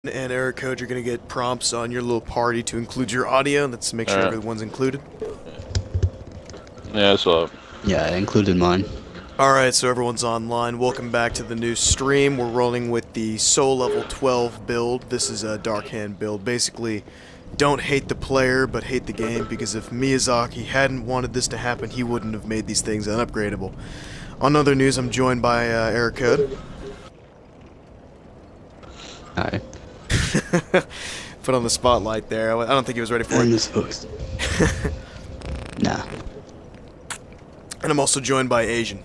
And Eric Code, you're gonna get prompts on your little party to include your audio. Let's make sure Alright. everyone's included. Yeah, so Yeah, I included mine. Alright, so everyone's online. Welcome back to the new stream. We're rolling with the Soul Level 12 build. This is a Dark Hand build. Basically, don't hate the player, but hate the game, because if Miyazaki hadn't wanted this to happen, he wouldn't have made these things unupgradable. On other news, I'm joined by Eric Code. Hi. Put on the spotlight there. I don't think he was ready for I'm it. this host. Nah. And I'm also joined by Asian.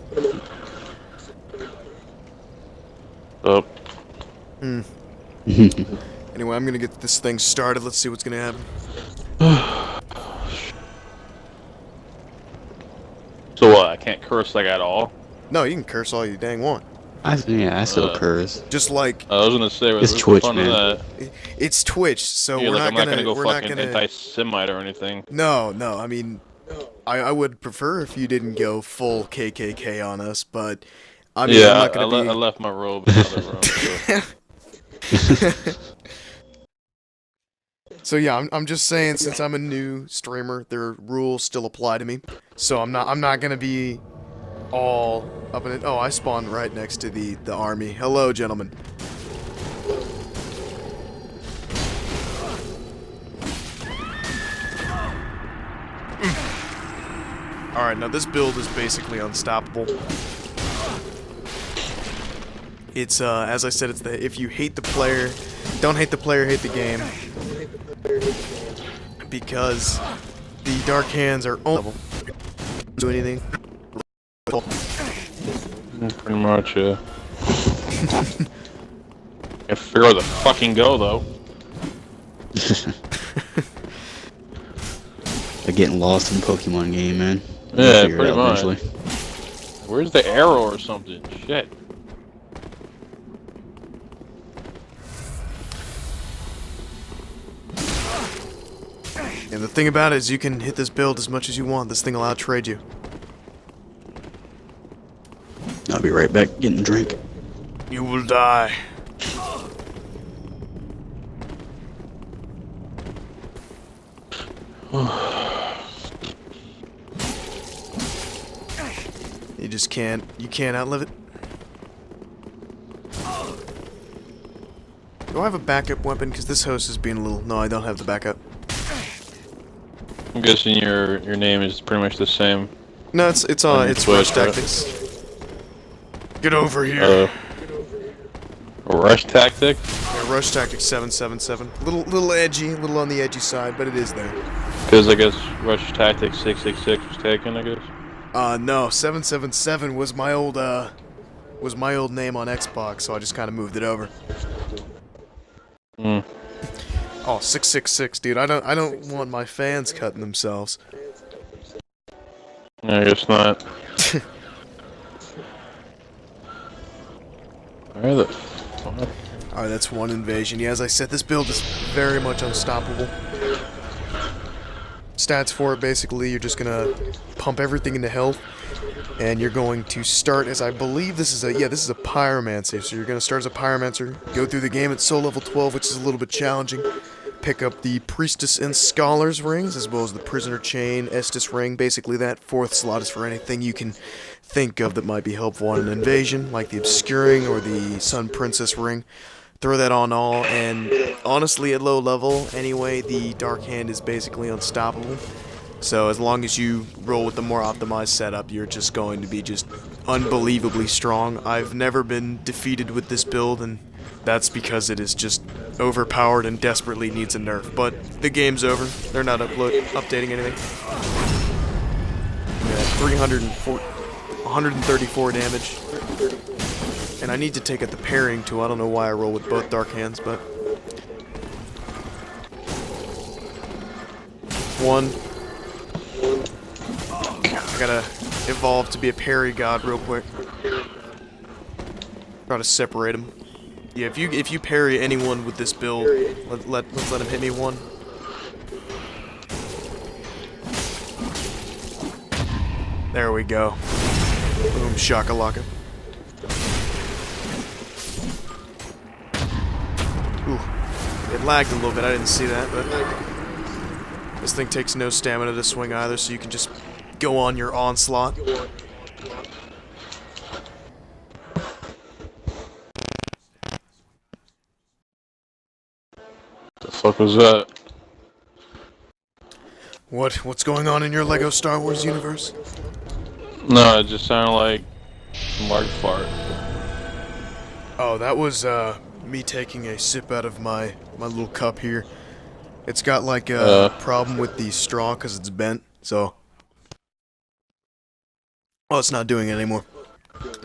up. Anyway, I'm gonna get this thing started. Let's see what's gonna happen. So what? I can't curse like at all. No, you can curse all you dang want. I still curse. Just like I was gonna say, It's what's the Twitch, fun of man. that? it's Twitch, so Yeah, we're like, not I'm not gonna go we're not fucking gonna. anti-Semite or anything. No, I mean, I would prefer if you didn't go full KKK on us, but I mean, Yeah, I'm not gonna I left my robe in the other room. So. So yeah, I'm just saying, since I'm a new streamer, their rules still apply to me. So I'm not gonna be all up in it. Oh, I spawned right next to the army. Hello, gentlemen. Alright, now this build is basically unstoppable. It's, as I said, it's the, if you hate the player, don't hate the player, hate the game. Because the Dark Hands are only level. Do anything. Pretty much, yeah. Can't figure out where the fucking go though. They're getting lost in the Pokemon game, man. Yeah, They'll figure it pretty out much. eventually. Where's the arrow or something? Shit. And the thing about it is you can hit this build as much as you want. This thing will outtrade you. I'll be right back getting a drink. You will die. You can't outlive it. Do I have a backup weapon? Because this host is being a little... No, I don't have the backup. I'm guessing your name is pretty much the same. No, it's Twitch, Rush right? Tactics. Get over here. Rush Tactic? Yeah, Rush Tactics 777. Little edgy, a little on the edgy side, but it is there. Because I guess Rush Tactic 666 was taken, I guess. No, 777 was my old name on Xbox, so I just kind of moved it over. Hmm. Oh, 666, dude. I don't want my fans cutting themselves. I guess not. Where the fuck? Alright, that's one invasion. Yeah, as I said, this build is very much unstoppable. Stats for it, basically, you're just gonna pump everything into health, and you're going to start as, I believe this is a pyromancer, so you're gonna start as a pyromancer, go through the game at soul level 12, which is a little bit challenging, pick up the priestess and scholars rings, as well as the prisoner chain, Estus ring. Basically that fourth slot is for anything you can think of that might be helpful on an invasion, like the obscuring or the sun princess ring. Throw that on all, and honestly, at low level, anyway, the Dark Hand is basically unstoppable. So as long as you roll with the more optimized setup, you're just going to be just unbelievably strong. I've never been defeated with this build, and that's because it is just overpowered and desperately needs a nerf. But the game's over. They're not updating anything. Yeah, 134 damage. And I need to take out the parrying tool. I don't know why I roll with both Dark Hands, but... One. I gotta evolve to be a parry god real quick. Try to separate him. Yeah, if you parry anyone with this build, let's let him hit me one. There we go. Boom, shakalaka. Ooh, It lagged a little bit, I didn't see that, but this thing takes no stamina to swing either, so you can just go on your onslaught. The fuck was that? What's going on in your Lego Star Wars universe? No, it just sounded like Mark fart. Oh, that was me taking a sip out of my little cup here. It's got like a problem with the straw because it's bent, so... Oh, it's not doing it anymore.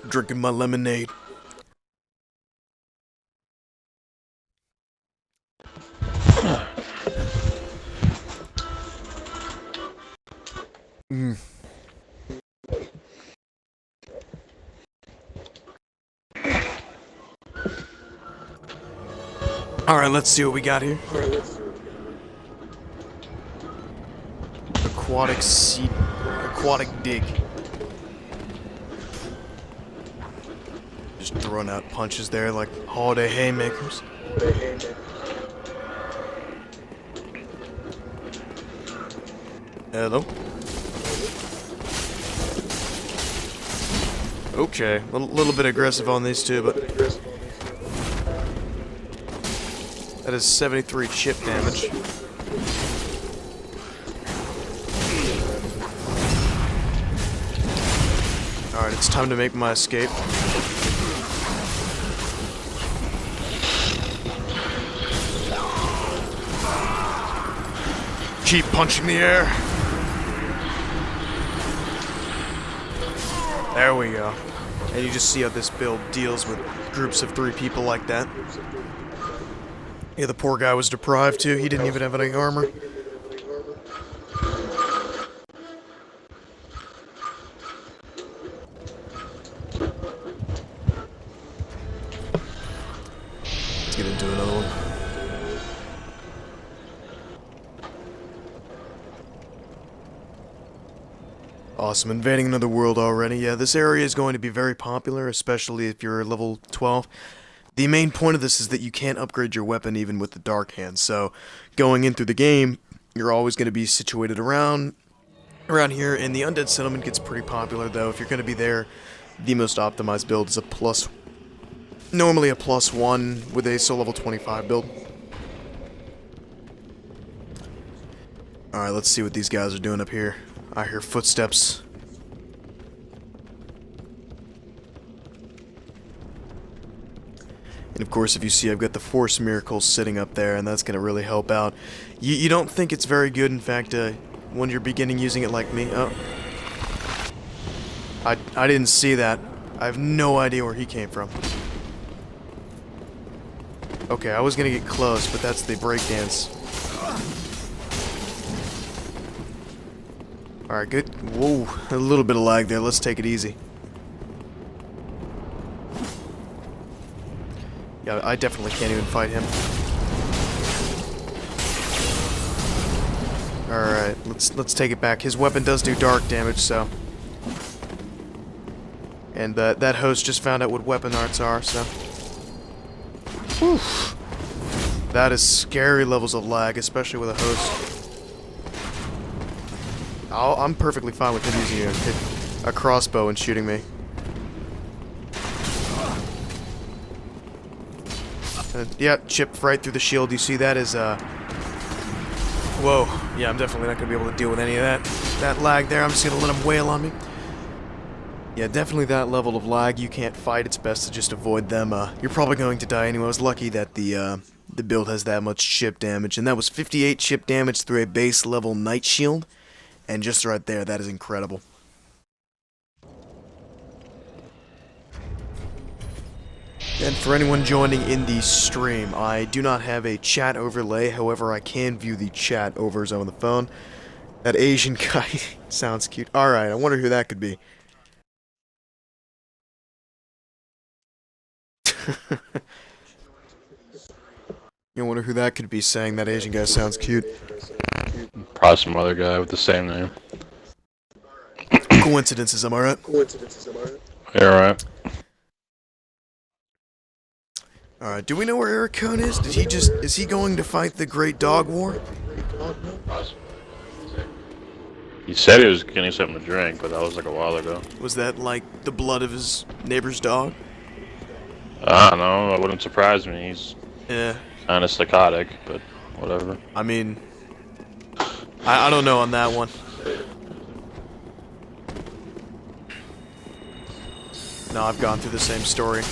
Drinking my lemonade. Mm. Alright, let's see what we got here. Aquatic dig. Just throwing out punches there like holiday haymakers. Hello? Okay, a little bit aggressive on these two, but... That is 73 chip damage. Alright, it's time to make my escape. Keep punching the air. There we go. And you just see how this build deals with groups of 3 people like that. Yeah, the poor guy was deprived too. He didn't even have any armor. Let's get into another one. Awesome, invading another world already. Yeah, this area is going to be very popular, especially if you're level 12. The main point of this is that you can't upgrade your weapon even with the Dark Hand, so going in through the game, you're always going to be situated around here, and the Undead Settlement gets pretty popular, though. If you're going to be there, the most optimized build is normally a +1 with a soul level 25 build. Alright, let's see what these guys are doing up here. I hear footsteps. And of course, if you see, I've got the Force Miracles sitting up there, and that's going to really help out. You don't think it's very good, in fact, when you're beginning using it like me. Oh. I didn't see that. I have no idea where he came from. Okay, I was going to get close, but that's the breakdance. Alright, good. Whoa, a little bit of lag there. Let's take it easy. Yeah, I definitely can't even fight him. Alright, let's take it back. His weapon does do dark damage, so... And that host just found out what weapon arts are, so... Whew. That is scary levels of lag, especially with a host. I'm perfectly fine with him using a crossbow and shooting me. Yeah, chipped right through the shield. You see that is, whoa. Yeah, I'm definitely not going to be able to deal with any of that lag there. I'm just going to let him wail on me. Yeah, definitely that level of lag. You can't fight. It's best to just avoid them. You're probably going to die anyway. I was lucky that the build has that much chip damage. And that was 58 chip damage through a base level Night Shield. And just right there, that is incredible. And for anyone joining in the stream, I do not have a chat overlay, however I can view the chat over as I'm on the phone. That Asian guy sounds cute. Alright, I wonder who that could be. You wonder who that could be saying that Asian guy sounds cute. Probably some other guy with the same name. Coincidences, am I right? Yeah, right. Alright, do we know where Eric Cohn is? Is he going to fight the Great Dog War? He said he was getting something to drink, but that was like a while ago. Was that like the blood of his neighbor's dog? I don't know. It wouldn't surprise me. He's Yeah. kind of psychotic, but whatever. I mean, I don't know on that one. No, I've gone through the same story.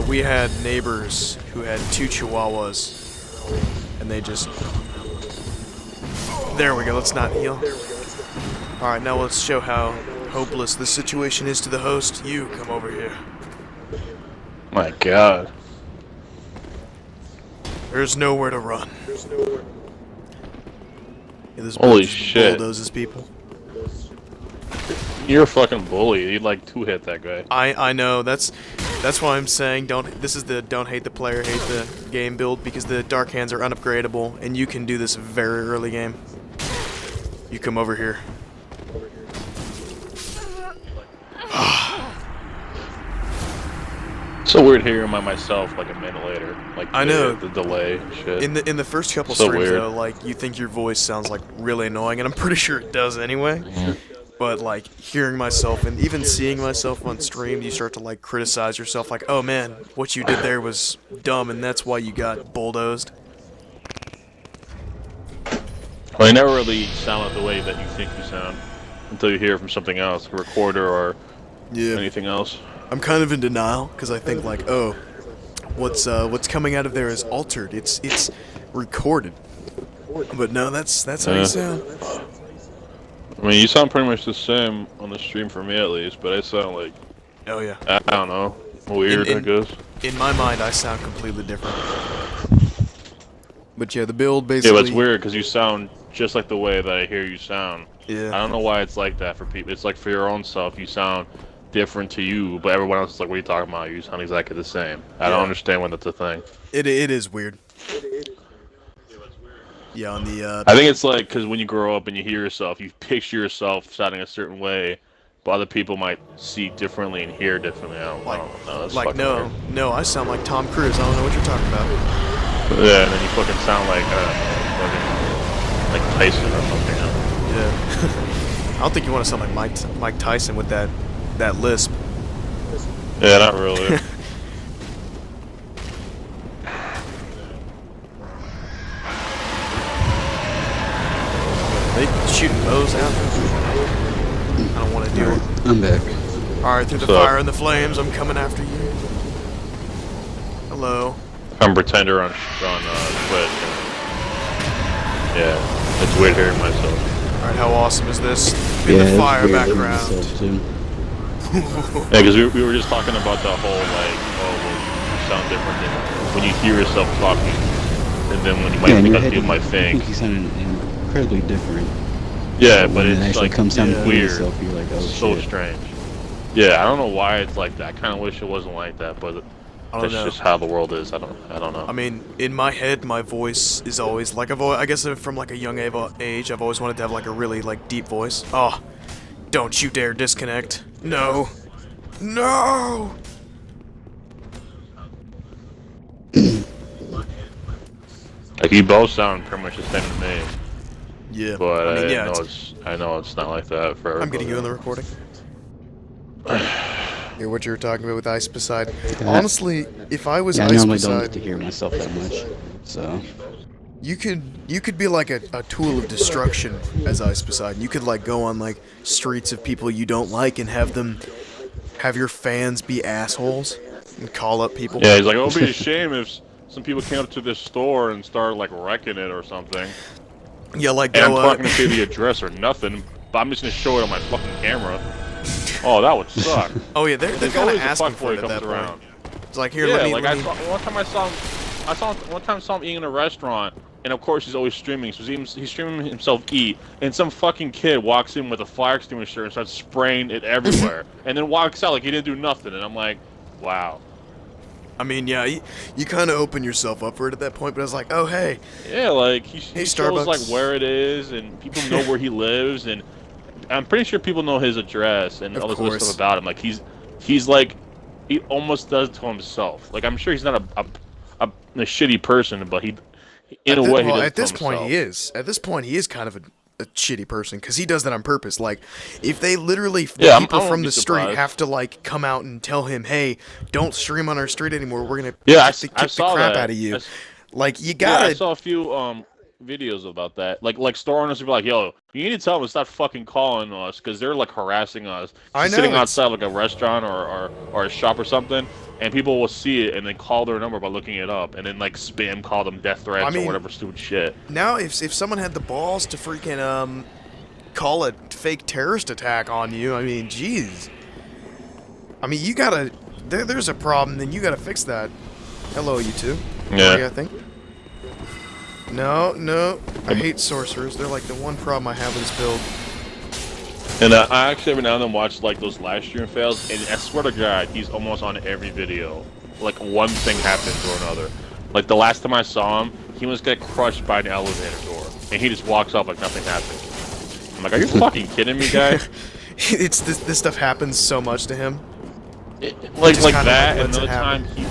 We had neighbors who had 2 chihuahuas, and they just... There we go, let's not heal. Alright, now let's show how hopeless this situation is to the host. You, come over here. My God. There's nowhere to run. Yeah, this Holy just shit. bulldozes people. You're a fucking bully. You'd like 2-hit that guy. I know, that's why I'm saying this is the don't hate the player, hate the game build, because the Dark Hands are unupgradable, and you can do this very early game. You come over here. So weird hearing by myself like a minute later. Like I know. the delay shit. In the first couple So streams weird. though, like you think your voice sounds like really annoying, and I'm pretty sure it does anyway. But like hearing myself and even seeing myself on stream, you start to like criticize yourself, like, oh man, what you did there was dumb, and that's why you got bulldozed. Well, you never really sound like the way that you think you sound until you hear from something else, a recorder or Yeah. anything else. I'm kind of in denial because I think like, oh, what's coming out of there is altered. It's recorded. But no, that's how Yeah. you sound. I mean, you sound pretty much the same on the stream for me at least, but I sound like, Oh yeah. I don't know, weird, I guess. In my mind, I sound completely different. But yeah, the build Yeah, basically. but it's weird because you sound just like the way that I hear you sound. Yeah. I don't know why it's like that for people. It's like for your own self, you sound different to you, but everyone else is like, what are you talking about? You sound exactly the same. I don't Yeah. understand when that's a thing. It is weird. Yeah, on the I think it's like because when you grow up and you hear yourself, you picture yourself sounding a certain way, but other people might see differently and hear differently. I don't know. That's like fucking no, I sound like Tom Cruise. I don't know what you're talking about. weird. Yeah, and then you fucking sound like Tyson or something. Yeah. I don't think you want to sound like Mike Tyson with that lisp. Yeah, not really. They shooting bows out. I don't want to do it. I'm back. Alright, through the What's up? fire and the flames, I'm coming after you. Hello. I'm Pretender on Twitch. Yeah, it's weird hearing myself. Alright, how awesome is this? In Yeah, the it's fire weird hearing background. myself, too. Yeah, because we were just talking about the whole like, oh, well, you sound different than when you hear yourself talking, and then when you might Yeah, in think your other head, people might you think. think you sound incredibly different. Yeah, but when it it's actually like comes down to weird. yourself, you're like, oh so shit. strange. Yeah, I don't know why it's like that. I kind of wish it wasn't like that, but I don't that's know. just how the world is. I don't know. I mean, in my head, my voice is always like I guess from like a young age, I've always wanted to have like a really like deep voice. Oh, don't you dare disconnect! No, no. Like you both sound pretty much the same to me, Yeah, but I mean, yeah, I know it's not like that for. I'm getting you in the recording. Yeah, what you were talking about with Ice Beside. Yeah. Honestly, if I was Yeah, I Ice normally don't get Beside, to hear myself that much, so. you could be like a tool of destruction as Ice Beside. You could like go on like streets of people you don't like and have your fans be assholes and call up people. Yeah, he's like, it would be a shame if some people came up to this store and started like wrecking it or something. Yeah, like And I'm go, not gonna say the address or nothing, but I'm just gonna show it on my fucking camera. Oh, that would suck. oh yeah, they're There's kind of always a asking for fuckboy it at comes that around. point. It's like here, Yeah, let me. like let I me- saw one time I saw him eating in a restaurant, and of course he's always streaming, so he's streaming himself eat, and some fucking kid walks in with a fire extinguisher and starts spraying it everywhere, and then walks out like he didn't do nothing, and I'm like, wow. I mean, yeah, you kind of open yourself up for it at that point, but it's like, oh hey, Yeah, like he Hey, shows like Starbucks. where it is, and people know where he lives, and I'm pretty sure people know his address and Of all this other course. stuff about him. Like he's like he almost does to himself. Like I'm sure he's not a shitty person, but he, in a way, he does at it to this point himself. he is. At this point he is kind of a shitty person because he does that on purpose. Like, if they literally Yeah, people I won't from be the street surprised. have to like come out and tell him, "Hey, don't stream on our street anymore. We're gonna Yeah, kick I the saw crap that. out of you." Like, you Yeah, I gotta. saw a few videos about that. Like store owners would be like, "Yo, you need to tell them to stop fucking calling us because they're like harassing us." I Just know, sitting it's- outside like a restaurant or a shop or something, and people will see it and then call their number by looking it up, and then like spam call them death threats I mean- or whatever stupid shit. Now, if someone had the balls to freaking call a fake terrorist attack on you, I mean, jeez. I mean, you gotta. There's a problem, then you gotta fix that. Hello, you two. Yeah. I think. No. I hate sorcerers. They're like the one problem I have with this build. And I actually every now and then watch like those live stream fails, and I swear to God, he's almost on every video. Like one thing happens or another. Like the last time I saw him, he was get crushed by an elevator door, and he just walks off like nothing happened. I'm like, are you fucking kidding me, guy? It's this stuff happens so much to him. Like just kinda, that. like, And lets it another time, happen.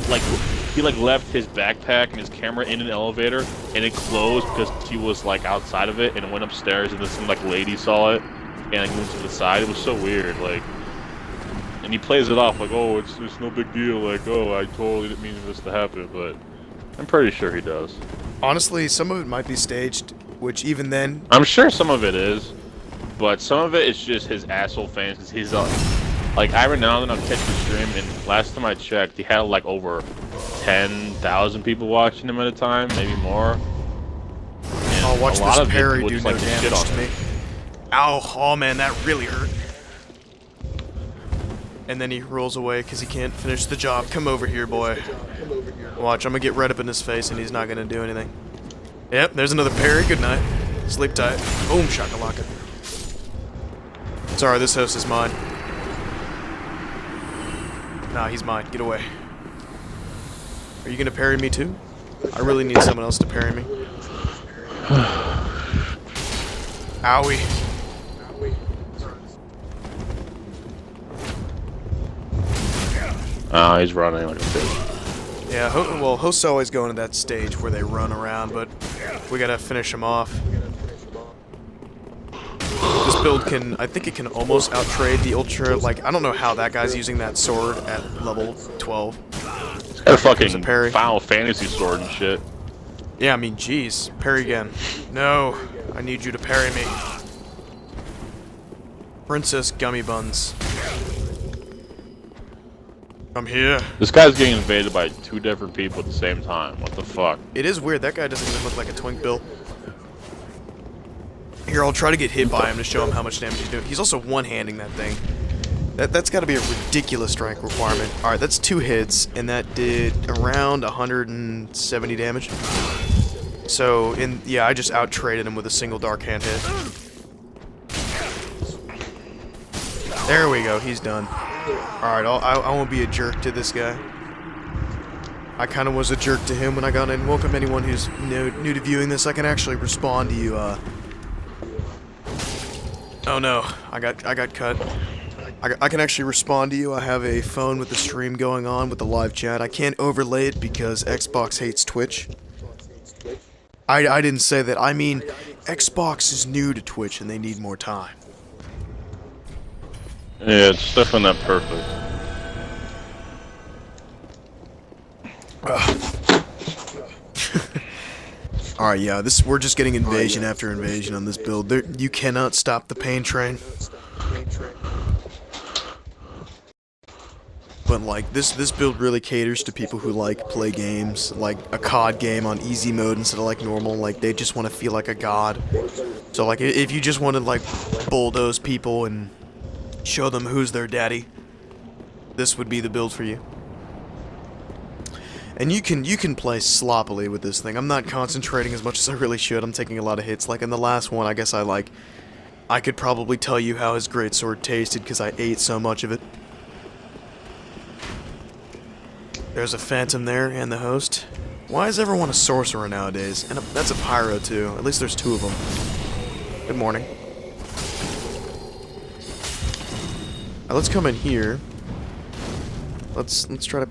he left his backpack and his camera in an elevator, and it closed because he was like outside of it, and it went upstairs, and then some like lady saw it, and like moved to the side. It was so weird, like. And he plays it off like, oh, it's no big deal. Like, oh, I totally didn't mean this to happen, but I'm pretty sure he does. Honestly, some of it might be staged, which even then, I'm sure some of it is, but some of it is just his asshole fans. Cause he's like, every now and then I'll catch the stream, and last time I checked, he had like over 10,000 people watching him at a time, maybe more. And I'll watch a lot this of it parry would do just, no like, shit damage on to him. me. Ow, oh man, that really hurt. And then he rolls away because he can't finish the job. Come over here, boy. Watch, I'm gonna get right up in his face and he's not gonna do anything. Yep, there's another parry. Good night. Sleep tight. Boom, shakalaka. Sorry, this host is mine. Nah, he's mine. Get away. Are you gonna parry me too? I really need someone else to parry me. Owie. Oh, he's running like a bitch. Yeah, hosts always go into that stage where they run around, but we gotta finish him off. This build can, I think it can almost outtrade the Ultra, like, I don't know how that guy's using that sword at level 12. He's got a fucking parry. Final Fantasy sword and shit. Yeah, I mean, jeez. Parry again. No, I need you to parry me. Princess Gummy Buns. I'm here. This guy's getting invaded by 2 different people at the same time. What the fuck? It is weird, that guy doesn't even look like a twink bill. Here, I'll try to get hit by him to show him how much damage he's doing. He's also one-handing that thing. That's gotta be a ridiculous strength requirement. Alright, that's 2 hits, and that did around 170 damage. So, yeah, I just out-traded him with a single Dark Hand hit. There we go, he's done. Alright, I won't be a jerk to this guy. I kind of was a jerk to him when I got in. Welcome anyone who's new to viewing this. I can actually respond to you, Oh no, I got cut. I can actually respond to you. I have a phone with the stream going on with the live chat. I can't overlay it because Xbox hates Twitch. I didn't say that. I mean, Xbox is new to Twitch and they need more time. Yeah, it's definitely not perfect. Alright, yeah, we're just getting invasion after invasion on this build. You cannot stop the pain train. But like this build really caters to people who like play games, like a COD game on easy mode instead of like normal. Like they just want to feel like a god. So like if you just want to like bulldoze people and show them who's their daddy, this would be the build for you. And you can play sloppily with this thing. I'm not concentrating as much as I really should. I'm taking a lot of hits. Like in the last one, I guess I could probably tell you how his greatsword tasted because I ate so much of it. There's a phantom there and the host. Why is everyone a sorcerer nowadays? And that's a pyro too. At least there's 2 of them. Good morning. Now let's come in here. Let's try to...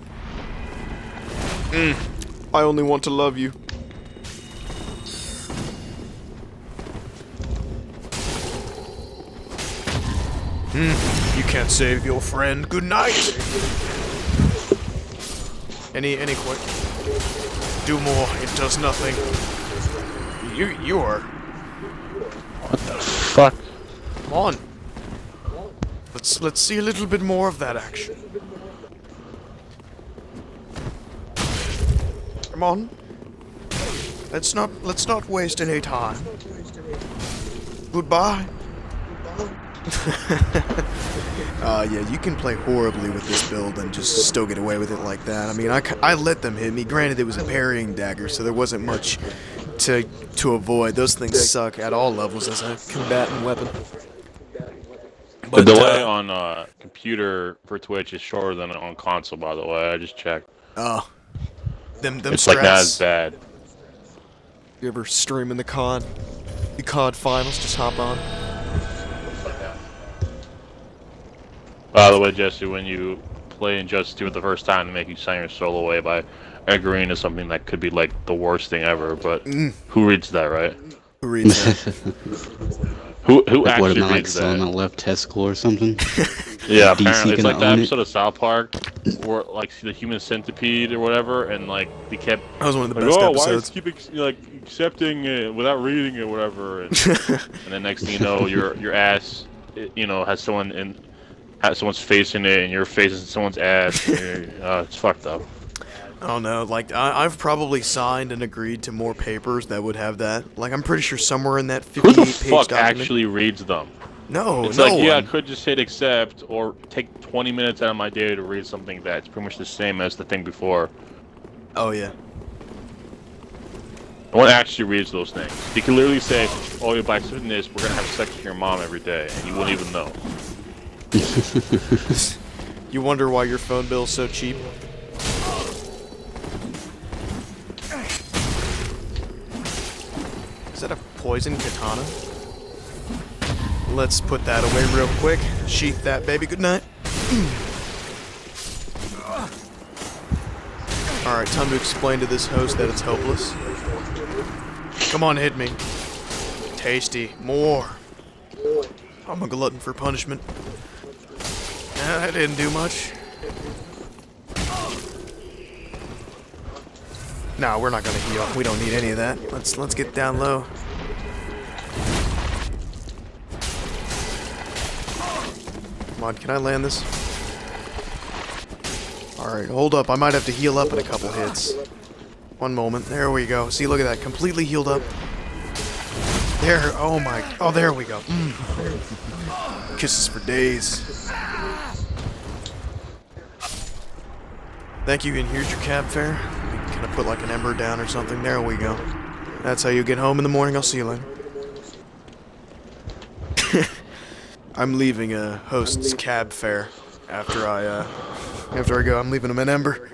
I only want to love you. You can't save your friend. Good night. Any quick? Do more. It does nothing. You are. What the fuck? Come on. Let's see a little bit more of that action. Come on. Let's not waste any time. Goodbye. Yeah, you can play horribly with this build and just still get away with it like that. I mean, I let them hit me. Granted, it was a parrying dagger, so there wasn't much to avoid. Those things suck at all levels as a combatant weapon. The delay on computer for Twitch is shorter than on console, by the way. I just checked. Oh. Them It's strats. like not as bad. You ever streaming the COD finals, just hop on. By the way, Jesse, when you play Injustice 2 for the first time, they make you sign your soul away by agreeing to something that could be like the worst thing ever, but who reads that, right? Who reads that? Who Like, what actually am I, like, reads selling that? a left testicle or something? Yeah, DC apparently. It's gonna like that own it? episode of South Park where, like, the human centipede or whatever, and, like, they kept, That was one of the like, best oh, why episodes. is keep accepting it without reading it, whatever, and then next thing you know, your ass, you know, has someone's face in it, and your face is in someone's ass. And it's fucked up. I don't know, like, I've probably signed and agreed to more papers that would have that. Like, I'm pretty sure somewhere in that Who the 58-page fuck document... actually reads them? No, It's no like, yeah, I one. could just hit accept or take 20 minutes out of my day to read something that's pretty much the same as the thing before. Oh, yeah. No one actually reads those things. You can literally say, oh, by accepting this, we're gonna have sex with your mom every day, and you wouldn't even know. You wonder why your phone bill's so cheap? Is that a poison katana? Let's put that away real quick. Sheath that baby. Good night. Alright, time to explain to this host that it's hopeless. Come on, hit me. Tasty. More. I'm a glutton for punishment. That didn't do much. No, we're not gonna heal. We don't need any of that. Let's get down low. Come on, can I land this? Alright, hold up. I might have to heal up in a couple hits. One moment. There we go. See, look at that. Completely healed up. There. Oh my. Oh, there we go. Kisses for days. Thank you, and here's your cab fare. Can I put like an ember down or something? There we go. That's how you get home in the morning. I'll see you later. I'm leaving a host's cab fare after I go. I'm leaving him an ember.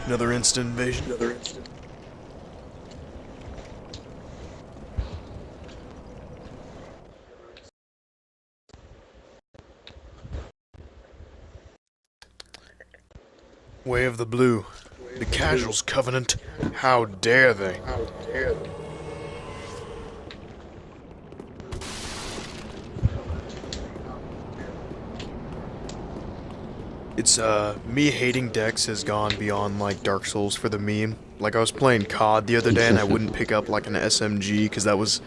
Another instant invasion. Way of the Blue. The Casuals Covenant. How dare they? It's, me hating Dex has gone beyond, like, Dark Souls for the meme. Like, I was playing COD the other day and I wouldn't pick up, like, an SMG because that was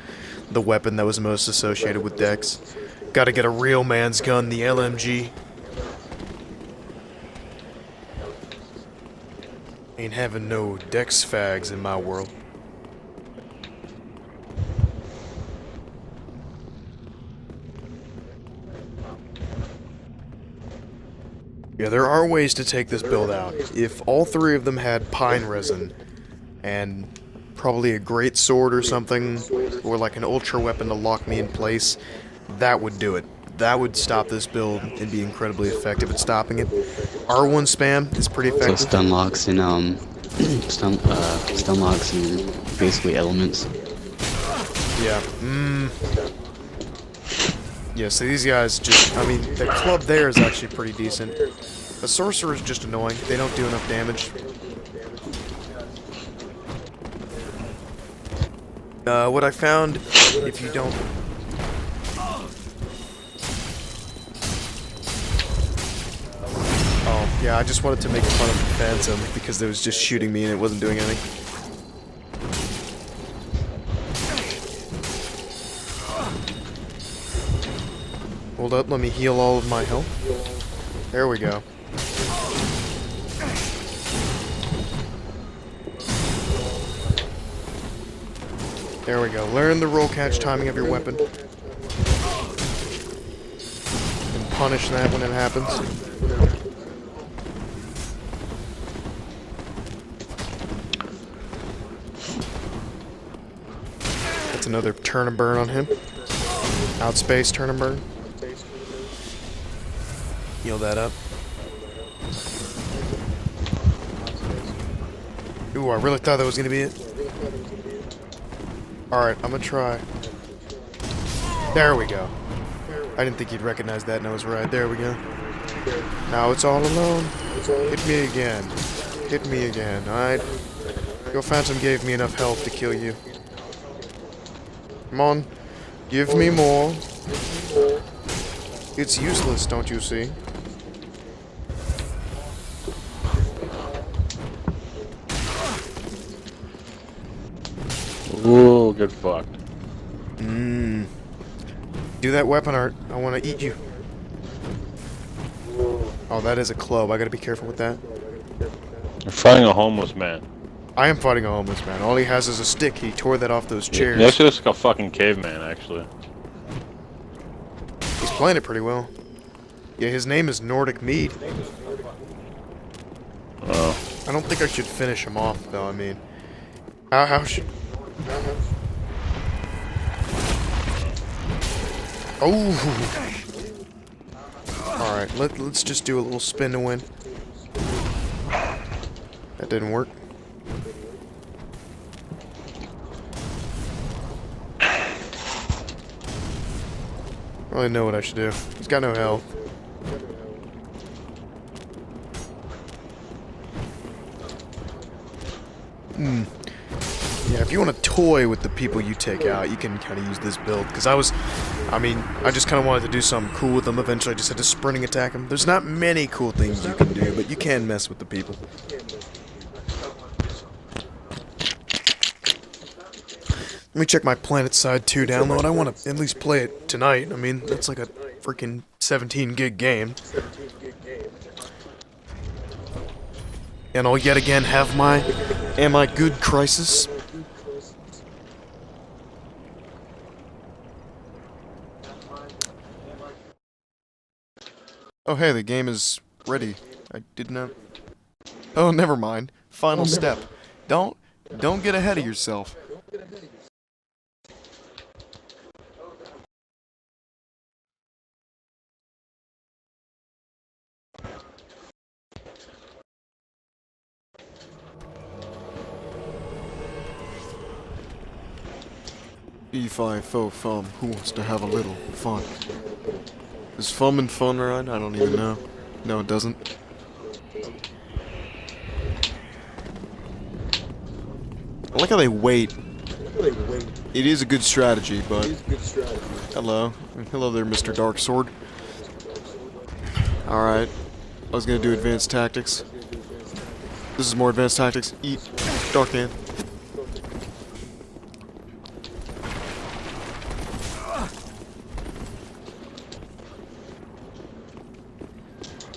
the weapon that was most associated with Dex. Gotta get a real man's gun, the LMG. Ain't having no Dex fags in my world. Yeah, there are ways to take this build out. If all three of them had pine resin, and probably a great sword or something, or like an ultra weapon to lock me in place, that would do it. That would stop this build and be incredibly effective at stopping it. R1 spam is pretty So effective. stun locks and stun locks and basically elements. Yeah. Yeah, so these guys just, I mean, the club there is actually pretty decent. The sorcerer is just annoying. They don't do enough damage. What I found, if you don't... Oh, yeah, I just wanted to make fun of the Phantom because it was just shooting me and it wasn't doing anything. Hold up, let me heal all of my health. There we go. There we go. Learn the roll catch timing of your weapon. And punish that when it happens. That's another turn and burn on him. Outspace, turn and burn. Heal that up. Ooh, I really thought that was gonna be it. Alright, I'm gonna try. There we go. I didn't think you'd recognize that, and I was right. There we go. Now it's all alone. Hit me again. Hit me again, alright? Your Phantom gave me enough health to kill you. Come on. Give me more. It's useless, don't you see? Ooh, get fucked. Do that weapon art. I want to eat you. Oh, that is a club. I gotta be careful with that. You're fighting a homeless man. I am fighting a homeless man. All he has is a stick. He tore that off those chairs. He actually looks like a fucking caveman, actually. He's playing it pretty well. Yeah, his name is Nordic Mead. Oh. I don't think I should finish him off, though. I mean, how should... Oh! Alright, let's just do a little spin to win. That didn't work. I don't really know what I should do. He's got no health. Yeah, if you want to toy with the people you take out, you can kind of use this build. Because I just kind of wanted to do something cool with them. Eventually, I just had to sprinting attack them. There's not many cool things you can do, but you can mess with the people. Let me check my PlanetSide 2 download. I want to at least play it tonight. I mean, that's like a freaking 17 gig game. And I'll yet again have my Am I Good crisis. Oh hey, the game is ready. I did not... Oh, never mind. Final step. Don't get ahead of yourself. E5 fo fum, who wants to have a little fun? Is fum and fun right? I don't even know. No, it doesn't. I like how they wait. It is a good strategy, but... Hello. Hello there, Mr. Darksword. Alright. I was gonna do advanced tactics. This is more advanced tactics. Eat. Dark Hand.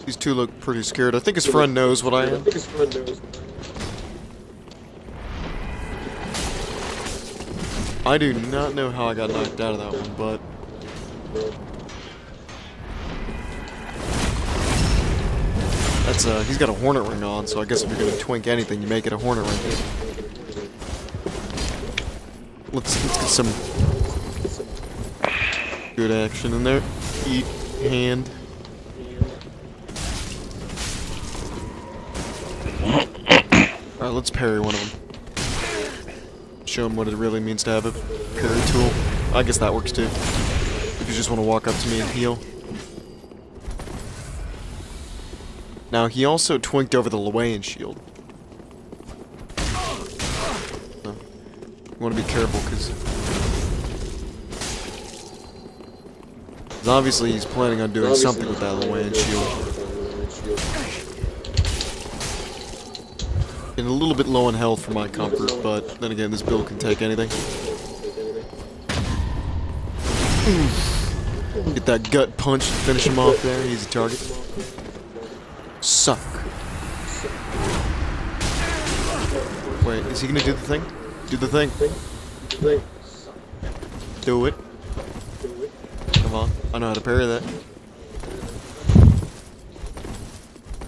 These two look pretty scared. I think his friend knows what I am. I do not know how I got knocked out of that one, but... That's, he's got a Hornet Ring on, so I guess if you're gonna twink anything, you make it a Hornet Ring. Let's get some good action in there. Eat, hand. Alright, let's parry one of them. Show him what it really means to have a parry tool. I guess that works too. If you just want to walk up to me and heal. Now, he also twinked over the Luayan shield. No. You want to be careful, because obviously he's planning on doing something with that Luayan shield. And a little bit low on health for my comfort, but then again, this build can take anything. Get that gut punch to finish him off there. Easy target. Suck. Wait, is he gonna do the thing? Do the thing. Do it. Come on. I know how to parry that.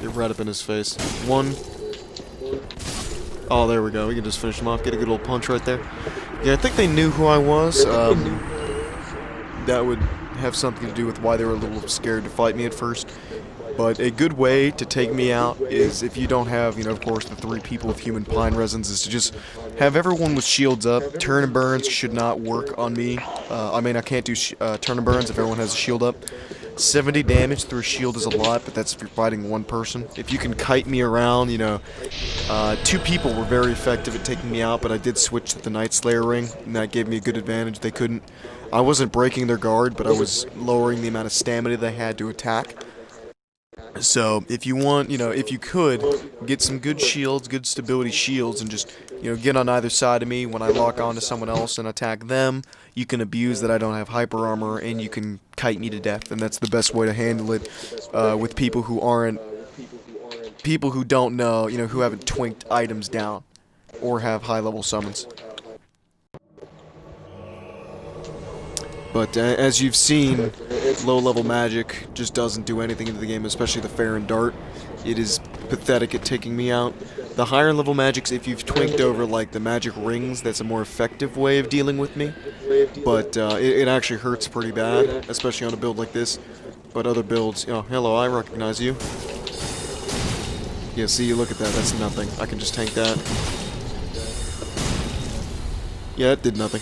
Get right up in his face. One. Oh, there we go. We can just finish him off. Get a good old punch right there. Yeah, I think they knew who I was. That would have something to do with why they were a little scared to fight me at first. But a good way to take me out is, if you don't have, you know, of course, the 3 people of human pine resins, is to just have everyone with shields up. Turn and burns should not work on me. I mean, I can't do turn and burns if everyone has a shield up. 70 damage through a shield is a lot, but that's if you're fighting one person. If you can kite me around, you know, 2 people were very effective at taking me out, but I did switch to the Night Slayer ring, and that gave me a good advantage. They couldn't. I wasn't breaking their guard, but I was lowering the amount of stamina they had to attack. So, if you want, you know, if you could, get some good shields, good stability shields, and just, you know, get on either side of me when I lock onto someone else and attack them. You can abuse that I don't have hyper armor, and you can kite me to death, and that's the best way to handle it with people who aren't, people who don't know, you know, who haven't twinked items down, or have high-level summons. But as you've seen, low-level magic just doesn't do anything into the game, especially the Farron Dart. It is pathetic at taking me out. The higher-level magics, if you've twinked over, like, the magic rings, that's a more effective way of dealing with me. But it actually hurts pretty bad, especially on a build like this. But other builds, oh, hello, I recognize you. Yeah, see, look at that, that's nothing. I can just tank that. Yeah, it did nothing.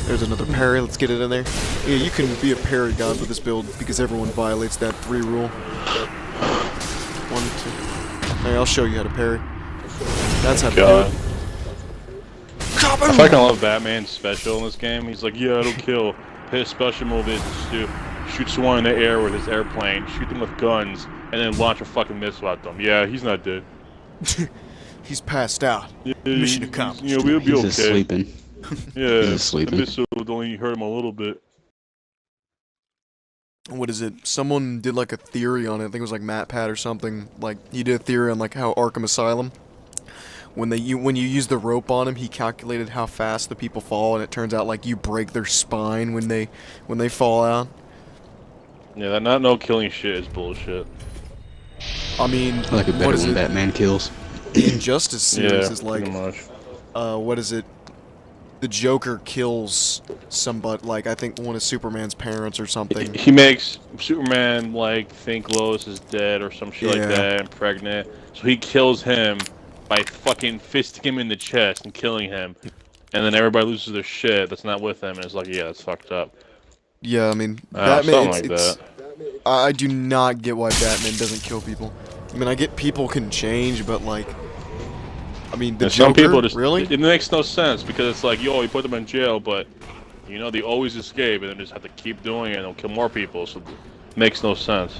There's another parry, let's get it in there. Yeah, you can be a parry god with this build because everyone violates that 3 rule. 1, 2. Hey, I'll show you how to parry. That's how to do it. I fucking love Batman's special in this game. He's like, yeah, it'll kill. His special move is to shoot someone in the air with his airplane, shoot them with guns, and then launch a fucking missile at them. Yeah, he's not dead. He's passed out. Yeah, mission accomplished. You know, we'll be okay. He's just sleeping. Yeah, He's sleeping. the missile would only hurt him a little bit. What is it? Someone did like a theory on it. I think it was like MatPat or something. Like he did a theory on like how Arkham Asylum, when you use the rope on him, he calculated how fast the people fall, and it turns out like you break their spine when they fall out. Yeah, that not no killing shit is bullshit. I mean, I like it better when Batman kills. The Injustice series is like, pretty much. What is it? The Joker kills somebody, like I think one of Superman's parents or something. He makes Superman like think Lois is dead or some shit like Yeah. that and pregnant. So he kills him by fucking fisting him in the chest and killing him. And then everybody loses their shit that's not with him and it's like, yeah, that's fucked up. Yeah, I mean, Batman. Something like that. I do not get why Batman doesn't kill people. I mean, I get people can change, but like, I mean, the And Joker, some people just really? it makes no sense because it's like, yo, you put them in jail, but you know they always escape and then just have to keep doing it and they'll kill more people, so it makes no sense.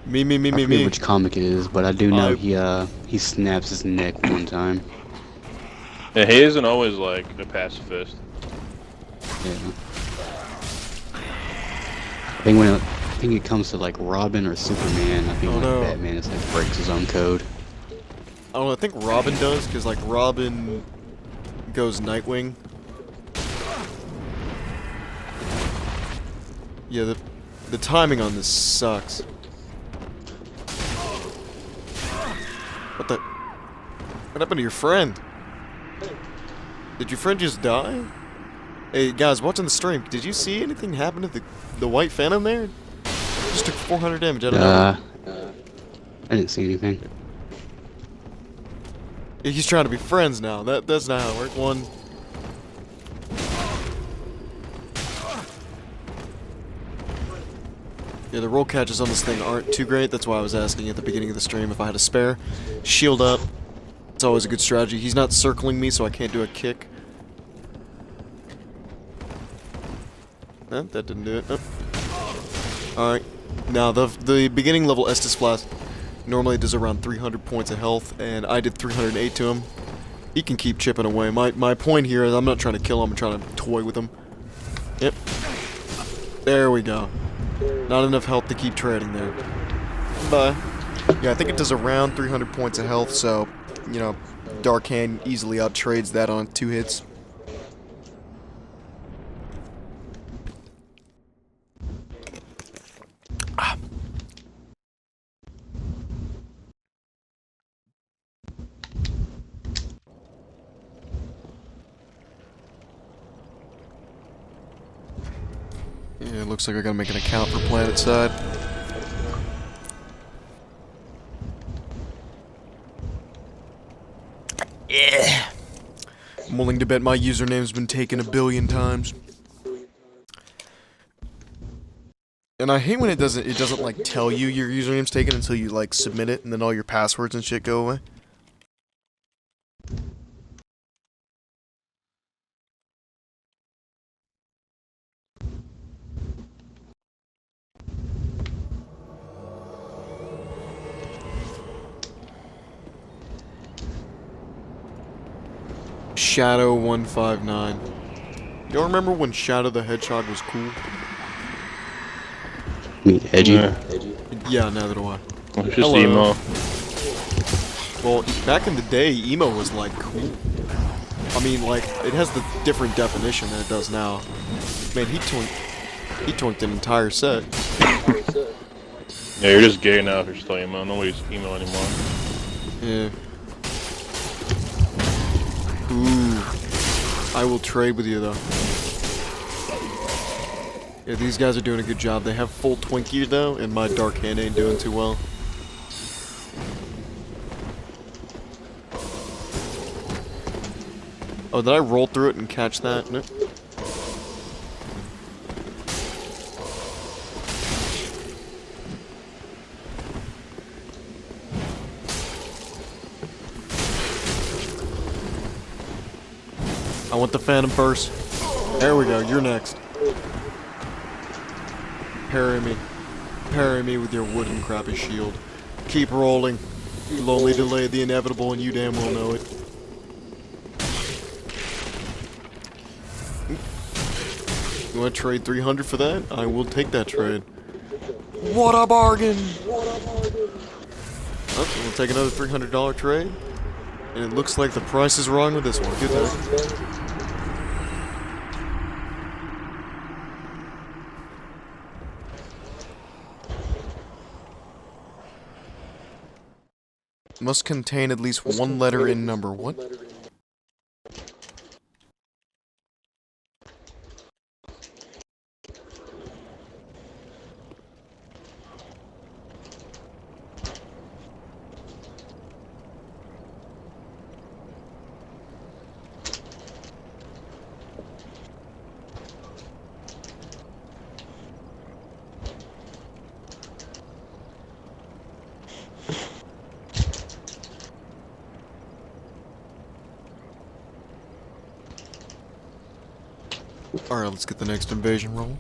Me. I forget which comic it is, but I do know he snaps his neck one time. And he isn't always like a pacifist. Yeah. I think it comes to like Robin or Superman. I think Oh, like no. Batman is like breaks his own code. I don't know, I think Robin does, because like Robin goes Nightwing. Yeah, the timing on this sucks. What happened to your friend? Did your friend just die? Hey guys, watching the stream, did you see anything happen to the white phantom there? Just took 400 damage out of nowhere. I didn't see anything. He's trying to be friends now. That's not how it works. One. Yeah, the roll catches on this thing aren't too great. That's why I was asking at the beginning of the stream if I had a spare. Shield up. It's always a good strategy. He's not circling me, so I can't do a kick. That didn't do it. Alright. Now, the beginning level Estus Flask normally does around 300 points of health, and I did 308 to him. He can keep chipping away. My point here is I'm not trying to kill him, I'm trying to toy with him. Yep. There we go. Not enough health to keep trading there. Bye. Yeah, I think it does around 300 points of health, so, you know, Dark Hand easily outtrades that on 2 hits. Yeah, it looks like I gotta make an account for PlanetSide. Yeah. I'm willing to bet my username's been taken 1 billion times. And I hate when it doesn't like tell you your username's taken until you like submit it and then all your passwords and shit go away. Shadow 159. Y'all remember when Shadow the Hedgehog was cool? I mean, edgy. Yeah, neither do I. It's just emo. Well, back in the day, emo was like cool. I mean, like, it has the different definition than it does now. Man, he twinked an entire set. Yeah, you're just gay now if you're still emo. Nobody's emo anymore. Yeah. Ooh. I will trade with you, though. Yeah, these guys are doing a good job. They have full Twinkie, though, and my Dark Hand ain't doing too well. Oh, did I roll through it and catch that? Nope. I want the Phantom first. There we go, you're next. Parry me. Parry me with your wooden crappy shield. Keep rolling. You'll only delay the inevitable and you damn well know it. You want to trade 300 for that? I will take that trade. What a bargain! Oh, we'll take another $300 trade. And it looks like the price is wrong with this one. Good day. Must contain at least one letter in number. What? Alright, let's get the next invasion roll.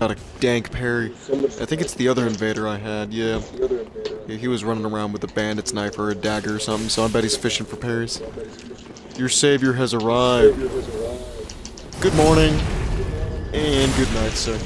had a dank parry. I think it's the other invader I had, yeah. Yeah, he was running around with a bandit's knife or a dagger or something, so I bet he's fishing for parries. Your savior has arrived. Good morning, and good night, sir.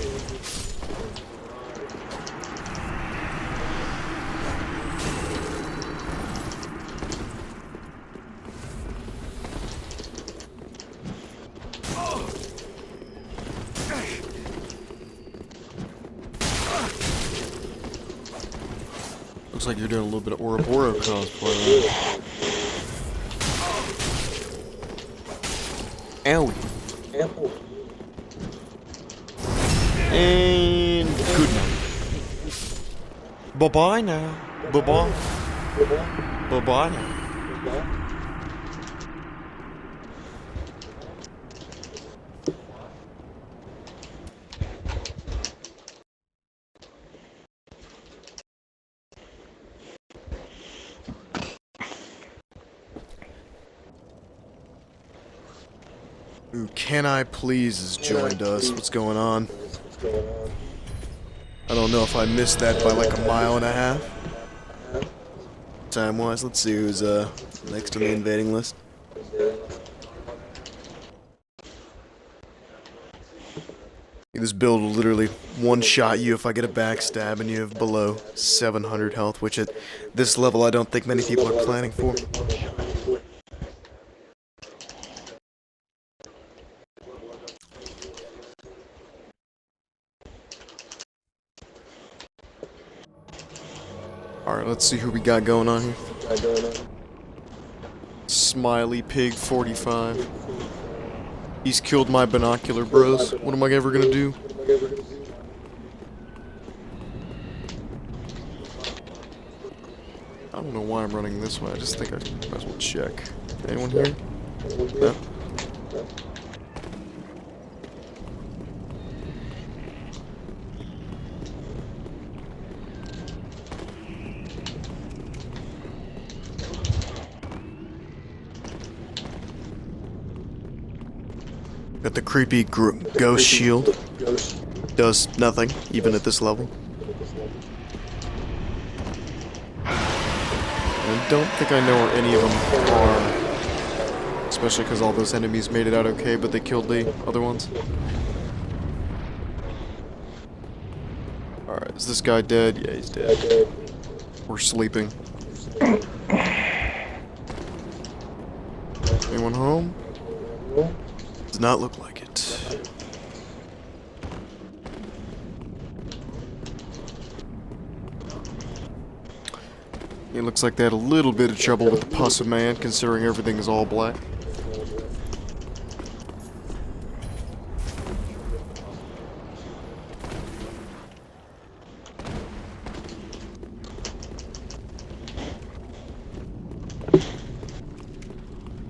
Looks like you're doing a little bit of Ouroboros cosplay, right? Owie. And good night. Bye-bye now. Bye-bye. Bye-bye now. Ooh, Can I Please has joined us. What's going on? I don't know if I missed that by like a mile and a half. Time-wise, let's see who's next on the invading list. This build will literally one-shot you if I get a backstab and you have below 700 health, which at this level I don't think many people are planning for. Alright, let's see who we got going on here. Smiley Pig 45. He's killed my binocular bros. What am I ever gonna do? I don't know why I'm running this way. I just think I might as well check. Anyone here? No? Got the creepy ghost shield. Does nothing, even at this level. I don't think I know where any of them are. Especially because all those enemies made it out okay, but they killed the other ones. Alright, is this guy dead? Yeah, he's dead. We're sleeping. Anyone home? Does not look like it. It looks like they had a little bit of trouble with the Pus of Man, considering everything is all black.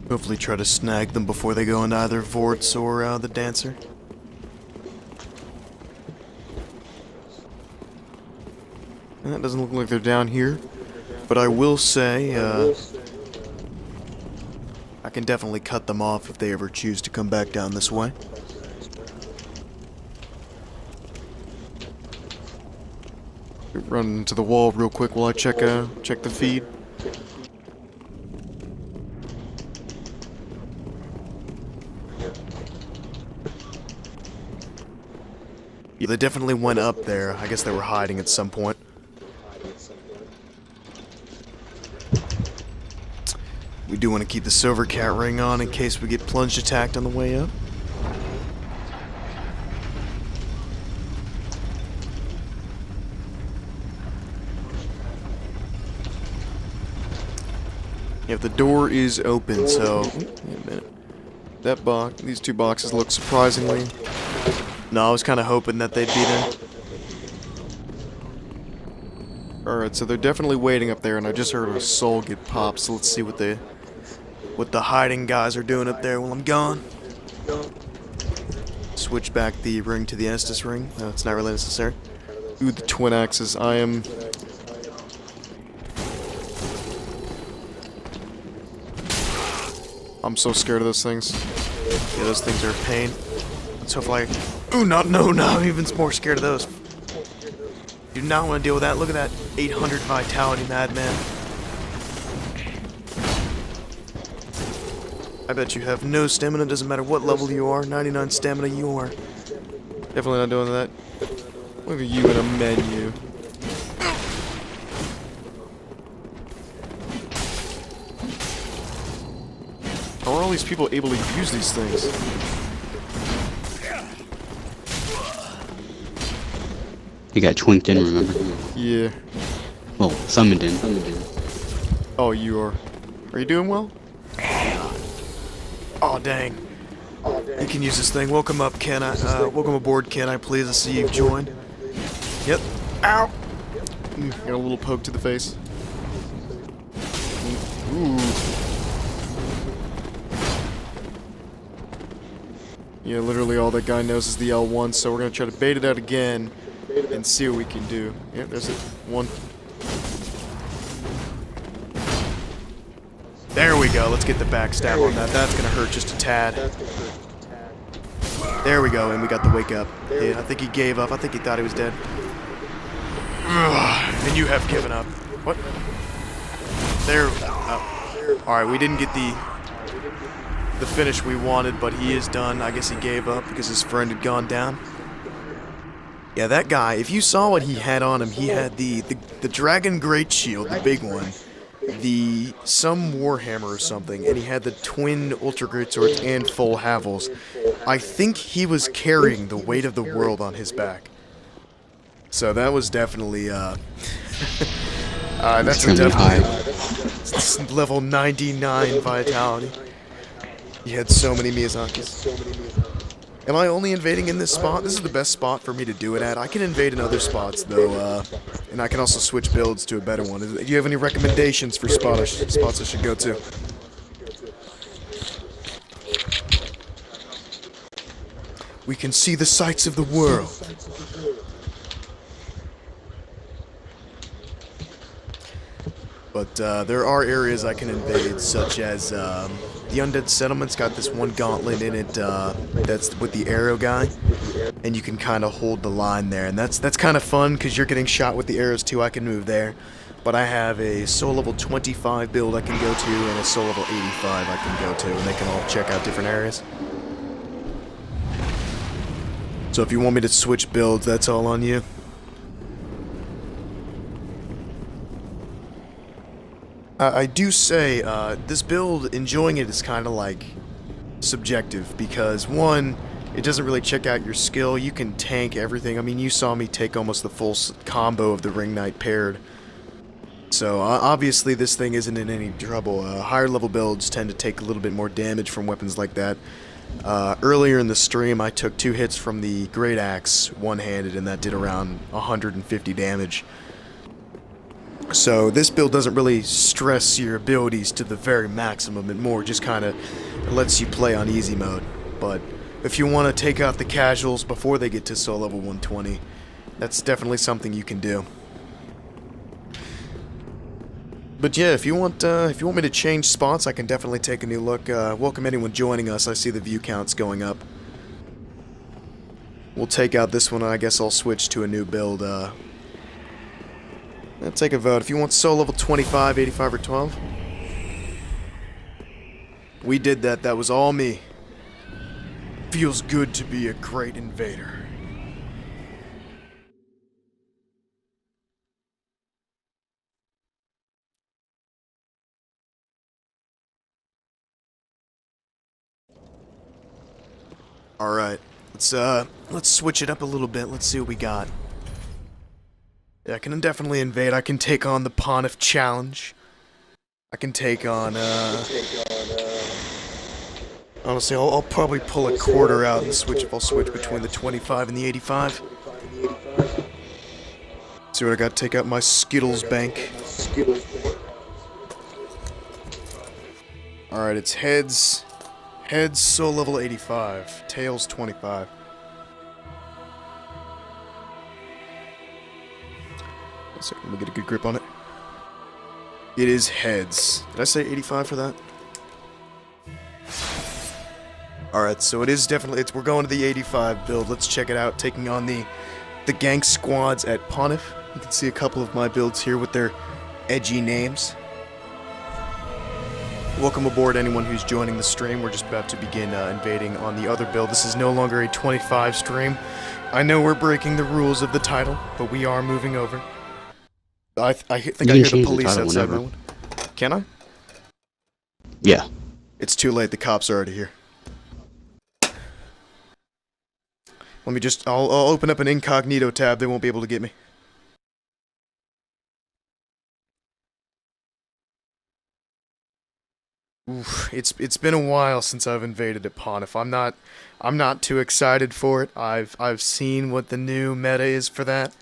Hopefully try to snag them before they go into either Vorts or the Dancer. And that doesn't look like they're down here. But I will say, I can definitely cut them off if they ever choose to come back down this way. Run into the wall real quick while I check the feed. Yeah, they definitely went up there. I guess they were hiding at some point. We do want to keep the Silver Cat ring on in case we get plunged attacked on the way up. Yeah, the door is open, so... Wait a minute. That box, these two boxes look surprisingly... No, I was kind of hoping that they'd be there. Alright, so they're definitely waiting up there, and I just heard a soul get popped, so let's see what the hiding guys are doing up there while I'm gone. Switch back the ring to the Estus ring. No, it's not really necessary. Ooh, the twin axes. I'm so scared of those things. Yeah, those things are a pain. Let's hopefully Ooh, no, I'm even more scared of those. Do not want to deal with that. Look at that 800 vitality, madman. I bet you have no stamina, doesn't matter what level you are. 99 stamina you are. Definitely not doing that. Look at you in a menu. How are all these people able to use these things? You got twinked in, remember? Yeah. Well, summoned in. Oh, you are. Are you doing well? Oh, dang. You can use this thing. Welcome up, Ken. Welcome aboard, Ken. I'm pleased to see you've joined. Yep. Ow! Got a little poke to the face. Ooh. Yeah, literally all that guy knows is the L1, so we're gonna try to bait it out again and see what we can do. Yeah, there's it. One. There we go. Let's get the backstab on that. That's gonna hurt just a tad. There we go, and we got the wake up. Yeah, I think he gave up. I think he thought he was dead. Ugh, and you have given up. What? There. Alright, we didn't get the finish we wanted, but he is done. I guess he gave up because his friend had gone down. Yeah, that guy, if you saw what he had on him, he had the Dragon Great Shield, the big one, some Warhammer or something, and he had the twin Ultra Great Swords and full Havels. I think he was carrying the weight of the world on his back. So that was definitely, that's a definitely level 99 vitality. He had so many Miyazakis. Am I only invading in this spot? This is the best spot for me to do it at. I can invade in other spots, though, and I can also switch builds to a better one. Do you have any recommendations for spots I should go to? We can see the sights of the world. But there are areas I can invade, such as the Undead Settlement's got this one gauntlet in it that's with the arrow guy, and you can kind of hold the line there, and that's kind of fun because you're getting shot with the arrows too. I can move there, but I have a soul level 25 build I can go to and a soul level 85 I can go to, and they can all check out different areas. So if you want me to switch builds, that's all on you. I do say, this build, enjoying it is kind of like subjective, because one, it doesn't really check out your skill. You can tank everything. I mean, you saw me take almost the full combo of the Ring Knight paired. So, obviously this thing isn't in any trouble. Higher level builds tend to take a little bit more damage from weapons like that. Earlier in the stream, I took 2 hits from the Great Axe one-handed, and that did around 150 damage. So this build doesn't really stress your abilities to the very maximum. It more just kind of lets you play on easy mode. But if you want to take out the casuals before they get to soul level 120, that's definitely something you can do. But yeah, if you want me to change spots, I can definitely take a new look. Welcome anyone joining us. I see the view counts going up. We'll take out this one, and I guess I'll switch to a new build. Take a vote. If you want soul level 25, 85, or 12. We did that. That was all me. Feels good to be a great invader. Alright. Let's switch it up a little bit. Let's see what we got. Yeah, I can definitely invade. I can take on the Pontiff Challenge. I can take on, honestly, I'll probably pull a quarter out and switch if I'll switch between the 25 and the 85. See what I got? Take out my Skittles bank. Alright, it's heads. Heads, soul level 85. Tails, 25. So let me get a good grip on it. It is heads. Did I say 85 for that? Alright, so it is definitely, we're going to the 85 build. Let's check it out, taking on the gank squads at Ponif. You can see a couple of my builds here with their edgy names. Welcome aboard anyone who's joining the stream. We're just about to begin invading on the other build. This is no longer a 25 stream. I know we're breaking the rules of the title, but we are moving over. I think I hear the police outside my window. Can I? Yeah. It's too late, the cops are already here. Let me just, I'll open up an incognito tab, they won't be able to get me. Oof, it's been a while since I've invaded at Ponif. I'm not too excited for it. I've seen what the new meta is for that,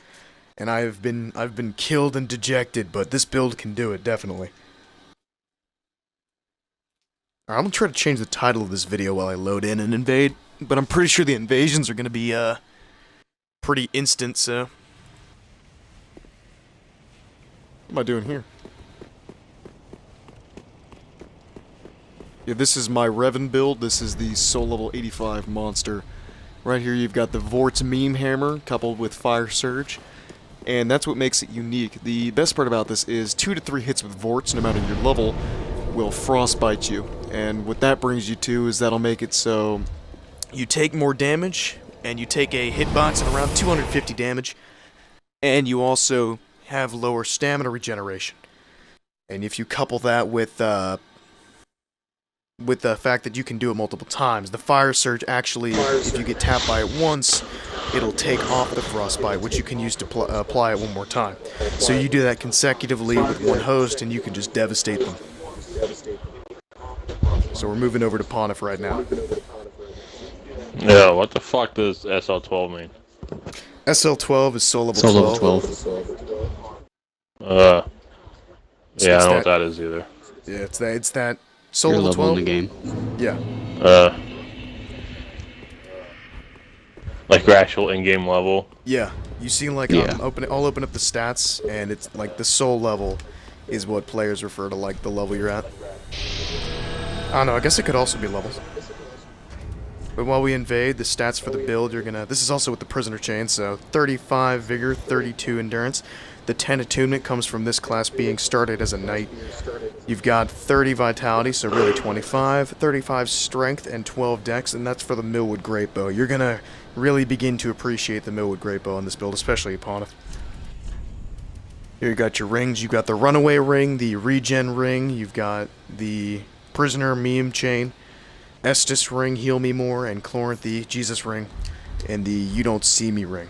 and I've been killed and dejected, but this build can do it, definitely. Alright, I'm gonna try to change the title of this video while I load in and invade, but I'm pretty sure the invasions are gonna be pretty instant, so what am I doing here? Yeah, this is my Revan build. This is the Soul Level 85 monster. Right here you've got the Vort's Meme Hammer coupled with Fire Surge, and that's what makes it unique. The best part about this is 2 to 3 hits with Vorts, no matter your level, will frostbite you. And what that brings you to is that'll make it so you take more damage, and you take a hitbox at around 250 damage, and you also have lower stamina regeneration. And if you couple that with the fact that you can do it multiple times, the Fire Surge actually, if you get tapped by it once, it'll take off the frostbite, which you can use to apply it one more time. So you do that consecutively with one host, and you can just devastate them. So we're moving over to Ponif right now. Yeah, what the fuck does SL12 mean? SL12 is Soul Level 12. Soul Level 12. Yeah, I don't know what that is either. Yeah, it's that Soul Your Level level 12? in the game. Yeah. Like your actual in-game level? Yeah. You see, like, Yeah. I'll open up the stats, and it's like the soul level is what players refer to, like, the level you're at. I don't know, I guess it could also be levels. But while we invade, the stats for the build, you're gonna... This is also with the Prisoner Chain, so 35 Vigor, 32 Endurance. The 10 Attunement comes from this class being started as a Knight. You've got 30 Vitality, so really 25, 35 Strength, and 12 Dex, and that's for the Millwood Greatbow. You're gonna really begin to appreciate the Millwood Greatbow in this build, especially upon it. Here you got your rings. You've got the Runaway Ring, the Regen Ring, you've got the Prisoner Meme Chain, Estus Ring, Heal Me More, and Clorinth, the Jesus Ring, and the You Don't See Me Ring.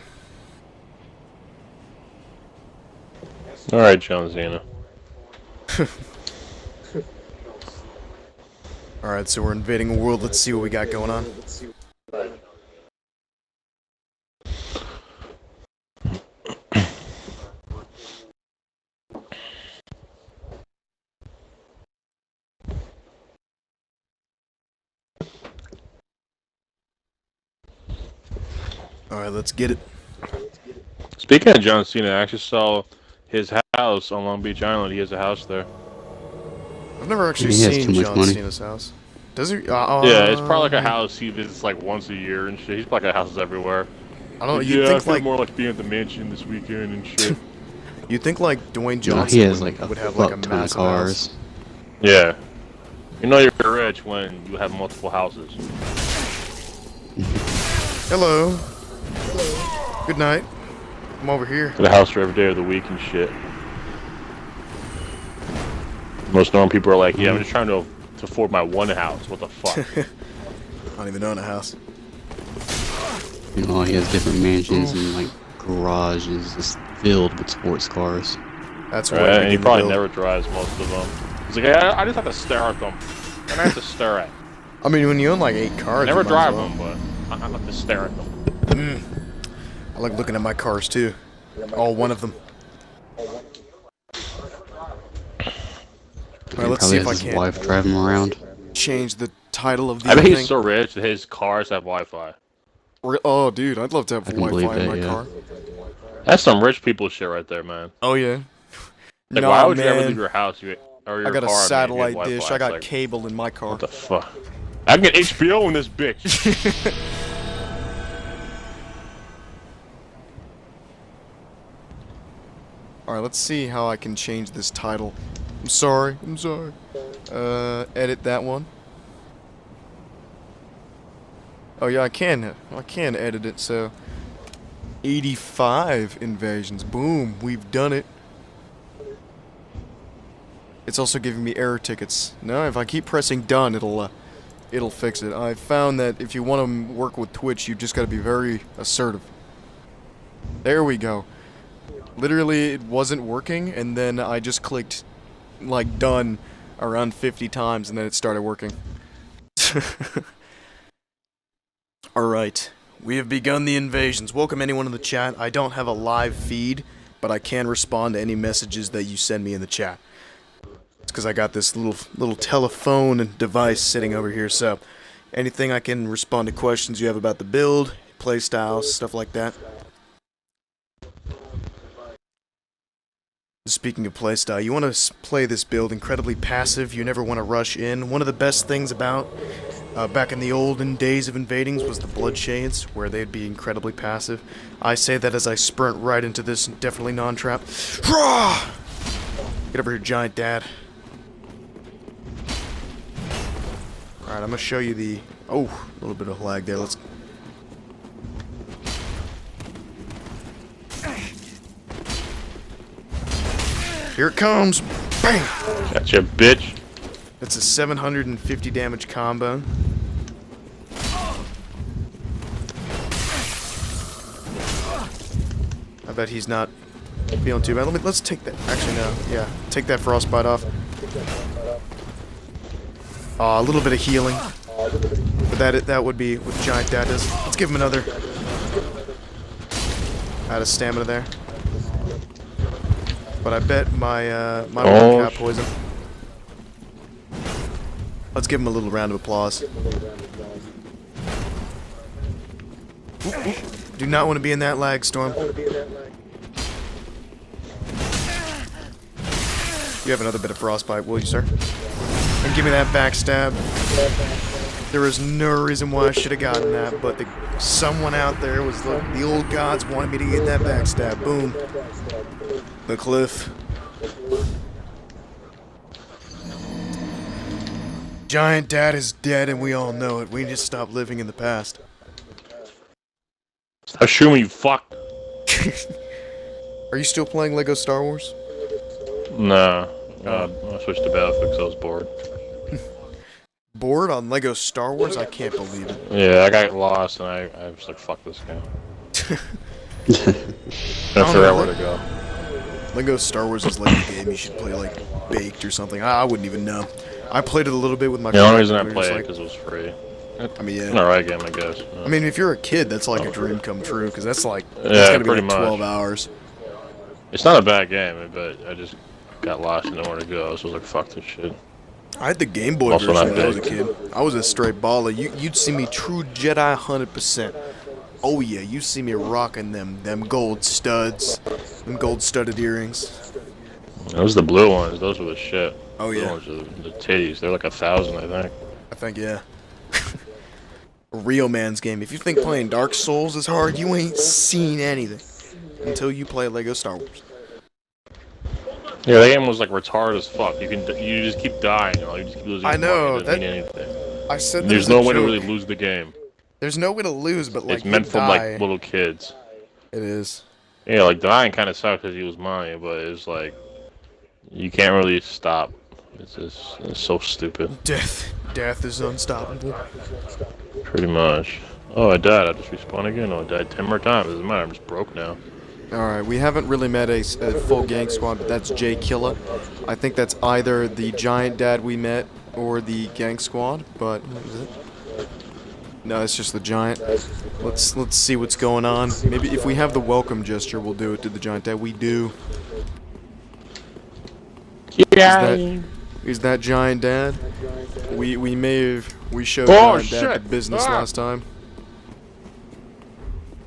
Alright, Jonesina. Alright, so we're invading a world. Let's see what we got going on. Alright, let's get it. Speaking of John Cena, I actually saw his house on Long Beach Island. He has a house there. I've never actually He has seen too much John money. Cena's house. Does he? Yeah, it's probably like a house he visits like once a year and shit. He's probably got houses everywhere. I don't know. Like, You'd yeah, I think feel like more like being at the mansion this weekend and shit. you'd think like Dwayne No, Johnson he has like a would have like a fuck ton of massive cars. house. Yeah. You know you're rich when you have multiple houses. Hello. Good night. I'm over here. Got a house for every day of the week and shit. Most normal people are like, yeah, I'm just trying to afford my one house. What the fuck? I don't even own a house. You know, he has different mansions and like garages just filled with sports cars. That's why. Right? And he probably never drives most of them. He's like, I just have to stare at them. I have to stare at. I mean, when you own like 8 cars, I never you might drive as well. them, but I have to stare at them. I like looking at my cars too. All one of them. Alright, let's see Probably if I has his can wife driving him around. change the title of the I bet thing. he's so rich that his cars have Wi-Fi. Oh, dude, I'd love to have I can Wi-Fi believe in my that, yeah. car. That's some rich people shit right there, man. Oh yeah. Like, Nah, why would you man. ever leave your house or your I got a car? satellite Wi-Fi? dish. I It's got like, cable in my car. what the fuck? I can get HBO in this bitch. Alright, let's see how I can change this title. I'm sorry. Edit that one. Oh yeah, I can edit it, so 85 invasions. Boom, we've done it. It's also giving me error tickets. No, if I keep pressing done, it'll fix it. I found that if you want to work with Twitch, you just got to be very assertive. There we go. Literally, it wasn't working, and then I just clicked, like, done around 50 times, and then it started working. Alright, we have begun the invasions. Welcome anyone in the chat. I don't have a live feed, but I can respond to any messages that you send me in the chat. It's because I got this little telephone device sitting over here, so anything I can respond to questions you have about the build, playstyles, stuff like that. Speaking of playstyle, you want to play this build incredibly passive, you never want to rush in. One of the best things about back in the olden days of invadings was the Bloodshades, where they'd be incredibly passive. I say that as I sprint right into this definitely non-trap. Get over here, giant dad. Alright, I'm going to show you the... Oh, a little bit of lag there. Let's... Here it comes! Bang! Gotcha, bitch. It's a 750 damage combo. I bet he's not feeling too bad. Let's take that. Actually, no. Yeah, take that frostbite off. A little bit of healing, but that would be what Giant Dad does. Let's give him another. Out of stamina there. But I bet my my one cat poison. Let's give him a little round of applause. Ooh. Do not want to be in that lag storm. You have another bit of frostbite, will you, sir? And give me that backstab. There was no reason why I should have gotten that, but someone out there was the old gods wanted me to get that backstab. Boom. The cliff. Giant Dad is dead and we all know it. We need to stop living in the past. Stop shooting, you fuck. Are you still playing Lego Star Wars? Nah. I switched to Battlefield because I was bored. Bored on Lego Star Wars? I can't believe it. Yeah, I got lost and I was like, fuck this game. I figure out where to go. Lego Star Wars is like a game you should play like Baked or something. I wouldn't even know. I played it a little bit with my The only reason friend. I played it because it was free. I mean, yeah. It's an alright game, I guess. I mean, if you're a kid, that's like a dream come true, because that's like, Yeah, that's gotta be pretty like 12 much. hours. It's not a bad game, but I just got lost and didn't know where to go, so I was like, fuck this shit. I had the Game Boy Also version not when I was a big. kid. I was a straight baller. You'd see me true Jedi 100%. Oh yeah, you see me rocking them gold studs, them gold studded earrings. Those are the blue ones, those were the shit. Oh The yeah, ones are the titties, they're like 1,000, I think. I think yeah. A real man's game. If you think playing Dark Souls is hard, you ain't seen anything until you play Lego Star Wars. Yeah, that game was like retarded as fuck. You just keep dying, you know, you just keep losing. I know, It doesn't mean anything. I said There's no way to really lose the game. There's no way to lose, but like It's meant you for die. like little kids. It is. Yeah, like dying kind of sucked because he was mine, but it's like you can't really stop. It's so stupid. Death is unstoppable. Pretty much. Oh, I died. I just respawned again. Oh, I died 10 more times. Doesn't matter. I'm just broke now. Alright, we haven't really met a full gang squad, but that's Jay Killa. I think that's either the Giant Dad we met or the gang squad, but is it? No, it's just the Giant. Let's see what's going on. Maybe if we have the welcome gesture, we'll do it to the Giant Dad. We do. Yeah. Is that Giant Dad? We showed Oh, Giant Dad the shit. business Ah. last time.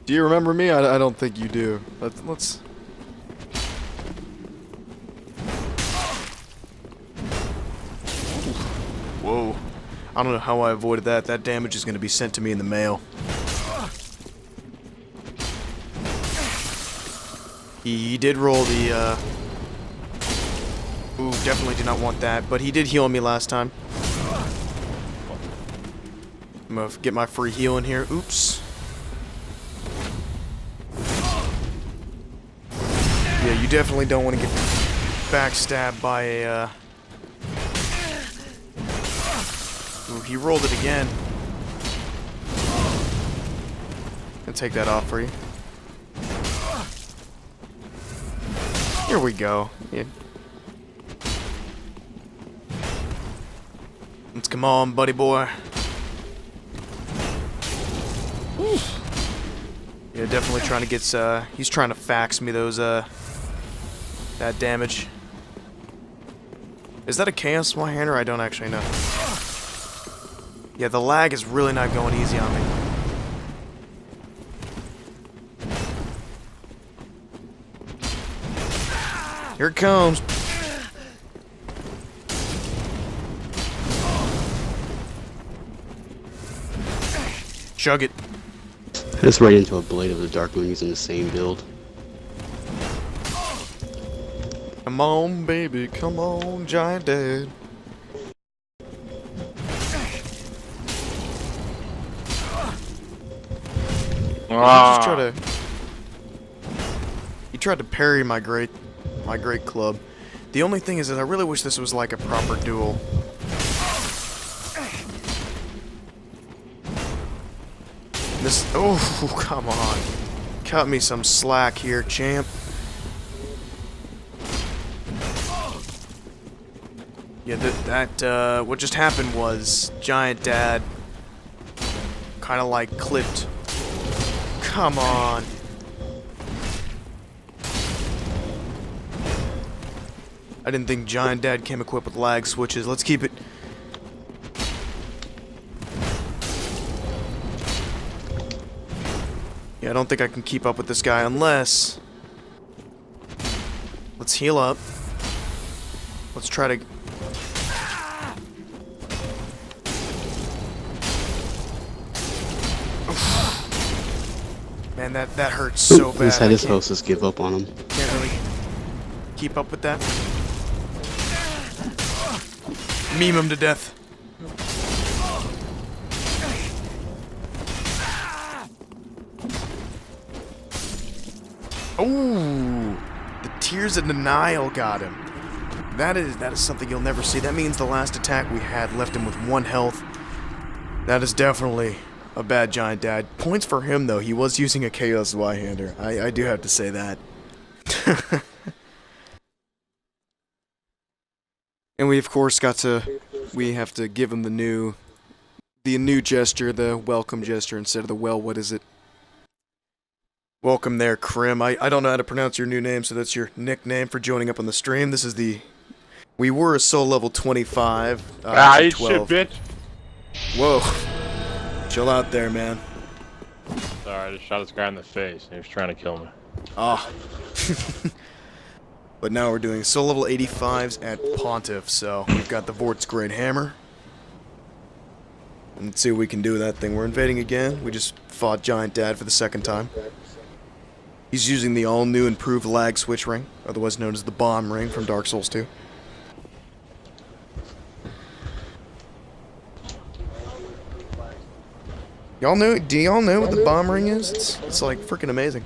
Do you remember me? I don't think you do. Let's. Whoa. I don't know how I avoided that. That damage is going to be sent to me in the mail. He did roll the, Ooh, definitely did not want that, but he did heal me last time. I'm gonna get my free heal in here. Oops. Yeah, you definitely don't want to get backstabbed by a, Ooh, he rolled it again. I'll take that off for you. Here we go. Yeah. Let's come on, buddy boy. Whew. Yeah, definitely trying to get, he's trying to fax me those, that damage. Is that a Chaos One-Hander? I don't actually know. Yeah, the lag is really not going easy on me. Here it comes. Chug it. I just ran into a Blade of the Dark Moon using the same build. Come on, baby, come on, Giant Dad. Just try to. He tried to parry my great club. The only thing is that I really wish this was like a proper duel. This. Oh, come on. Cut me some slack here, champ. Yeah, that what just happened was Giant Dad kind of like clipped. Come on. I didn't think Giant Dad came equipped with lag switches. Let's keep it. Yeah, I don't think I can keep up with this guy unless... Let's heal up. Let's try to... Man, that hurts so bad. He's had his hostess give up on him. Can't really keep up with that. Meme him to death. Oh, the Tears of Denial got him. That is something you'll never see. That means the last attack we had left him with 1 health. That is definitely a bad Giant Dad. Points for him though. He was using a Chaos Y-hander. I do have to say that. And we of course we have to give him the new gesture, the welcome gesture instead of the what is it? Welcome there, Krim. I don't know how to pronounce your new name, so that's your nickname for joining up on the stream. This is we were a soul level 25. Eat shit, bitch. Whoa. Chill out there, man. Sorry, I just shot this guy in the face. He was trying to kill me. Ah. But now we're doing soul level 85s at Pontiff, so we've got the Vort's Great Hammer. And let's see what we can do with that thing. We're invading again. We just fought Giant Dad for the 2nd time. He's using the all-new improved lag switch ring, otherwise known as the bomb ring from Dark Souls 2. Do y'all know what the bomb ring is? It's like freaking amazing.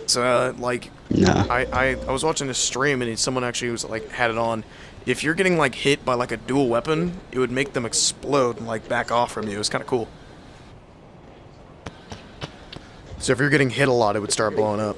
So like, nah. I was watching a stream and someone actually was like had it on. If you're getting like hit by like a dual weapon, it would make them explode and like back off from you. It was kind of cool. So if you're getting hit a lot, it would start blowing up.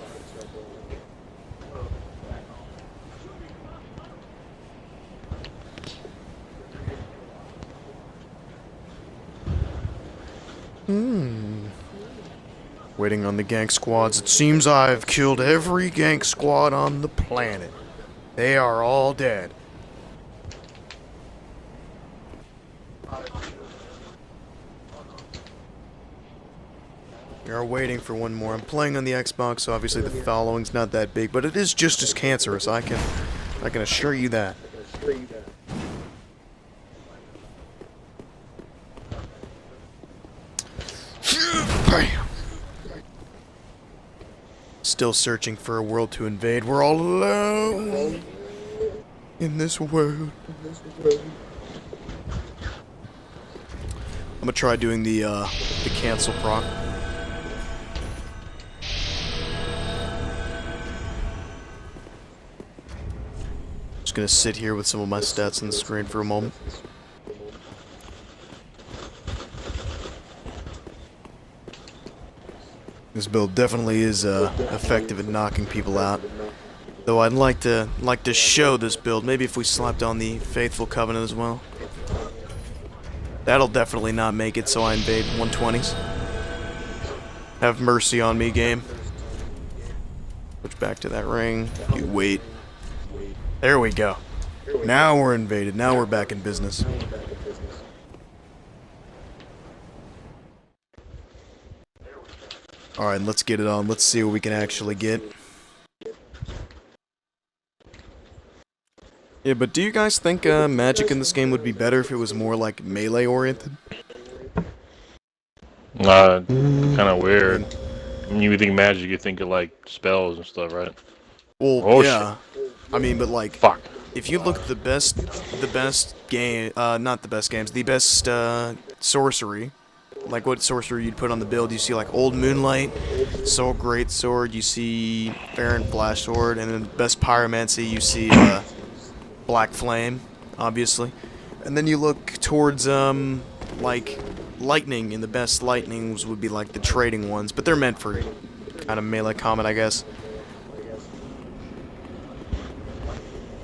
Waiting on the gank squads. It seems I've killed every gank squad on the planet. They are all dead. We are waiting for one more. I'm playing on the Xbox, so obviously the following's not that big, but it is just as cancerous. I can assure you that. still searching for a world to invade. We're all alone in this world. I'm gonna try doing the cancel proc. Just gonna sit here with some of my stats on the screen for a moment. This build definitely is effective at knocking people out. Though I'd like to show this build. Maybe if we slapped on the Faithful Covenant as well. That'll definitely not make it, so I invade 120s. Have mercy on me, game. Switch back to that ring. You wait. There we go. Now we're invaded. Now we're back in business. Alright, let's get it on. Let's see what we can actually get. Yeah, but do you guys think magic in this game would be better if it was more like melee oriented? Kind of weird. When you think magic, you think of like spells and stuff, right? Well, Oh, yeah. I mean, but like, Fuck. if you look at the best game, not the best games, the best sorcery, like what sorcery you'd put on the build, you see like Old Moonlight, Soul Great Sword, you see Baron Flash Sword, and then best pyromancy, you see Black Flame, obviously. And then you look towards, like, lightning, and the best lightnings would be, like, the trading ones. But they're meant for kind of melee combat, I guess.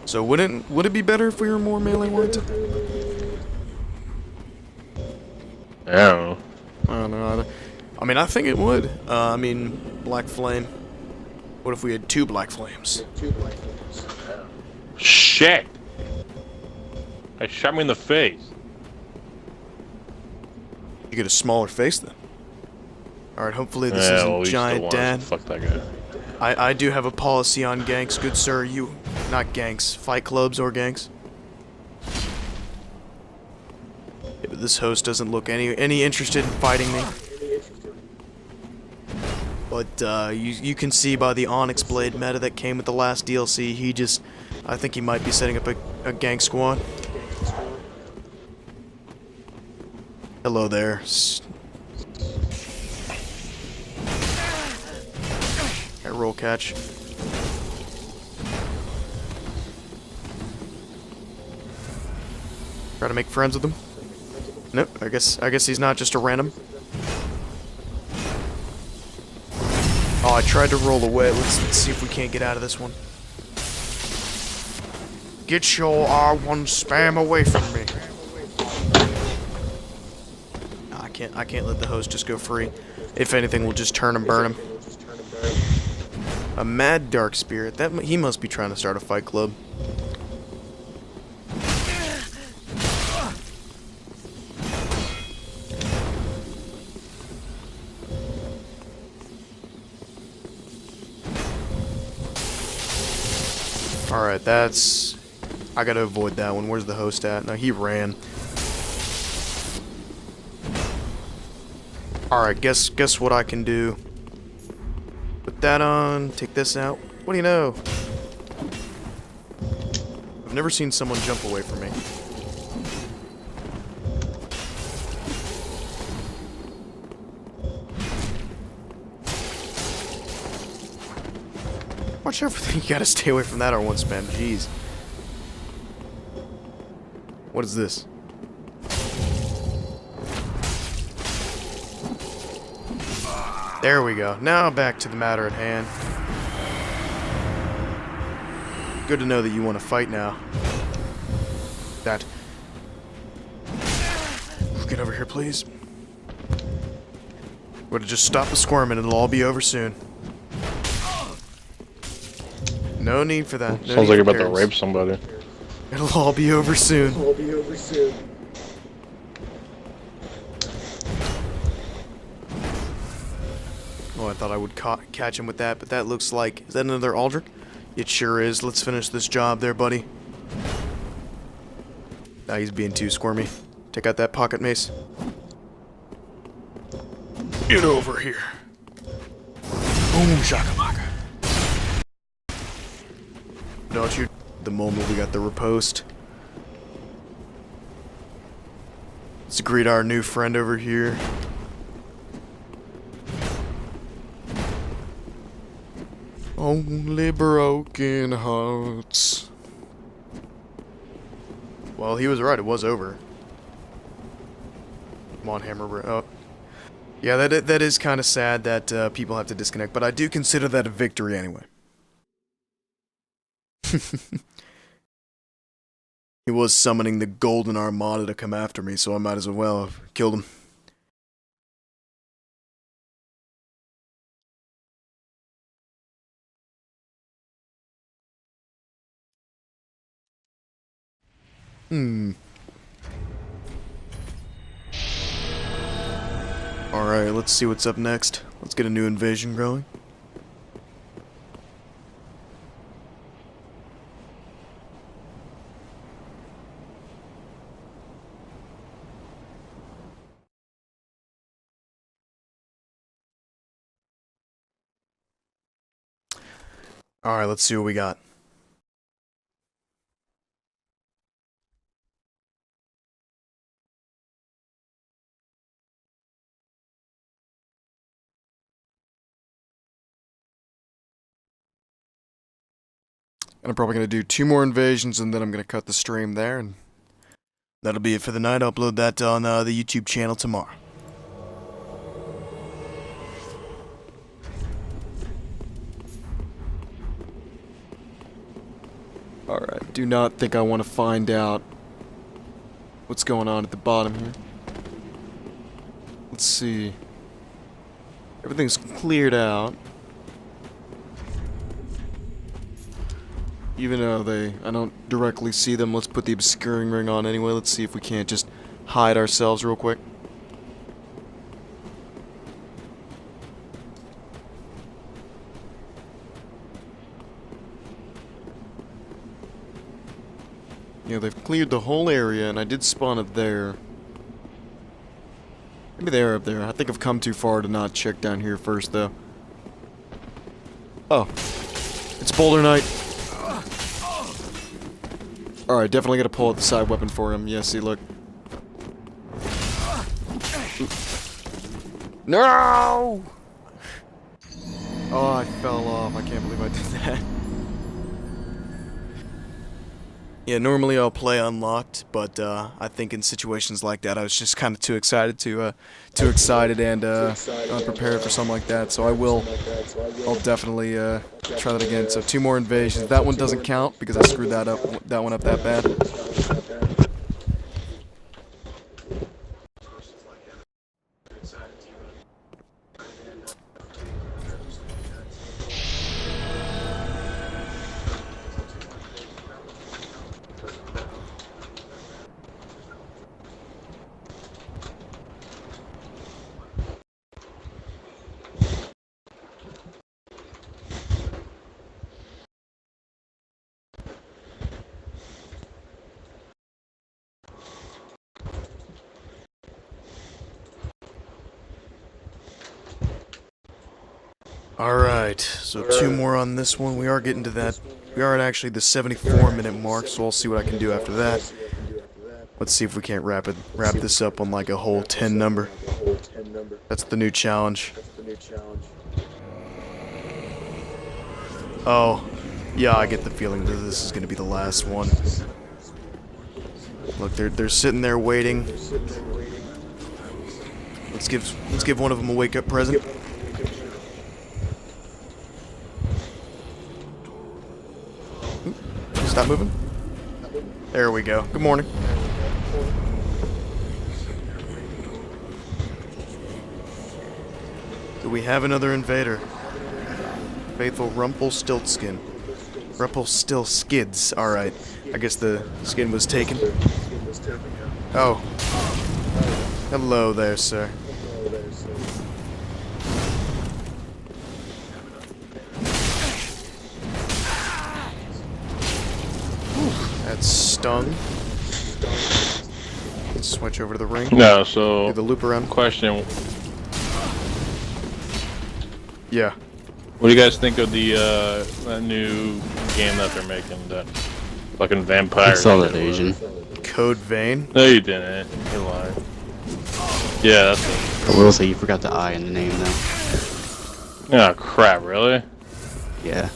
So would it be better if we were more melee-oriented? I don't know. I don't know either. I mean, I think it would. I mean, Black Flame. What if we had 2 Black Flames? Shit! I shot me in the face. You get a smaller face then. Alright, hopefully this Yeah, isn't well, Giant Dad. Fuck that guy. I do have a policy on ganks, good sir. You, not ganks, fight clubs or ganks. Yeah, but this host doesn't look any interested in fighting me. But you can see by the Onyx Blade meta that came with the last DLC, I think he might be setting up a gank squad. Hello there. Alright, roll catch. Try to make friends with him. Nope, I guess he's not just a random. Oh, I tried to roll away. Let's see if we can't get out of this one. Get your R1 spam away from me. No, I can't let the host just go free. If anything, we'll just turn and burn him. A Mad Dark Spirit. He must be trying to start a fight club. Alright, I gotta avoid that one. Where's the host at? No, he ran. Alright, guess what I can do. Put that on, take this out. What do you know? I've never seen someone jump away from me. Watch everything. You gotta stay away from that R1 spam. Jeez. What is this? There we go. Now back to the matter at hand. Good to know that you want to fight now. That. Get over here, please. Would have just stopped the squirming. It'll all be over soon. No need for that. No Sounds like need you're for about to parries. rape somebody. It'll all be over soon. Oh, I thought I would catch him with that, but that looks like... Is that another Aldrich? It sure is. Let's finish this job there, buddy. Now he's being too squirmy. Take out that pocket mace. Get over here. Boom shakalaka. don't you? The moment we got the riposte. Let's greet our new friend over here. Only broken hearts. Well, he was right. It was over. Come on, Hammer. Oh. Yeah, that is kind of sad that people have to disconnect, but I do consider that a victory anyway. He was summoning the Golden Armada to come after me, so I might as well have killed him. Alright, let's see what's up next. Let's get a new invasion going. Alright, let's see what we got. And I'm probably going to do 2 more invasions and then I'm going to cut the stream there. And that'll be it for the night. I'll upload that on the YouTube channel tomorrow. Alright, do not think I want to find out what's going on at the bottom here. Let's see. Everything's cleared out. Even though I don't directly see them, let's put the obscuring ring on anyway. Let's see if we can't just hide ourselves real quick. Yeah, they've cleared the whole area, and I did spawn it there. Maybe they're up there. I think I've come too far to not check down here first, though. Oh. It's Boulder Knight. Alright, definitely gotta pull out the side weapon for him. Yeah, see, look. No! Oh, I fell off. I can't believe I did that. Yeah, normally I'll play unlocked, but I think in situations like that I was just kind of too excited and unprepared for something like that. So I'll definitely try that again. So 2 more invasions. That one doesn't count because I screwed that one up that bad. Alright, so 2 more on this one. We are getting to that. We are at actually the 74-minute mark, so I'll see what I can do after that. Let's see if we can't wrap this up on like a whole 10 number. That's the new challenge. Oh, yeah, I get the feeling that this is going to be the last one. Look, they're sitting there waiting. Let's give one of them a wake-up present. Stop moving. There we go. Good morning. Do we have another invader? Faithful Rumpelstiltskin. Rumpelstiltskids. Alright. I guess the skin was taken. Oh. Hello there, sir. That's stung. Let's switch over to the ring. No, so Do the loop around. question. Yeah. What do you guys think of the that new game that they're making? That fucking vampire. I saw that shit, Asian. Code Vein. No, you didn't. You lied. Yeah, that's it. I will say you forgot the I in the name though. Oh crap! Really? Yeah.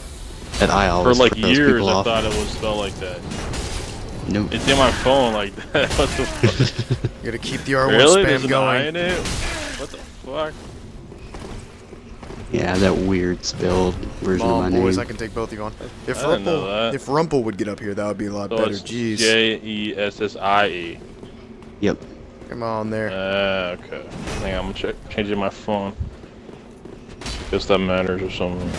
That I For always like throws years, people I off. thought it was spelled like that. Nope. It's in my phone like that. What the fuck? You gotta keep the R1 Really? spam There's an I going. in it? What the fuck? Yeah, that weird spelled version Come of my on, name. boys, I can take both of you on. If I didn't know that. Rumpel would get up here, that would be a lot So better. it's Jeez. Jessie. Yep. Come on there. Okay. Hang on, I'm changing my phone. Guess that matters or something.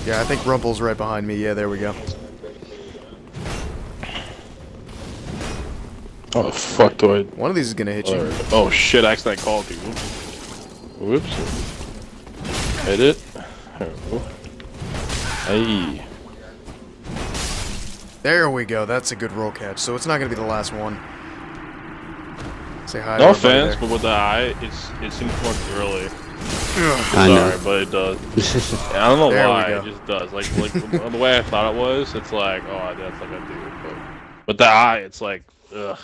Yeah, I think Rumpel's right behind me. Yeah, there we go. Oh fuck, do I? One of these is gonna hit you. Oh shit! I accidentally called you. Whoops. Edit. Oh. Hey. There we go. That's a good roll catch. So it's not gonna be the last one. Say hi. to No everybody offense, there. but with the eye, it seems more girly. I know. Sorry, but it does. I don't know There we why. go. It just does. Like the way I thought it was, it's like, oh, that's like a dude. But with the eye, it's like, ugh.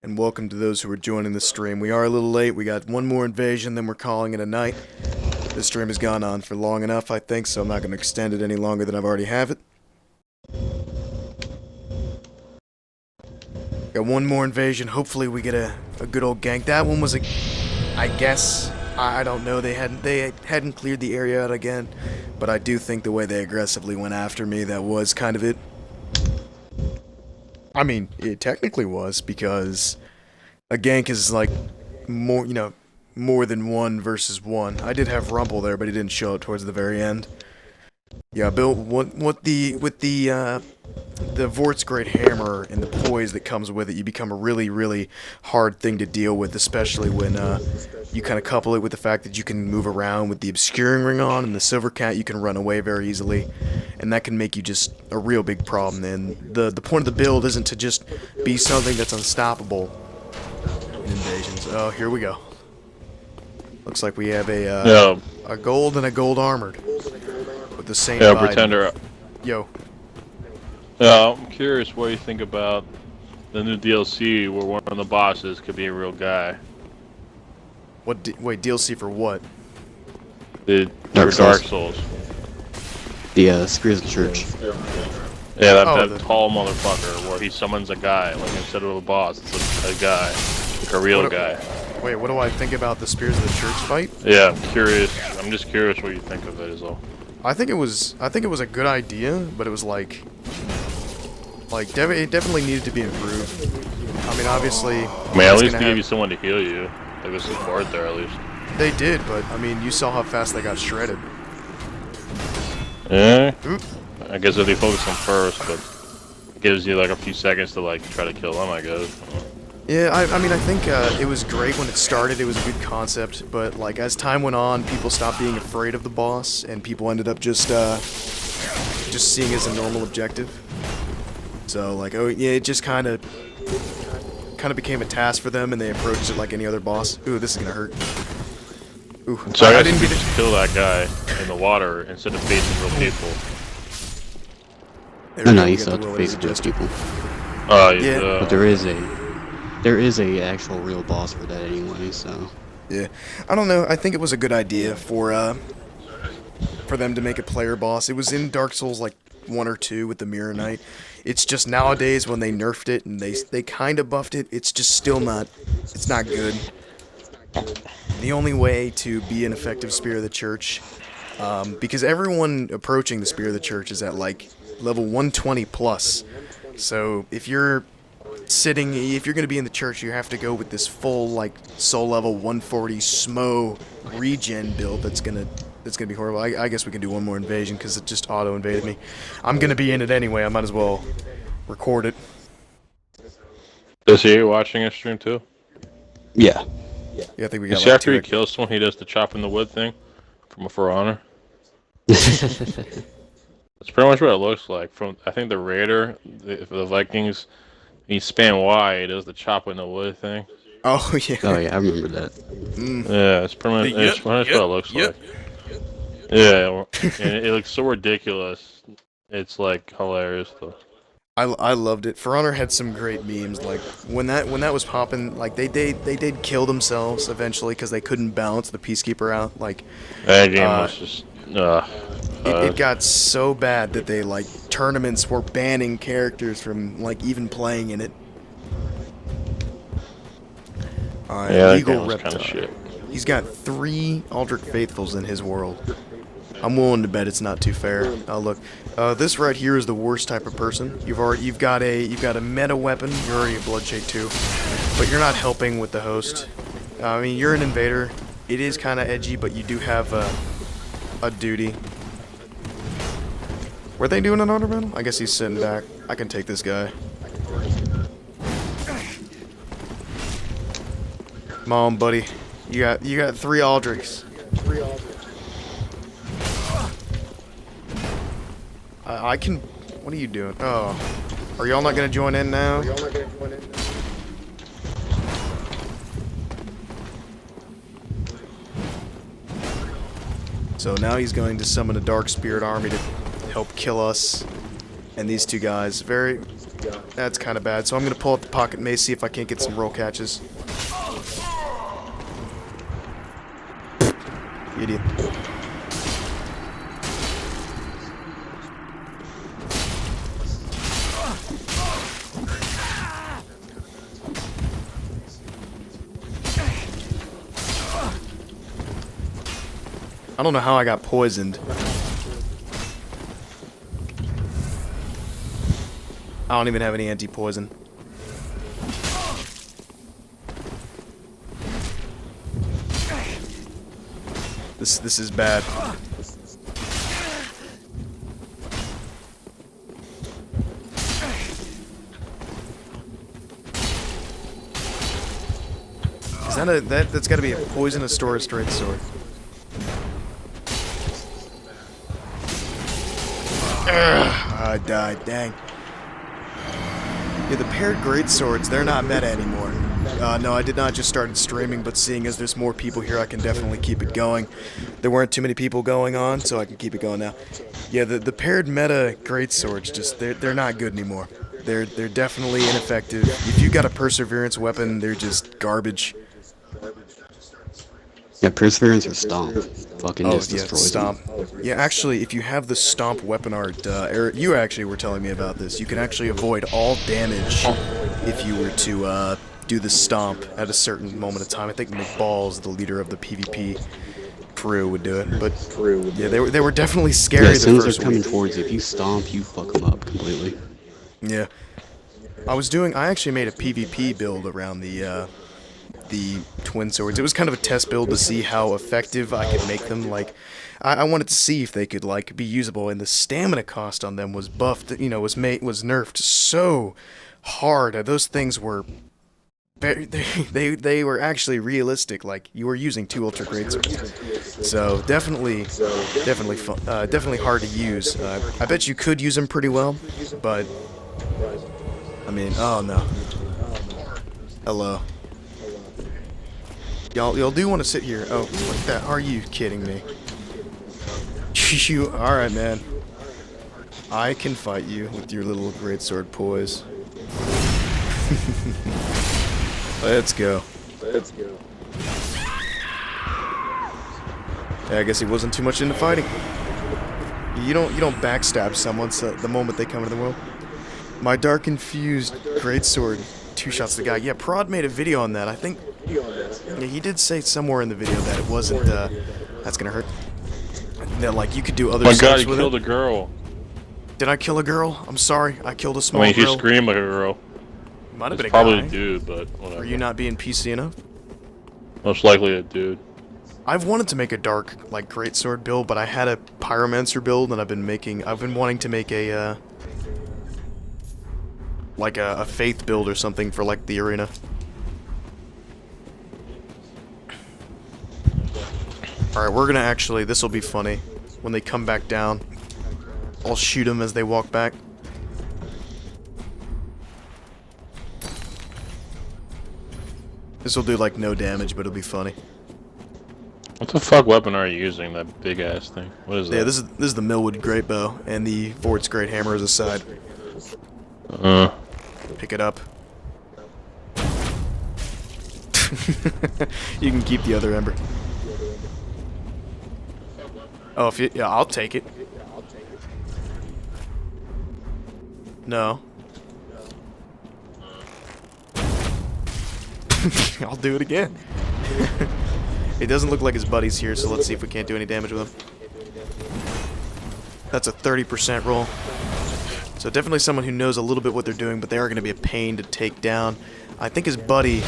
And welcome to those who are joining the stream. We are a little late. We got one more invasion, then we're calling it a night. This stream has gone on for long enough, I think, so I'm not going to extend it any longer than I've already have it. Got one more invasion. Hopefully we get a good old gank. That one was I guess, I don't know. They hadn't cleared the area out again, but I do think the way they aggressively went after me, that was kind of it. I mean, it technically was, because a gank is like more, more than 1 versus 1. I did have Rumpel there, but he didn't show up towards the very end. Yeah, Bill, with the Vort's Great Hammer and the poise that comes with it, you become a really, really hard thing to deal with, especially when you kind of couple it with the fact that you can move around with the Obscuring Ring on, and the Silver Cat you can run away very easily, and that can make you just a real big problem. And the point of the build isn't to just be something that's unstoppable in invasions. Oh, here we go. Looks like we have a gold and a gold armored with the Saint Biden. Pretender. Yo. Yeah, I'm curious what you think about the new DLC where one of the bosses could be a real guy. Wait, DLC for what? The Dark Dark Souls. Souls. The Spears of the Church. Yeah, Oh, that tall motherfucker where he summons a guy, like instead of a boss, it's a guy, like a real What guy. Wait, what do I think about the Spears of the Church fight? Yeah, I'm curious. I'm just curious what you think of it as well. I think it was a good idea, but it was it definitely needed to be improved. I mean, obviously, I mean, at it's least gonna they gave have- you someone to heal you. Like a support there, at least. they did, but I mean, you saw how fast they got shredded. Yeah. Oop. I guess if they focus on first, but it gives you like a few seconds to like try to kill them, I guess. Yeah, I mean, I think it was great when it started. It was a good concept, but like as time went on, people stopped being afraid of the boss, and people ended up just seeing it as a normal objective. So like, oh yeah, it just kind of became a task for them, and they approached it like any other boss. Ooh, this is gonna hurt. Ooh, So I didn't guess you get could just kill that guy in the water instead of facing real people. There we No, go, we you got still have the to will face of those Jester. people. Yeah. But there is a actual real boss for that anyway, so. Yeah, I don't know. I think it was a good idea for them to make a player boss. It was in Dark Souls like 1 or 2 with the Mirror Knight. It's just nowadays when they nerfed it and they kind of buffed it, it's just still not. It's not good. The only way to be an effective Spear of the Church, because everyone approaching the Spear of the Church is at like level 120 plus. So if you're going to be in the church, you have to go with this full like soul level 140 smo regen build. That's gonna be horrible. I guess we can do one more invasion because it just auto invaded me. I'm gonna be in it anyway. I might as well record it. Is he watching a stream too? Yeah. Yeah, I think we You got see like after he 2. kills someone, he does the chop in the wood thing from a For Honor. That's pretty much what it looks like. From I think the Raider, the Vikings, he spam Y, he does the chop in the wood thing. Oh yeah. Oh yeah, I remember that. Yeah, it's pretty much, it's pretty much what it looks like. Yeah, and it looks so ridiculous. It's like hilarious though. I loved it. For Honor had some great memes. Like when that was popping, like they did kill themselves eventually because they couldn't balance the Peacekeeper out. Like That game was just. it got so bad that they like tournaments were banning characters from like even playing in it. Yeah, that Legal game was kind of Reptile. shit. He's got 3 Aldrich Faithfuls in his world. I'm willing to bet it's not too fair. Look, this right here is the worst type of person. You've got a meta weapon. You're already a Bloodshade too, but you're not helping with the host. I mean, you're an invader. It is kind of edgy, but you do have a duty. Were they doing an honor battle? I guess he's sitting back. I can take this guy. Come on, buddy. You got 3 Aldrichs. I can. What are you doing? Oh, are y'all not gonna join in now? So now he's going to summon a Dark Spirit army to help kill us. And these 2 guys, that's kind of bad. So I'm gonna pull up the pocket mace, see if I can't get some roll catches. Idiot. I don't know how I got poisoned. I don't even have any anti-poison. This is bad. Is that that's got to be a poisonous Taurus straight sword. I died, dang. Yeah, the paired greatswords, they're not meta anymore. No, I did not just started streaming, but seeing as there's more people here, I can definitely keep it going. There weren't too many people going on, so I can keep it going now. Yeah, the paired meta greatswords, just they're not good anymore. They're definitely ineffective. If you got a perseverance weapon, they're just garbage. Yeah, Perseverance or Stomp. Fucking Oh just yeah, destroys stomp. them. Yeah, actually, if you have the stomp weapon art, Eric, you actually were telling me about this. You can actually avoid all damage if you were to do the stomp at a certain moment of time. I think McBalls, the leader of the PvP crew, would do it. But yeah, they were definitely scary Yeah, as soon the as they're first coming week. towards you, if you stomp, you fuck them up completely. Yeah, I actually made a PvP build around the twin swords. It was kind of a test build to see how effective I could make them. Like, I wanted to see if they could like be usable, and the stamina cost on them was buffed. You know, was nerfed so hard. Those things were they were actually realistic. Like, you were using 2 ultra greatswords, so definitely fun, definitely hard to use. I bet you could use them pretty well, but I mean, oh no. Hello. Y'all do want to sit here. Oh, like that. Are you kidding me? You, alright, man. I can fight you with your little greatsword poise. Let's go. Yeah, I guess he wasn't too much into fighting. You don't backstab someone so the moment they come into the world. My dark infused greatsword, 2 shots to the guy. Yeah, Prod made a video on that. I think. Yeah, he did say somewhere in the video that it wasn't. That's gonna hurt. That like you could do other My stuff God, you with killed it. a girl. Did I kill a girl? I'm sorry. I killed a small I mean, she girl. screamed like a girl. Might have It's been a probably guy. a dude, but whatever. Are you not being PC enough? Most likely a dude. I've wanted to make a dark, like, greatsword build, but I had a pyromancer build, and I've been wanting to make a, like a faith build or something for, like, the arena. Alright, we're gonna actually, this'll be funny. When they come back down, I'll shoot them as they walk back. This will do like no damage, but it'll be funny. What the fuck weapon are you using? That big ass thing. What is that? Yeah, this is the Millwood Great Bow, and the Vort's Great Hammer is a side. Pick it up. You can keep the other ember. Oh, if you, yeah, I'll take it. No. I'll do it again. It doesn't look like his buddy's here, so let's see if we can't do any damage with him. That's a 30% roll. So definitely someone who knows a little bit what they're doing, but they are going to be a pain to take down. I think his buddy...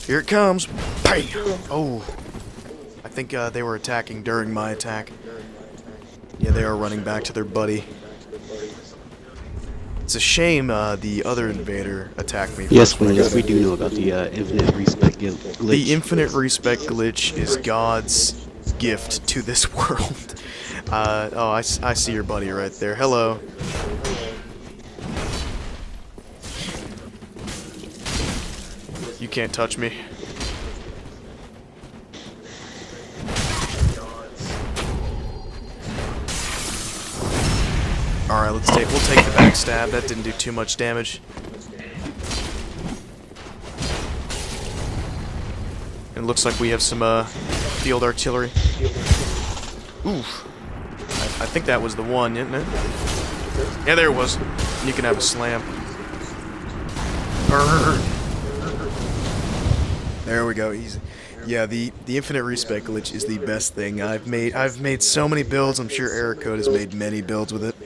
Here it comes. Bam! Oh. I think they were attacking during my attack. Yeah, they are running back to their buddy. It's a shame the other invader attacked me. Yes, we do know about the infinite respect glitch. The infinite respect glitch is God's gift to this world. Oh, I see your buddy right there. Hello. You can't touch me. Alright, we'll take the backstab. That didn't do too much damage. It looks like we have some field artillery. Oof. I think that was the one, isn't it? Yeah, there it was. You can have a slam. Brrr. There we go, easy. Yeah, the infinite respect glitch is the best thing I've made. I've made so many builds. I'm sure Eric Code has made many builds with it.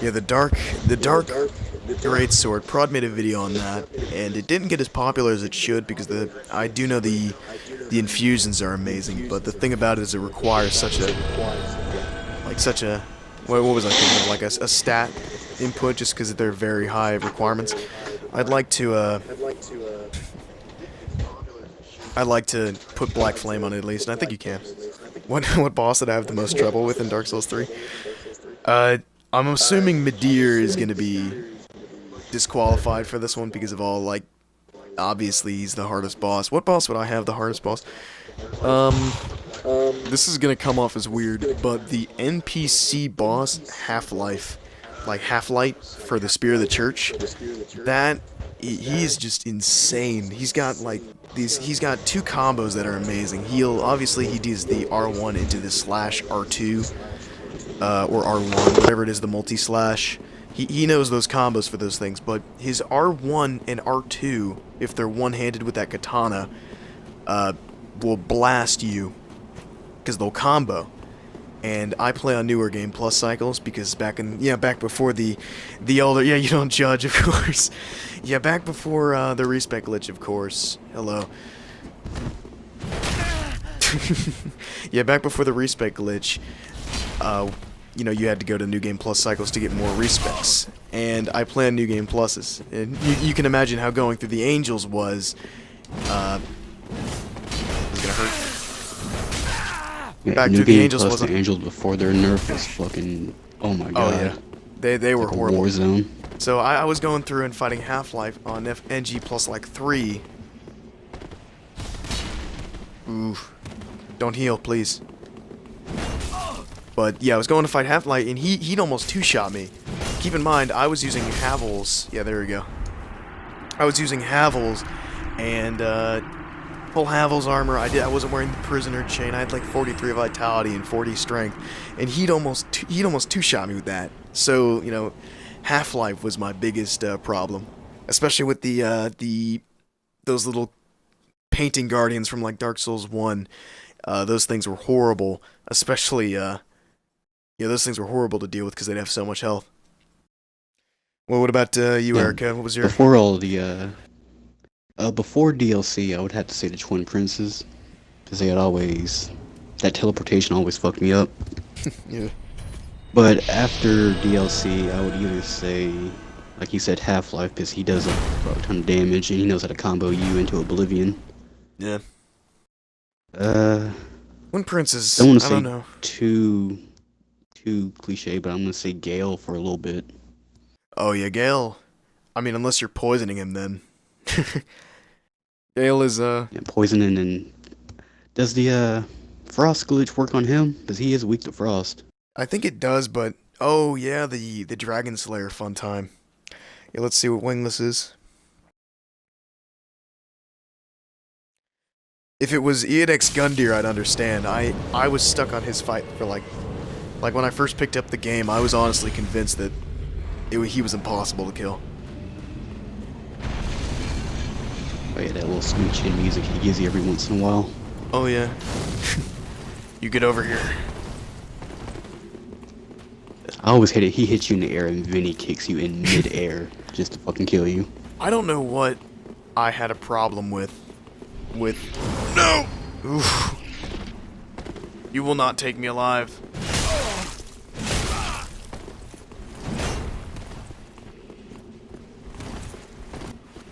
Yeah, the dark greatsword. Prod made a video on that, and it didn't get as popular as it should because I do know the infusions are amazing, but the thing about it is it requires such a what was I thinking of, like a stat input just because they're very high requirements. I'd like to put Black Flame on it at least, and I think you can. What boss did I have the most trouble with in Dark Souls 3? I'm assuming Midir is going to be disqualified for this one because of all, like, obviously he's the hardest boss. What boss would I have the hardest boss? This is going to come off as weird, but the NPC boss, Half-Life, like Half-Light for the Spear of the Church, that, he is just insane. He's got, like, he's got two combos that are amazing. Obviously he does the R1 into the slash R2, or R1, whatever it is, the multi-slash. He knows those combos for those things, but his R1 and R2, if they're one-handed with that katana, will blast you, because they'll combo. And I play on newer Game Plus cycles, because back before the older, yeah, you don't judge, of course. Yeah, back before the respec glitch, of course. Hello. Yeah, back before the respec glitch, you know, you had to go to New Game Plus cycles to get more respecs. And I play on New Game Pluses. And you can imagine how going through the Angels was, it was gonna hurt. Yeah, Back New through the Game Angels Plus, wasn't... the Angels before their nerf was fucking, oh my god. Oh yeah, they were like a horrible. war zone. So I was going through and fighting Half-Life on NG plus like 3. Oof. Don't heal, please. But yeah, I was going to fight Half-Life, and he'd almost two-shot me. Keep in mind, I was using Havel's. Yeah, there we go. I was using Havel's, and full Havel's armor. I wasn't wearing the prisoner chain. I had like 43 vitality and 40 strength, and he'd almost two-shot me with that. So you know, Half-Life was my biggest problem, especially with those little painting guardians from like Dark Souls 1. Those things were horrible, especially yeah, those things were horrible to deal with because they'd have so much health. Well, what about you, Yeah, Erica? What was your... Before all the, before DLC, I would have to say the Twin Princes, because they had always, that teleportation always fucked me up. Yeah. But after DLC, I would either say, like you said, Half-Life, because he does a fuck ton of damage, and he knows how to combo you into oblivion. Yeah. Twin Princes, I don't want to I say don't know. too too cliche, but I'm gonna say Gale for a little bit. Oh yeah, Gale. I mean, unless you're poisoning him, then. Gale is Yeah, poisoning and does the frost glitch work on him? Because he is weak to frost. I think it does, but oh yeah, the Dragon Slayer fun time. Yeah, let's see what Wingless is. If it was Eodex Gundyr, I'd understand. I was stuck on his fight for like when I first picked up the game, I was honestly convinced that he was impossible to kill. Oh yeah, that little sweet chin music he gives you every once in a while. Oh yeah. You get over here. I always hate it. He hits you in the air and then he kicks you in mid-air just to fucking kill you. I don't know what I had a problem with. No! Oof. You will not take me alive.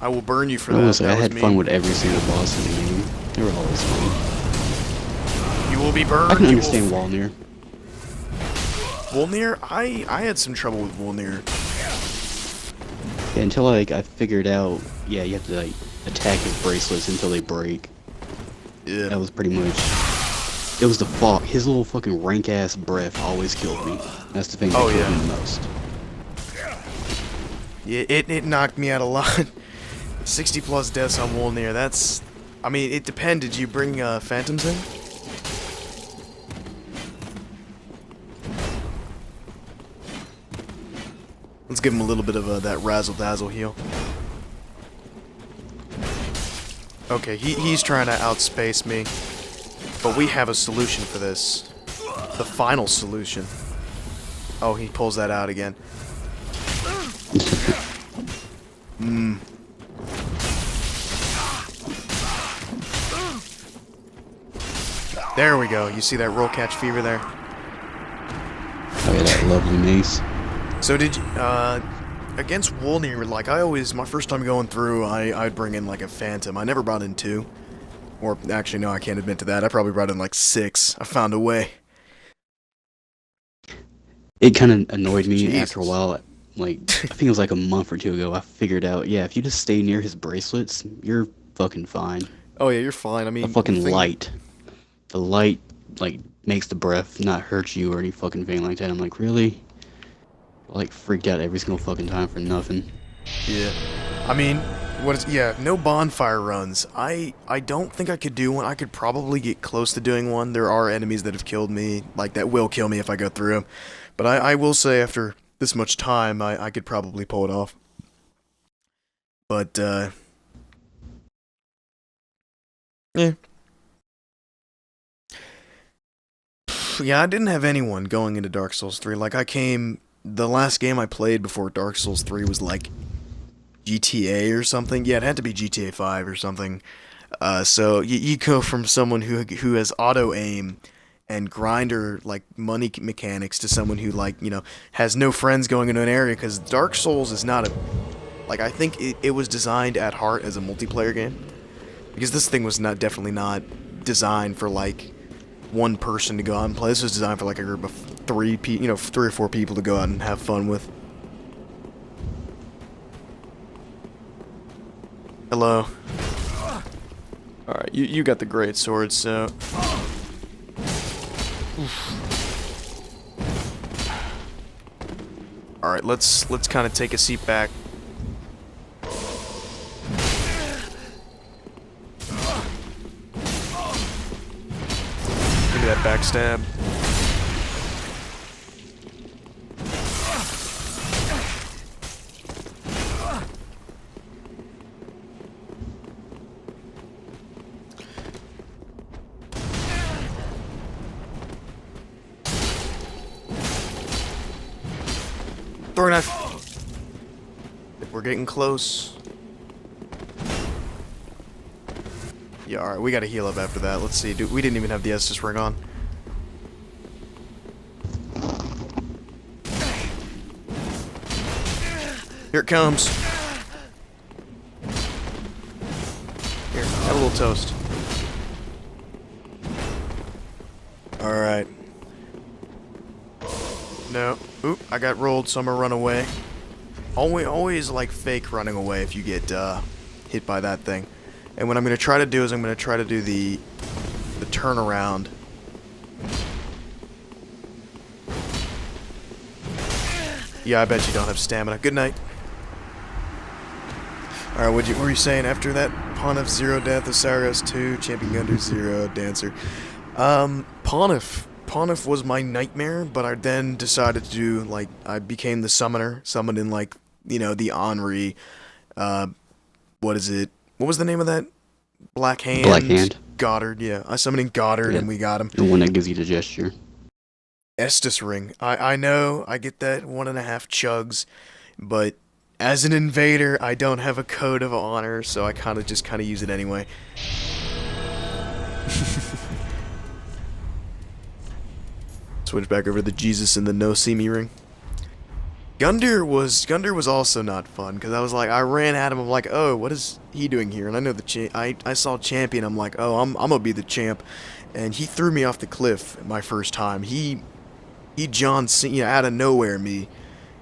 I will burn you for that. Honestly, I That was had me. fun with every single boss in the game. They were always fun. You will be burned. I can you will understand Walnir. Wolnir? I had some trouble with Wolnir. Yeah, until like I figured out, yeah, you have to like attack his bracelets until they break. Yeah. That was pretty much. It was the fog. His little fucking rank ass breath always killed me. That's the thing that Oh, killed yeah. me the most. Yeah, it knocked me out a lot. 60 plus deaths on Wolnir, that's... I mean, it depended. Did you bring Phantoms in? Let's give him a little bit of that razzle-dazzle heal. Okay, he's trying to outspace me. But we have a solution for this. The final solution. Oh, he pulls that out again. There we go. You see that roll catch fever there? Oh yeah, that lovely mace. So did you, against Wolnir, like I always, my first time going through, I'd bring in like a Phantom. I never brought in 2. Or, actually, no, I can't admit to that. I probably brought in like 6. I found a way. It kind of annoyed me Jesus. after a while. Like, I think it was like a month or 2 ago, I figured out, yeah, if you just stay near his bracelets, you're fucking fine. Oh yeah, you're fine. I mean, The fucking thing- light. The light, like, makes the breath not hurt you or any fucking thing like that. I'm like, really? Like, freaked out every single fucking time for nothing. Yeah. I mean, yeah, no bonfire runs. I don't think I could do one. I could probably get close to doing one. There are enemies that have killed me, like that will kill me if I go through them. But I will say after this much time, I could probably pull it off. But, yeah. Yeah, I didn't have anyone going into Dark Souls 3. Like, the last game I played before Dark Souls 3 was like GTA or something. Yeah, it had to be GTA 5 or something. So you go from someone who has auto aim and grinder like money mechanics to someone who like has no friends going into an area because Dark Souls is not a like I think it was designed at heart as a multiplayer game because this thing was definitely not designed for like one person to go out and play. This was designed for like a group of 3 or 4 people to go out and have fun with. Hello. Alright, you got the great sword, so... Alright, let's kind of take a seat back. Give me that backstab. Throw a knife. We're getting close. Yeah, alright, we gotta heal up after that. Let's see. We didn't even have the Estus ring on. Here it comes. Here, have a little toast. Alright. No. Oop, I got rolled, so I'm gonna run away. Always like fake running away if you get hit by that thing. And what I'm gonna try to do is I'm gonna try to do the turnaround. Yeah, I bet you don't have stamina. Good night. Alright, what were you saying after that? Pawn of 0 death, Osarios 2, Champion Gunter 0, Dancer. Ponif was my nightmare, but I then decided to do, like, I became the summoner, summoned in, like, you know, the Henri, what is it? What was the name of that? Black Hand? Black Hand. Goddard, yeah. I summoned in Goddard, Yeah. and we got him. The one that gives you the gesture. Estus Ring. I know, I get that 1.5 chugs, but as an invader, I don't have a code of honor, so I kind of use it anyway. Switch back over to the Jesus and the No See Me ring. Gundyr was also not fun because I was like, I ran at him. I'm like, oh, what is he doing here? And I know I saw Champion. I'm like, oh, I'm gonna be the champ, and he threw me off the cliff my first time. He John Cena out of nowhere me.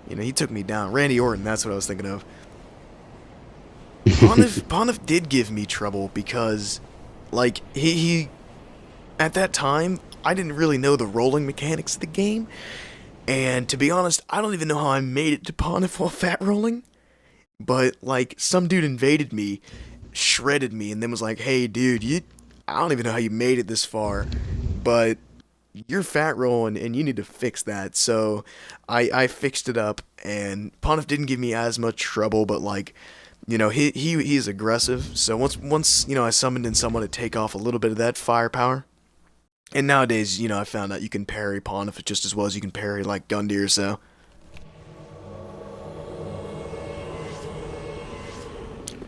You know, he took me down. Randy Orton, that's what I was thinking of. Ponif did give me trouble because, like, he at that time, I didn't really know the rolling mechanics of the game. And to be honest, I don't even know how I made it to Ponif while fat rolling. But, like, some dude invaded me, shredded me, and then was like, hey, dude, I don't even know how you made it this far, but you're fat rolling and you need to fix that. So I fixed it up, and Ponif didn't give me as much trouble, but, like, you know, he's aggressive. So once you know, I summoned in someone to take off a little bit of that firepower. And nowadays, you know, I found out you can parry Ponif just as well as you can parry, like, Gundyr, so.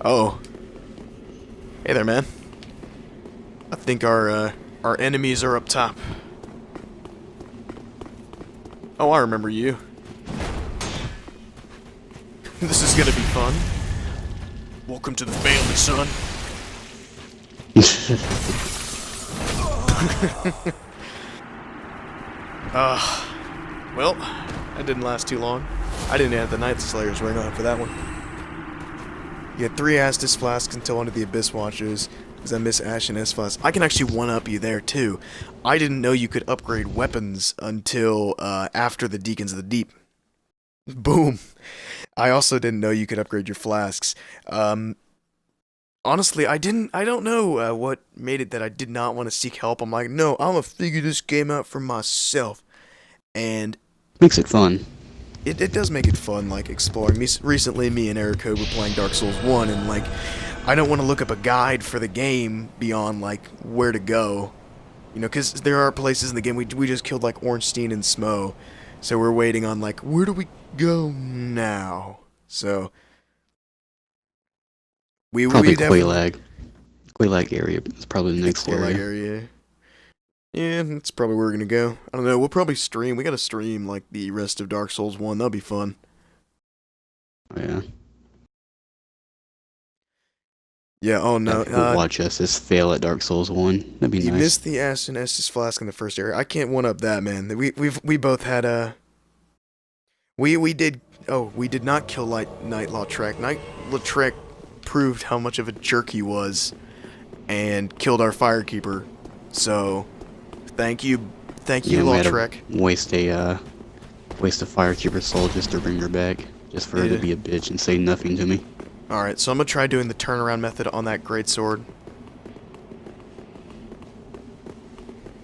Oh. Hey there, man. I think our enemies are up top. Oh, I remember you. This is gonna be fun. Welcome to the family, son. Well, that didn't last too long. I didn't have the Night Slayer's ring on for that one. You had 3 Astus flasks until one of the Abyss Watchers, because I miss Ash and S-Flask. I can actually one-up you there, too. I didn't know you could upgrade weapons until after the Deacons of the Deep. Boom. I also didn't know you could upgrade your flasks. Honestly, I don't know what made it that I did not want to seek help. I'm like, no, I'm gonna figure this game out for myself. And Makes it fun. it does make it fun, like, exploring. Recently, me and Eric were playing Dark Souls 1, and, like, I don't want to look up a guide for the game beyond, like, where to go. You know, because there are places in the game, we just killed, like, Ornstein and Smo. So we're waiting on, like, where do we go now? So Probably Quelaag. Quelaag area is probably the next Quelaag area. area. Yeah, that's probably where we're gonna go. I don't know, we'll probably stream. We gotta stream, like, the rest of Dark Souls 1. That'll be fun. Oh, yeah. Yeah, oh no. Watch us just fail at Dark Souls 1. That'd be You nice. missed the Ash and Estus Flask in the first area. I can't one-up that, man. We both had a... We did not kill Knight Lautrec. Knight Lautrec proved how much of a jerk he was and killed our Firekeeper. So, thank you, We had to Lautrec. waste a Firekeeper soul just to bring her back. Just for her Yeah. to be a bitch and say nothing to me. Alright, so I'm gonna try doing the turnaround method on that greatsword.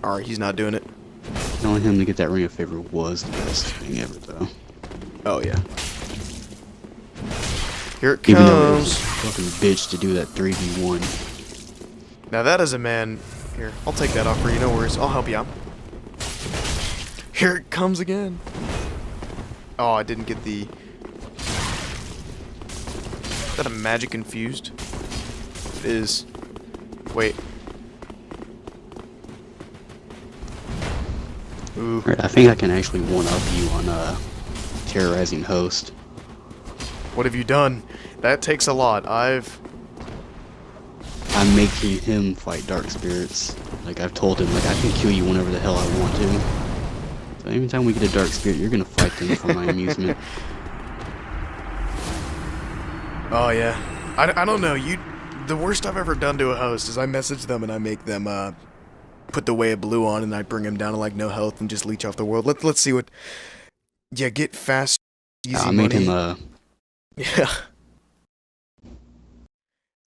Alright, he's not doing it. Telling him to get that Ring of Favor was the best thing ever, though. Oh, yeah. Here it Even though it was comes. a fucking bitch to do that 3v1. Now that is a man. Here, I'll take that off for you, no worries. I'll help you out. Here it comes again. Oh, I didn't get the... Is that a magic infused? It is. Wait. Ooh. Right, I think I can actually one-up you on terrorizing Host. What have you done? That takes a lot. I'm making him fight Dark Spirits. Like, I've told him, like, I can kill you whenever the hell I want to. So anytime we get a Dark Spirit, you're gonna fight them for my amusement. Oh yeah. I don't know. The worst I've ever done to a host is I message them and I make them put the Way of Blue on, and I bring them down to like no health and just leech off the world. Let's see what. Yeah, get fast, easy I money. made him Yeah.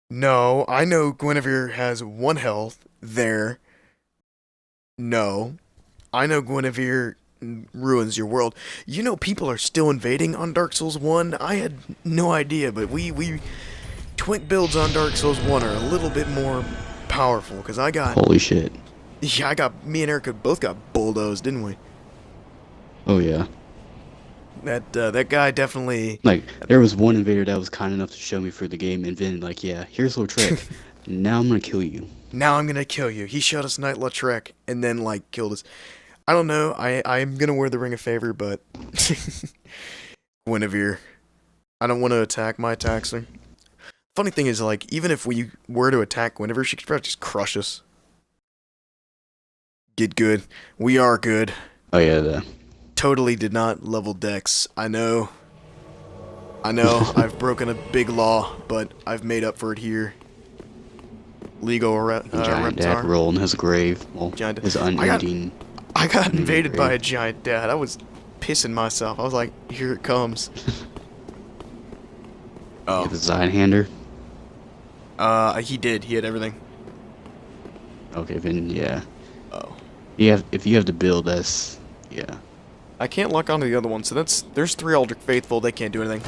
No, I know Guinevere has 1 health there. No. I know Guinevere ruins your world. You know people are still invading on Dark Souls 1? I had no idea, but we Twink builds on Dark Souls 1 are a little bit more powerful, because I got... holy shit. Yeah, me and Erica both got bulldozed, didn't we? Oh yeah. That guy definitely... Like, there was one invader that was kind enough to show me for the game, and then, like, yeah, here's a little trick. Now I'm gonna kill you. Now I'm gonna kill you. He showed us Knight Lautrec, and then, like, killed us. I don't know, I'm gonna wear the Ring of Favor, but... Guinevere. I don't want to attack my taxer. Funny thing is, like, even if we were to attack Guinevere, she could probably just crush us. Get good. We are good. Oh yeah, Totally did not level Dex. I know. I've broken a big law, but I've made up for it here. Legal giant dad Reptar. rolling his grave. Well, Giant- his unending. I got invaded by grave. a giant dad. I was pissing myself. I was like, here it comes. Oh. The Zion-hander. He did. He had everything. Okay, then yeah. Oh. If you have to build, that's yeah. I can't lock onto the other one, so there's 3 Aldrich Faithful. They can't do anything.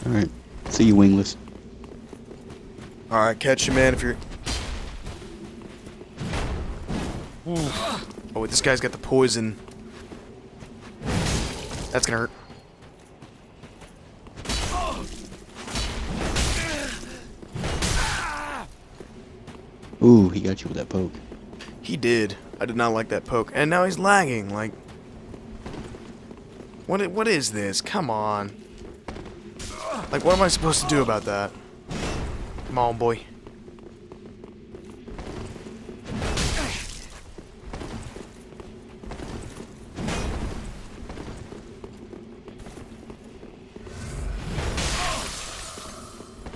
All right. See you, wingless. All right, catch you, man. If you're. Oh, wait, this guy's got the poison. That's gonna hurt. Ooh, he got you with that poke. He did. I did not like that poke. And now he's lagging, like... What is this? Come on. Like, what am I supposed to do about that? Come on, boy.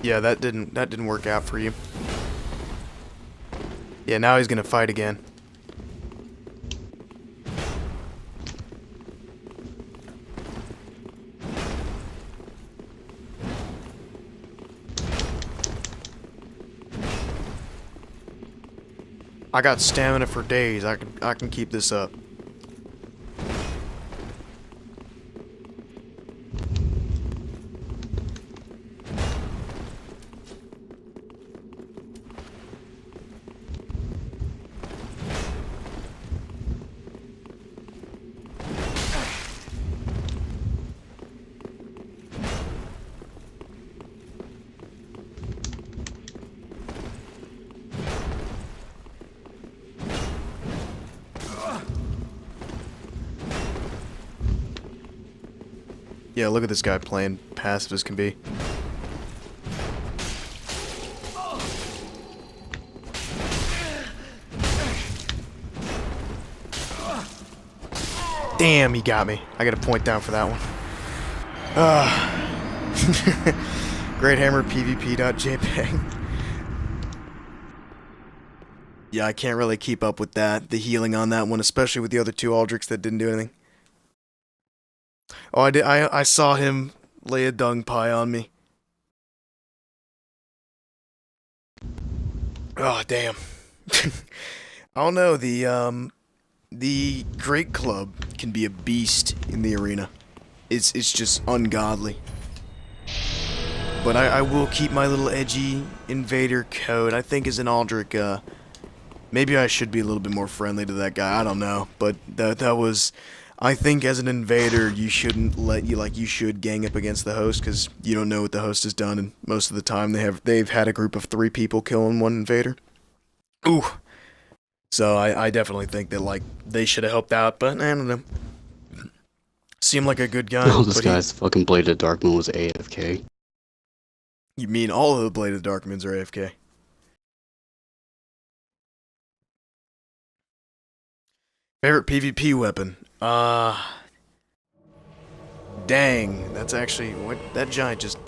Yeah, that didn't work out for you. Yeah, now he's gonna fight again. I got stamina for days. I can keep this up. Yeah, look at this guy playing passive as can be. Damn, he got me. I got a point down for that one. Great Hammer PvP.jpg. Yeah, I can't really keep up with that. The healing on that one, especially with the other 2 Aldrichs that didn't do anything. Oh, I did. I saw him lay a dung pie on me. Oh, damn. I don't know. The Great Club can be a beast in the arena. It's just ungodly. But I will keep my little edgy invader code. I think as an Aldrich, maybe I should be a little bit more friendly to that guy. I don't know, but that was. I think as an invader, you shouldn't you should gang up against the host, because you don't know what the host has done, and most of the time they've had a group of 3 people killing 1 invader. Ooh. So I definitely think that like they should have helped out, but I don't know. Seemed like a good guy. Oh, this but guy's fucking Blade of Darkmoon was AFK. You mean all of the Blade of the Darkmoons are AFK? Favorite PvP weapon? Dang, that's actually what that giant just.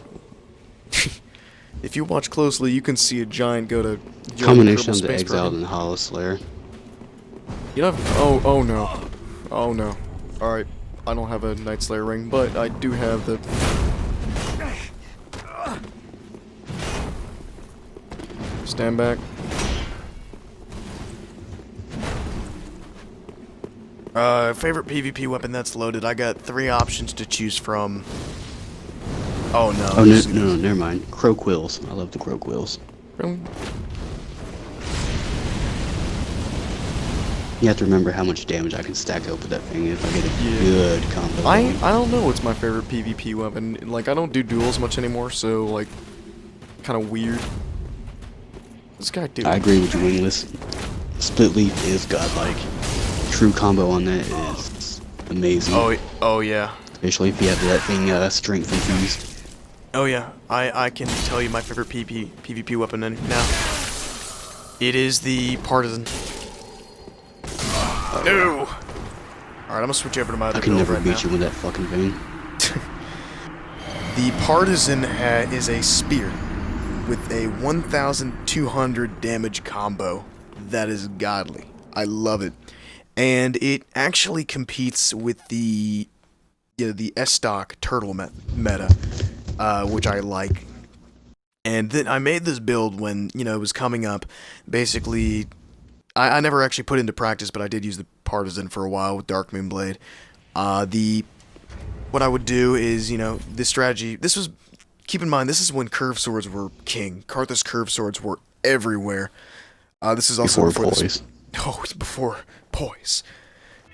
If you watch closely, you can see a giant go to Combination of the Space Exiled Program. and Hollow Slayer. You have oh no, oh no. All right, I don't have a Night Slayer ring, but I do have the. Stand back. Favorite PvP weapon that's loaded. I got 3 options to choose from. Oh no. Oh no, never mind. Crow Quills. I love the Crow Quills. Really? You have to remember how much damage I can stack up with that thing if I get a Yeah. good combo. I don't know what's my favorite PvP weapon. Like, I don't do duels much anymore, so like, kind of weird. This guy do. I agree with you, Wingless. Split Leaf is godlike. True combo on that is amazing. Oh yeah. Especially if you have that thing strength infused. Oh yeah. I can tell you my favorite PvP weapon now. It is the Partisan. No. All right, I'm gonna switch over to my other I can build never right beat now. you with that fucking thing. The Partisan is a spear with a 1,200 damage combo. That is godly. I love it. And it actually competes with the S-Stock turtle meta, which I like. And then I made this build when, it was coming up. Basically, I never actually put into practice, but I did use the Partisan for a while with Darkmoon Blade. What I would do is, this strategy, keep in mind, this is when curved swords were king. Karthus curved swords were everywhere. This is also Before poise. it's before poise.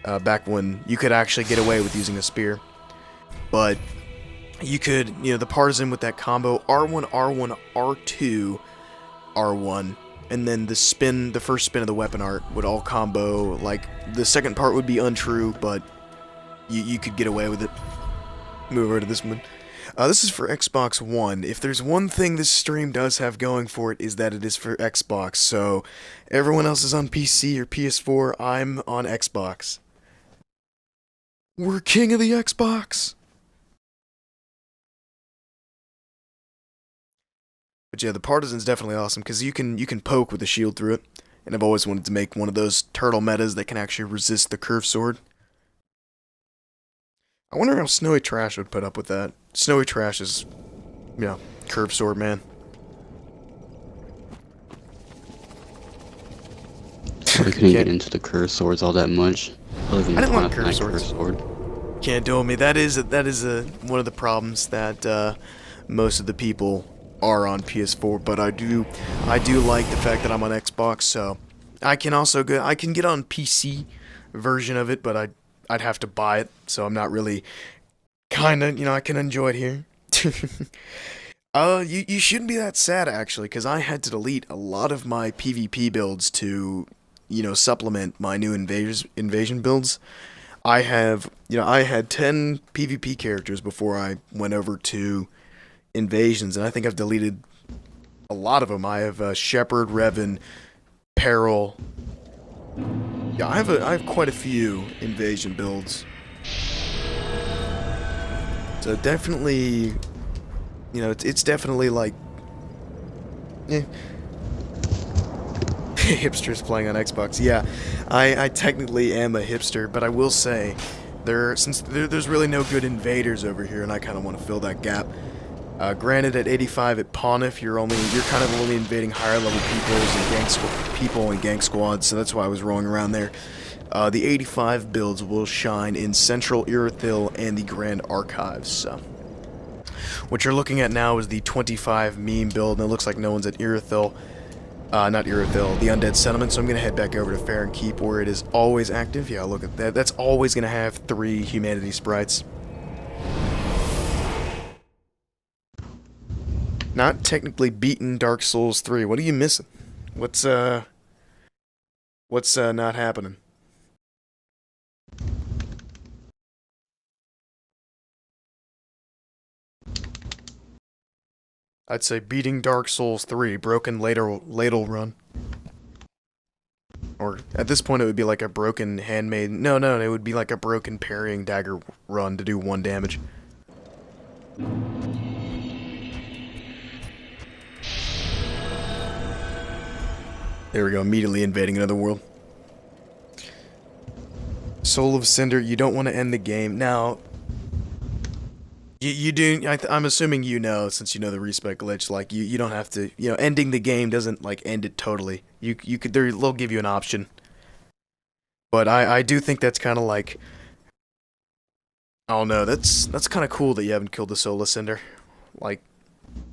Back when you could actually get away with using a spear. But you could, the Partisan with that combo, R1, R1, R2, R1, and then the first spin of the weapon art would all combo. Like, the second part would be untrue, but you could get away with it. Move over to this one. This is for Xbox One. If there's one thing this stream does have going for it, is that it is for Xbox. So, everyone else is on PC or PS4, I'm on Xbox. We're king of the Xbox! But yeah, the Partisan's definitely awesome, because you can poke with the shield through it. And I've always wanted to make one of those turtle metas that can actually resist the curved sword. I wonder how Snowy Trash would put up with that. Snowy Trash is, curved sword man. I couldn't get into the curved swords all that much. I didn't like curved curved swords. sword. Can't do it with me. That is one of the problems that most of the people are on PS4. But I do like the fact that I'm on Xbox, so I can get on PC version of it, but I'd have to buy it, so I'm not really I can enjoy it here. You shouldn't be that sad, actually, because I had to delete a lot of my PvP builds to, supplement my new invasion builds. I had 10 PvP characters before I went over to invasions, and I think I've deleted a lot of them. I have Shepherd, Revan, Peril. Yeah, I have quite a few invasion builds. So definitely, it's definitely like, hipsters playing on Xbox. Yeah, I technically am a hipster, but I will say, since there's really no good invaders over here, and I kind of want to fill that gap. Granted, at 85 at Ponif, you're kind of only invading higher level people and gang squads, so that's why I was rolling around there. The 85 builds will shine in Central Irithyll and the Grand Archives. So, what you're looking at now is the 25 meme build, and it looks like no one's at Irithyll. Not Irithyll, the Undead Settlement, so I'm going to head back over to Farron Keep, where it is always active. Yeah, look at that. That's always going to have 3 humanity sprites. Not technically beaten Dark Souls 3. What are you missing? What's not happening? I'd say beating Dark Souls 3, broken ladle run. Or at this point, it would be like a broken handmade. No, it would be like a broken parrying dagger run to do 1 damage. There we go, immediately invading another world. Soul of Cinder, you don't want to end the game. Now, you do, I'm assuming you know, since you know the respec glitch, like, you don't have to, ending the game doesn't, like, end it totally. You could, they'll give you an option. But I do think that's kind of like, I don't know, that's kind of cool that you haven't killed the Soul of Cinder. Like,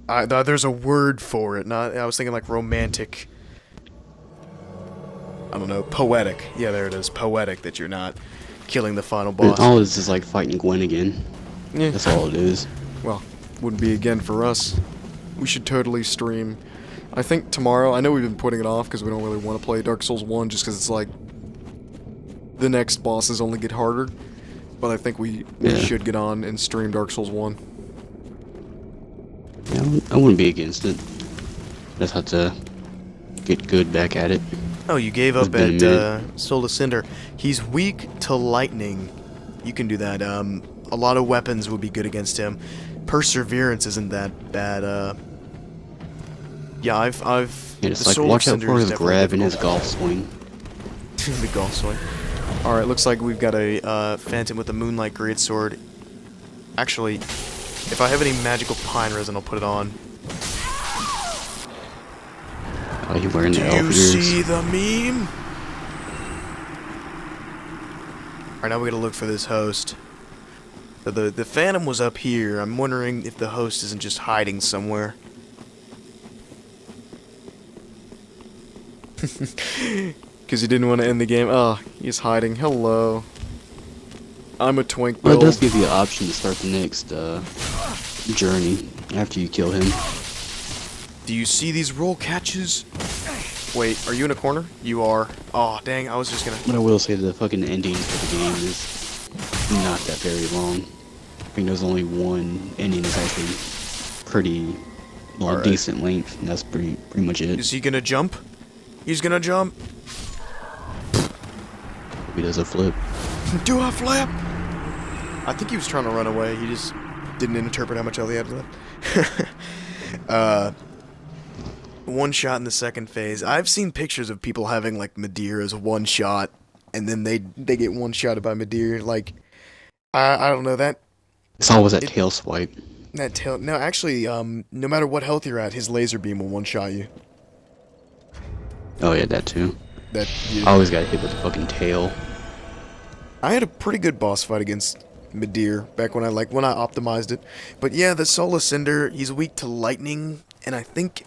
there's a word for it, I was thinking like romantic, I don't know, poetic. Yeah, there it is, poetic that you're not killing the final boss. All it is like fighting Gwen again. Yeah. That's all it is. Well, wouldn't be again for us. We should totally stream. I think tomorrow, I know we've been putting it off because we don't really want to play Dark Souls 1 just because it's like, the next bosses only get harder. But I think we should get on and stream Dark Souls 1. Yeah, I wouldn't be against it. Just have to get good back at it. Oh, you gave up at Soul of Cinder. He's weak to lightning. You can do that. A lot of weapons would be good against him. Perseverance isn't that bad. Yeah, I've. Yeah, just like watch out for his grab and his golf swing. The golf swing. All right, looks like we've got a Phantom with a Moonlight Greatsword. Actually, if I have any magical pine resin, I'll put it on. Oh, you wearing the elf ears? Do you see the meme? Alright, now we gotta look for this host. So the Phantom was up here. I'm wondering if the host isn't just hiding somewhere. Because he didn't want to end the game. Oh, he's hiding. Hello. I'm a twink. Well, it does give you the option to start the next journey after you kill him. Do you see these roll catches? Wait, are you in a corner? You are. Oh, dang, I was just gonna... But I will say the fucking ending for the game is not that very long. I think there's only one ending that's actually pretty, well, decent length, and that's pretty much it. Is he gonna jump? He's gonna jump. He does a flip. Do a flip! I think he was trying to run away. He just didn't interpret how much health he had left. One shot in the second phase. I've seen pictures of people having like Midir as one shot, and then they get one shotted by Midir. Like, I don't know that. It's always that tail swipe. That tail. No, actually, no matter what health you're at, his laser beam will one shot you. Oh yeah, that too. That. I always got hit with the fucking tail. I had a pretty good boss fight against Midir back when I optimized it. But yeah, the Soul of Cinder, he's weak to lightning, and I think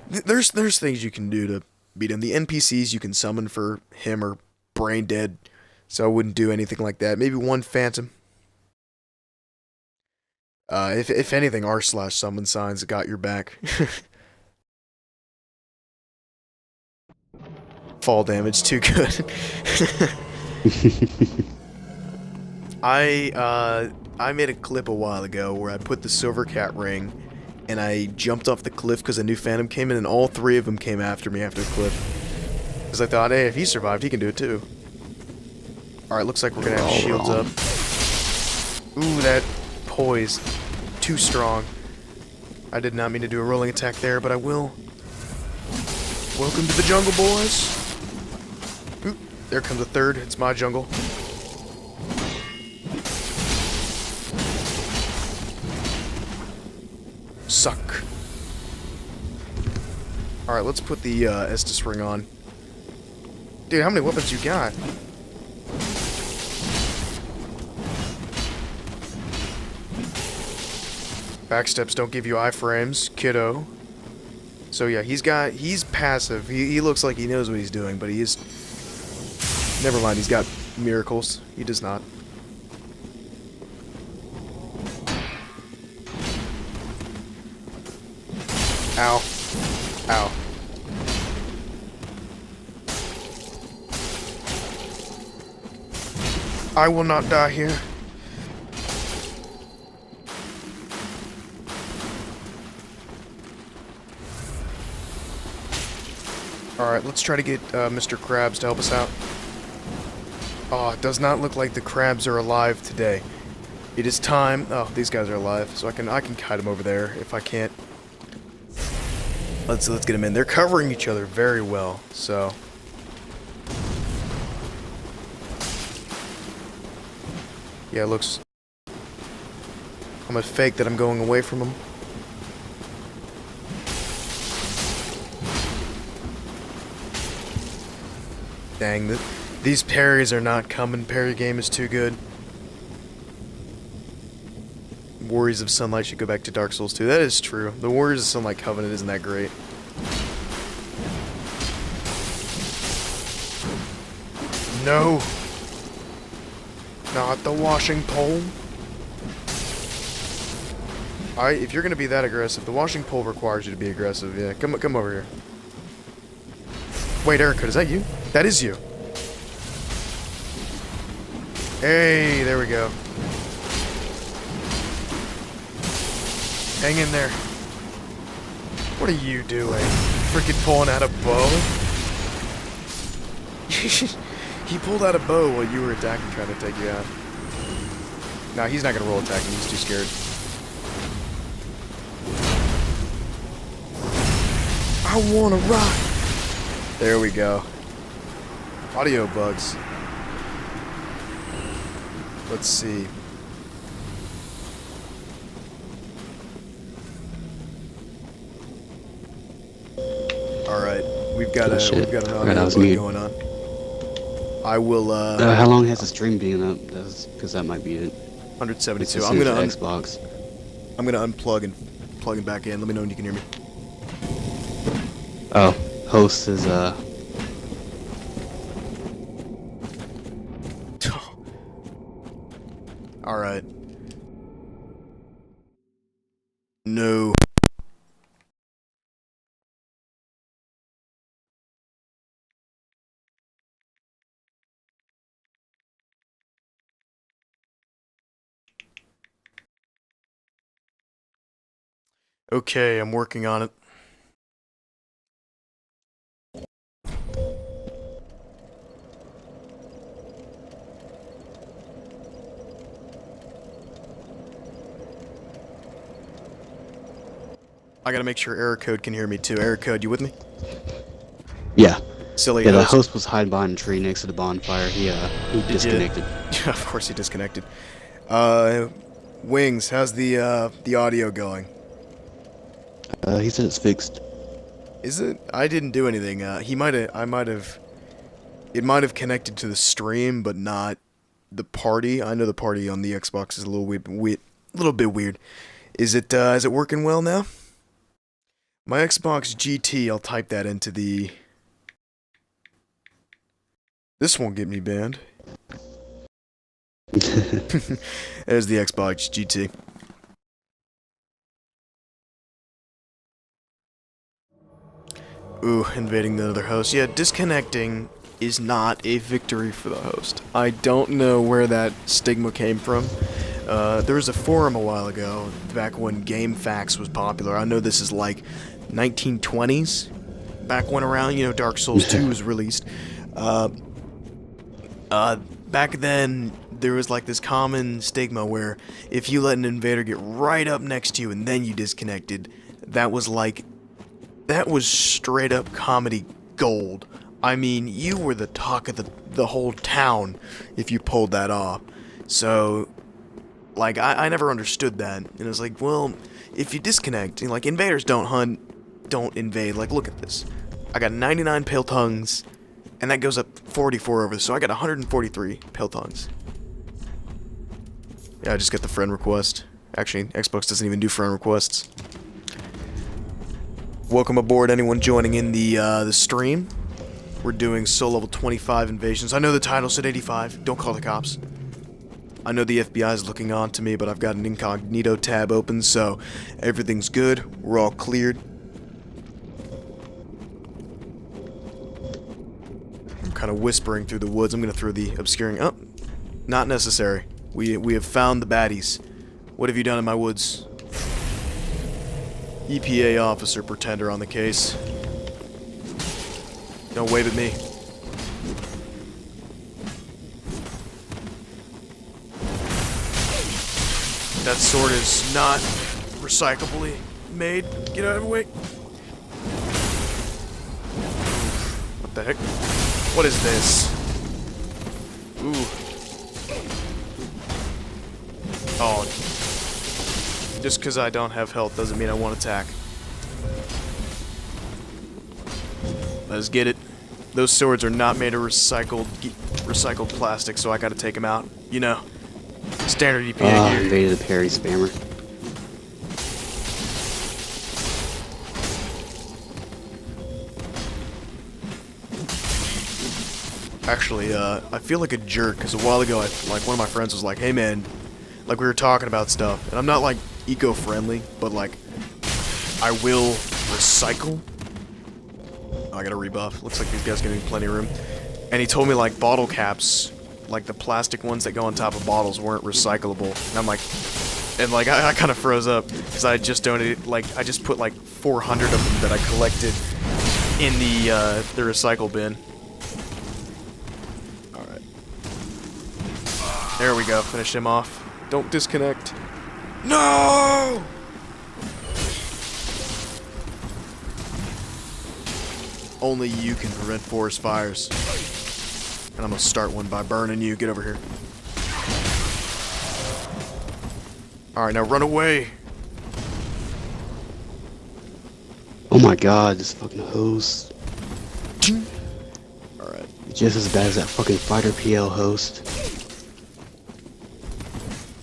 there's things you can do to beat him. The NPCs you can summon for him are brain dead, so I wouldn't do anything like that. Maybe one Phantom. If anything, r/summon signs got your back. Fall damage too good. I made a clip a while ago where I put the Silver Cat ring, and I jumped off the cliff because a new Phantom came in, and all three of them came after me after the cliff. Because I thought, hey, if he survived, he can do it too. Alright, looks like we're gonna have shields up. Ooh, that poise. Too strong. I did not mean to do a rolling attack there, but I will. Welcome to the jungle, boys. Ooh, there comes a third. It's my jungle. Suck. Alright, let's put the Estus ring on. Dude, how many weapons you got? Backsteps don't give you iframes, kiddo. So yeah, he's passive. He looks like he knows what he's doing, but he is... Never mind, he's got miracles. He does not. Ow. Ow. I will not die here. Alright, let's try to get Mr. Krabs to help us out. Oh, it does not look like the crabs are alive today. It is time. Oh, these guys are alive, so I can hide them over there if I can't. Let's get them in. They're covering each other very well, so. Yeah, it looks. I'm gonna fake that I'm going away from them. Dang, these parries are not coming. Parry game is too good. Warriors of Sunlight should go back to Dark Souls 2. That is true. The Warriors of Sunlight Covenant isn't that great. No! Not the washing pole. Alright, if you're gonna be that aggressive, the washing pole requires you to be aggressive. Yeah, come over here. Wait, Erica, is that you? That is you. Hey, there we go. Hang in there. What are you doing? Freaking pulling out a bow? He pulled out a bow while you were attacking, trying to take you out. Nah, he's not gonna roll attacking, he's too scared. I wanna rock! There we go. Audio bugs. Let's see. Alright, we've got an audio bug going on. I will how long has the stream been up? Because that might be it. 172. I'm gonna Xbox. I'm gonna unplug and plug it back in. Let me know when you can hear me. Oh, host is Alright. No. Okay, I'm working on it. I gotta make sure Error Code can hear me too. Error Code, you with me? yeah. Silly Yeah, the host. host was hiding behind a tree next to the bonfire. He disconnected. Yeah, of course he disconnected. Wings, how's the audio going? He said it's fixed. Is it? I didn't do anything. It might have connected to the stream, but not the party. I know the party on the Xbox is a little bit weird. Is it working well now? My Xbox GT, I'll type that into the... This won't get me banned. There's the Xbox GT. Ooh, invading the other host. Yeah, disconnecting is not a victory for the host. I don't know where that stigma came from. There was a forum a while ago, back when GameFAQs was popular. I know this is like 1920s, back when around, you know, Dark Souls 2 was released. Back then, there was like this common stigma where if you let an invader get right up next to you and then you disconnected, that was straight up comedy gold. I mean, you were the talk of the whole town if you pulled that off. So, like, I never understood that. And it was like, well, if you disconnect, like, invaders don't hunt, don't invade. Like, look at this. I got 99 pale tongues, and that goes up 44 over, so I got 143 pale tongues. Yeah, I just got the friend request. Actually, Xbox doesn't even do friend requests. Welcome aboard, anyone joining in the stream. We're doing Soul Level 25 invasions. I know the title said 85. Don't call the cops. I know the FBI is looking on to me, but I've got an incognito tab open, so everything's good. We're all cleared. I'm kind of whispering through the woods. I'm going to throw the obscuring... Oh, not necessary. We have found the baddies. What have you done in my woods? EPA officer pretender on the case. Don't wave at me. That sword is not recyclably made. Get out of the way. What the heck? What is this? Ooh. Oh. Just because I don't have health doesn't mean I won't attack. Let's get it. Those swords are not made of recycled plastic, so I gotta take them out. You know, standard EPA gear. Invaded the parry spammer. Actually, I feel like a jerk because a while ago, like one of my friends was like, "Hey man," like we were talking about stuff, and I'm not like eco-friendly, but like I will recycle. Oh, I got a rebuff. Looks like these guys gonna need plenty of room. And he told me like bottle caps, like the plastic ones that go on top of bottles, weren't recyclable. And I'm like, I kind of froze up because I just donated, like I just put like 400 of them that I collected in the recycle bin. All right, there we go. Finish him off. Don't disconnect. No! Only you can prevent forest fires. And I'm gonna start one by burning you. Get over here. Alright, now run away. Oh my god, this fucking host. Alright. Just as bad as that fucking Fighter PL host.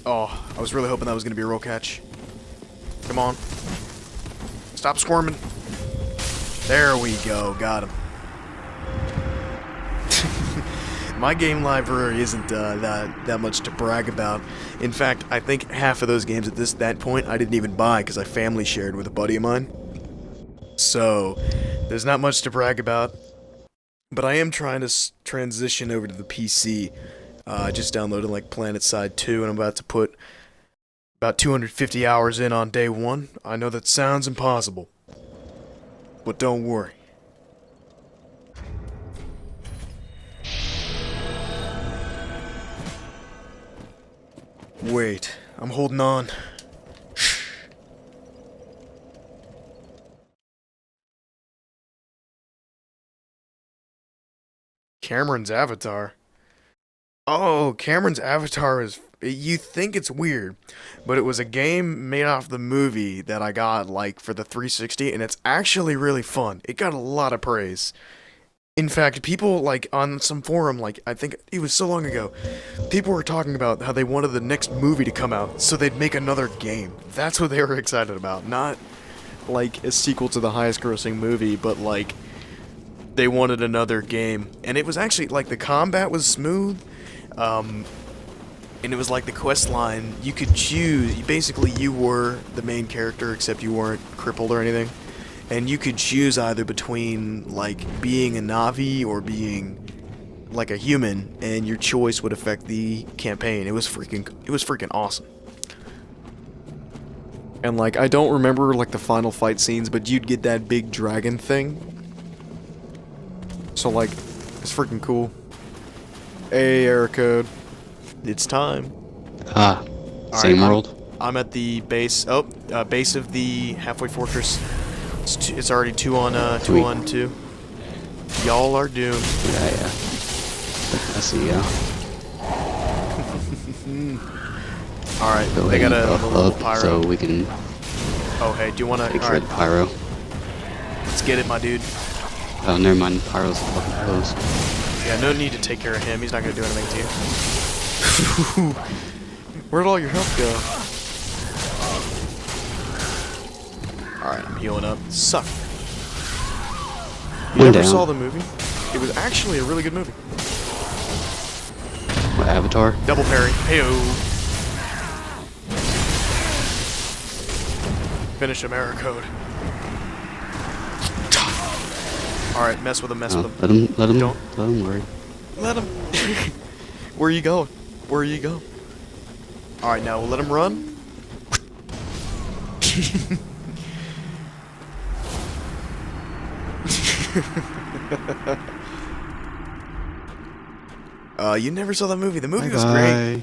Oh, I was really hoping that was gonna be a roll catch. Come on. Stop squirming. There we go, got him. My game library isn't that much to brag about. In fact, I think half of those games at that point I didn't even buy because I family shared with a buddy of mine. So, there's not much to brag about. But I am trying to transition over to the PC. I just downloaded like PlanetSide 2 and I'm about to put about 250 hours in on day one. I know that sounds impossible. But don't worry. Wait, I'm holding on. Cameron's avatar. Oh, Cameron's avatar is... You think it's weird, but it was a game made off the movie that I got, like, for the 360, and it's actually really fun. It got a lot of praise. In fact, people, like, on some forum, like, I think it was so long ago, people were talking about how they wanted the next movie to come out, so they'd make another game. That's what they were excited about. Not, like, a sequel to the highest-grossing movie, but, like, they wanted another game. And it was actually, like, the combat was smooth, and it was like the quest line, you could choose, basically you were the main character except you weren't crippled or anything, and you could choose either between like being a Na'vi or being like a human, and your choice would affect the campaign. It was freaking awesome. And like, I don't remember like the final fight scenes, but you'd get that big dragon thing. So like, it's freaking cool. Hey, error code. It's time. Ah, same world. I'm at the base. Oh, base of the halfway fortress. It's already 2 on 2. Y'all are doomed. Yeah. I see. Yeah. All right, Go they got ahead a and buff little up pyro. so we can Oh, hey, do you want to? take All care of right, the pyro. let's get it, my dude. Oh, never mind. Pyro's the fucking host. Yeah, no need to take care of him. He's not gonna do anything to you. Where'd all your health go? Alright, I'm healing up. Suck. You One never down. saw the movie? It was actually a really good movie. What, Avatar? Double parry. Heyo. Finish him, error code. Alright, mess with him, mess with him. Let him Don't. worry. Let him. Where are you going? Where are you going? Alright, now we'll let him run. You never saw that movie. The movie was great. Bye-bye.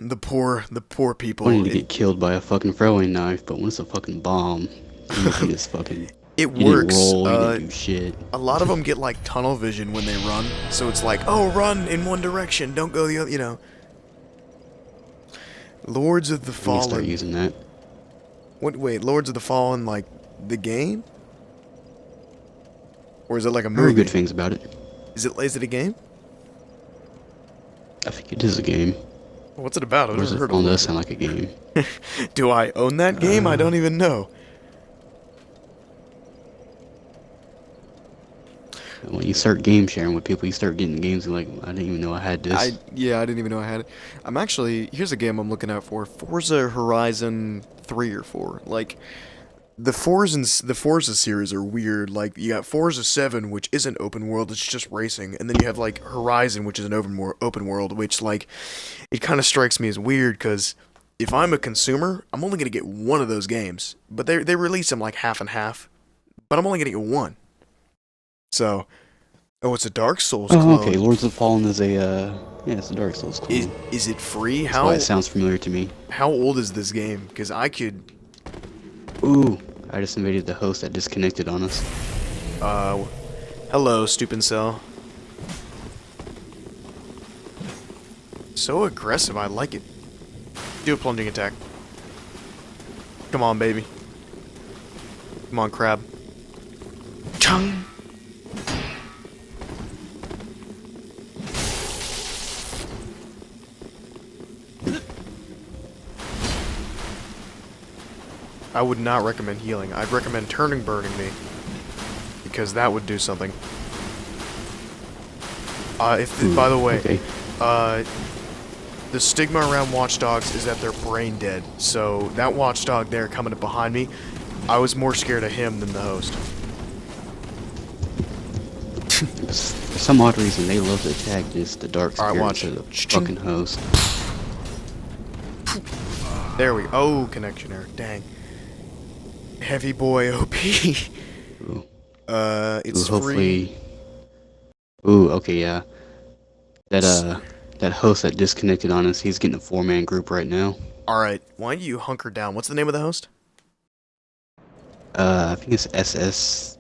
The poor people. Wanting to get killed by a fucking throwing knife, but when it's a fucking bomb, you just fucking. It You works. didn't roll, you didn't do shit. A lot of them get like tunnel vision when they run, so it's like, oh, run in one direction, don't go the other, you know. Lords of the I'm gonna start Fallen. using that. What? Wait, Lords of the Fallen, like the game, or is it like a I've heard movie? good things about it. Is it a game? I think it is a game. What's it about? I've Lords never of heard the Fallen of does it. sound like a game. Do I own that game? I don't even know. When you start game sharing with people, you start getting games and like, I didn't even know I had this. I didn't even know I had it. I'm actually, here's a game I'm looking out for: Forza Horizon 3 or 4. Like, the Forza series are weird. Like, you got Forza 7, which isn't open world; it's just racing, and then you have like Horizon, which is an open world, which like, it kind of strikes me as weird because if I'm a consumer, I'm only gonna get one of those games, but they release them like half and half, but I'm only gonna get one. So, oh, it's a Dark Souls clone. Oh, okay. Lords of the Fallen is a, yeah, it's a Dark Souls clone. Is it free? That's why it sounds familiar to me. How old is this game? Because I could. Ooh, I just invaded the host that disconnected on us. Hello, stupid cell. So aggressive, I like it. Do a plunging attack. Come on, baby. Come on, crab. Chung! I would not recommend healing. I'd recommend turning burning me, because that would do something. By the way, Okay. the stigma around watchdogs is that they're brain dead. So that watchdog there coming up behind me, I was more scared of him than the host. For some odd reason, they love to attack just the dark Alright, spirit watch. instead of the Ching. fucking host. There we go. Oh, connection error. Dang. Heavy boy OP. Ooh. It's Ooh, free. hopefully. Ooh, okay, yeah. That host that disconnected on us, he's getting a 4-man group right now. Alright, why don't you hunker down? What's the name of the host? I think it's SS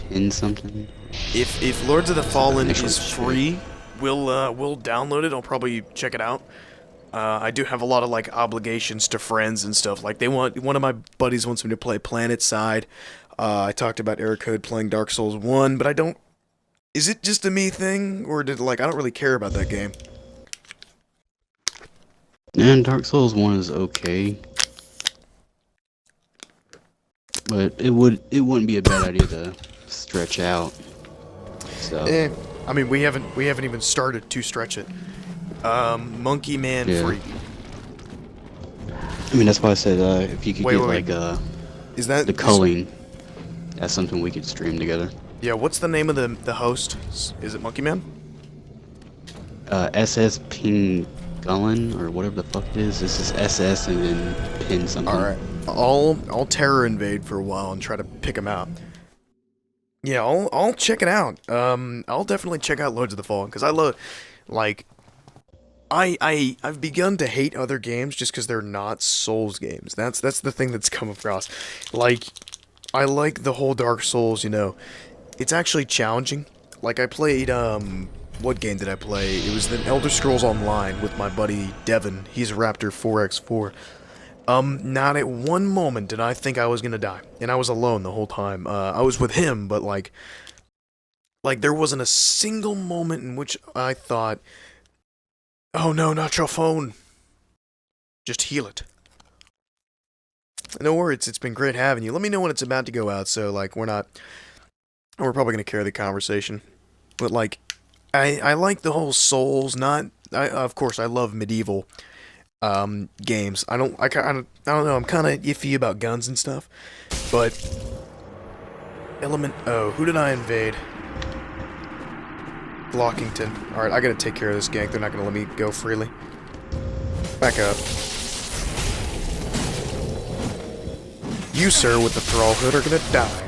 Pin something. If Lords of the Fallen initial is shit. free, we'll download it. I'll probably check it out. I do have a lot of like obligations to friends and stuff. Like one of my buddies wants me to play Planet Side. I talked about Error Code playing Dark Souls 1, but I don't. Is it just a me thing, or did I don't really care about that game? And Dark Souls 1 is okay. But it wouldn't be a bad idea to stretch out. So I mean, we haven't even started to stretch it. Monkey Man Yeah. Freak. I mean, that's why I said if you could get wait. like Is that the culling, that's something we could stream together. Yeah. What's the name of the host? Is it Monkey Man? SS Ping Gullen or whatever the fuck it is. This is SS and then Pin something. All right. I'll terror invade for a while and try to pick him out. Yeah, I'll check it out. I'll definitely check out Lords of the Fallen because I love, like, I've begun to hate other games just because they're not Souls games. That's the thing that's come across. Like, I like the whole Dark Souls. You know, it's actually challenging. Like I played what game did I play? It was the Elder Scrolls Online with my buddy Devin. He's a Raptor 4x4. Not at one moment did I think I was gonna die, and I was alone the whole time. I was with him, but like there wasn't a single moment in which I thought, "Oh no, not your phone. Just heal it." No worries, it's been great having you. Let me know when it's about to go out, so like we're probably gonna carry the conversation, but like I like the whole Souls. Of course I love medieval games. I don't know, I'm kind of iffy about guns and stuff, but who did I invade? Blockington. Alright, I gotta take care of this gank. They're not gonna let me go freely. Back up. You, sir, with the thrall hood are gonna die.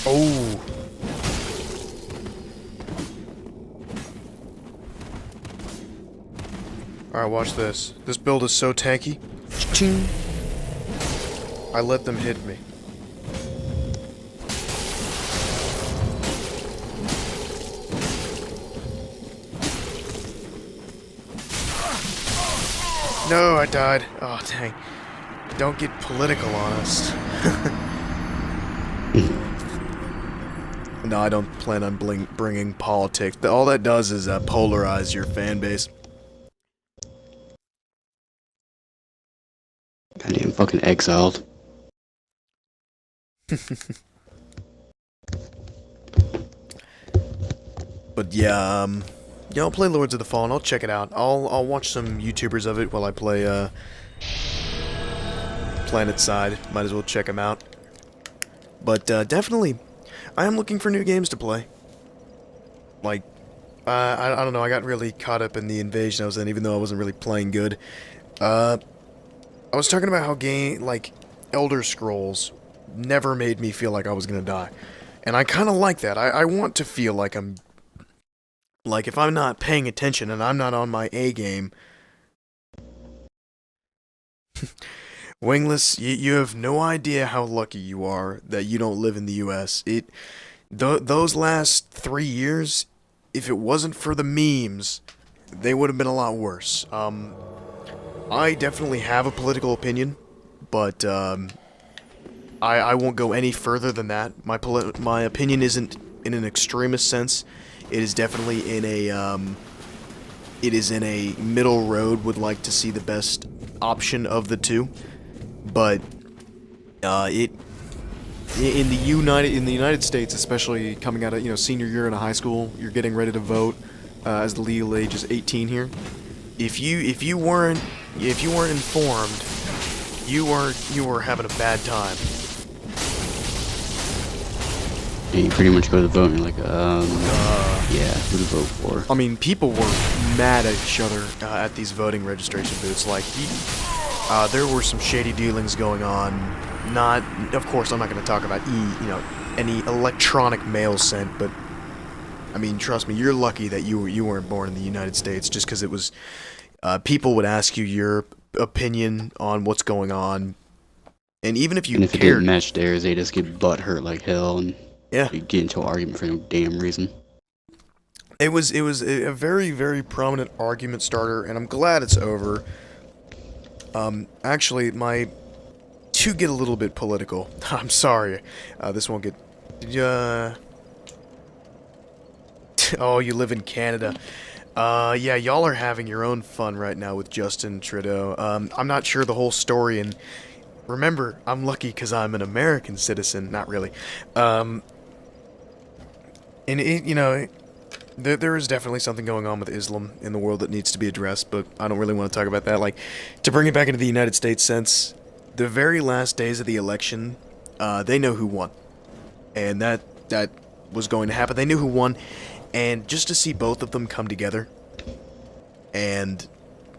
Oh. Alright, watch this. This build is so tanky. Ching. I let them hit me. No, I died. Oh, dang. Don't get political on us. No, I don't plan on bringing politics. All that does is polarize your fan base. Goddamn fucking exiled. But yeah, yeah, I'll play Lords of the Fallen. I'll check it out. I'll watch some YouTubers of it while I play PlanetSide. Might as well check them out. But definitely, I am looking for new games to play. Like, I don't know. I got really caught up in the invasion I was in, even though I wasn't really playing good. I was talking about how like Elder Scrolls never made me feel like I was gonna die, and I kind of like that. I want to feel like I'm. Like, if I'm not paying attention and I'm not on my A game... Wingless, you have no idea how lucky you are that you don't live in the US. Those last 3 years, if it wasn't for the memes, they would have been a lot worse. I definitely have a political opinion, but I won't go any further than that. My opinion isn't in an extremist sense. It is definitely in a, it is in a middle road, would like to see the best option of the two, but, in the United States, especially coming out of, senior year in a high school, you're getting ready to vote, as the legal age is 18 here. If you weren't informed, you were having a bad time. Yeah, you pretty much go to the vote and you're like, yeah, who to vote for? I mean, people were mad at each other at these voting registration booths. Like, there were some shady dealings going on. Of course, I'm not going to talk about any electronic mail sent, but I mean, trust me, you're lucky that you weren't born in the United States, just because it was. People would ask you your opinion on what's going on, and even if you and if it cared, didn't match theirs, they just get butt hurt like hell and. Yeah. You get into an argument for no damn reason. It was a very, very prominent argument starter, and I'm glad it's over. Actually, to get a little bit political, I'm sorry, this won't get, oh, you live in Canada. Yeah, y'all are having your own fun right now with Justin Trudeau. I'm not sure the whole story, and remember, I'm lucky because I'm an American citizen, not really. And there is definitely something going on with Islam in the world that needs to be addressed, but I don't really want to talk about that. Like, to bring it back into the United States sense, the very last days of the election, they know who won. And that was going to happen. They knew who won, and just to see both of them come together, and,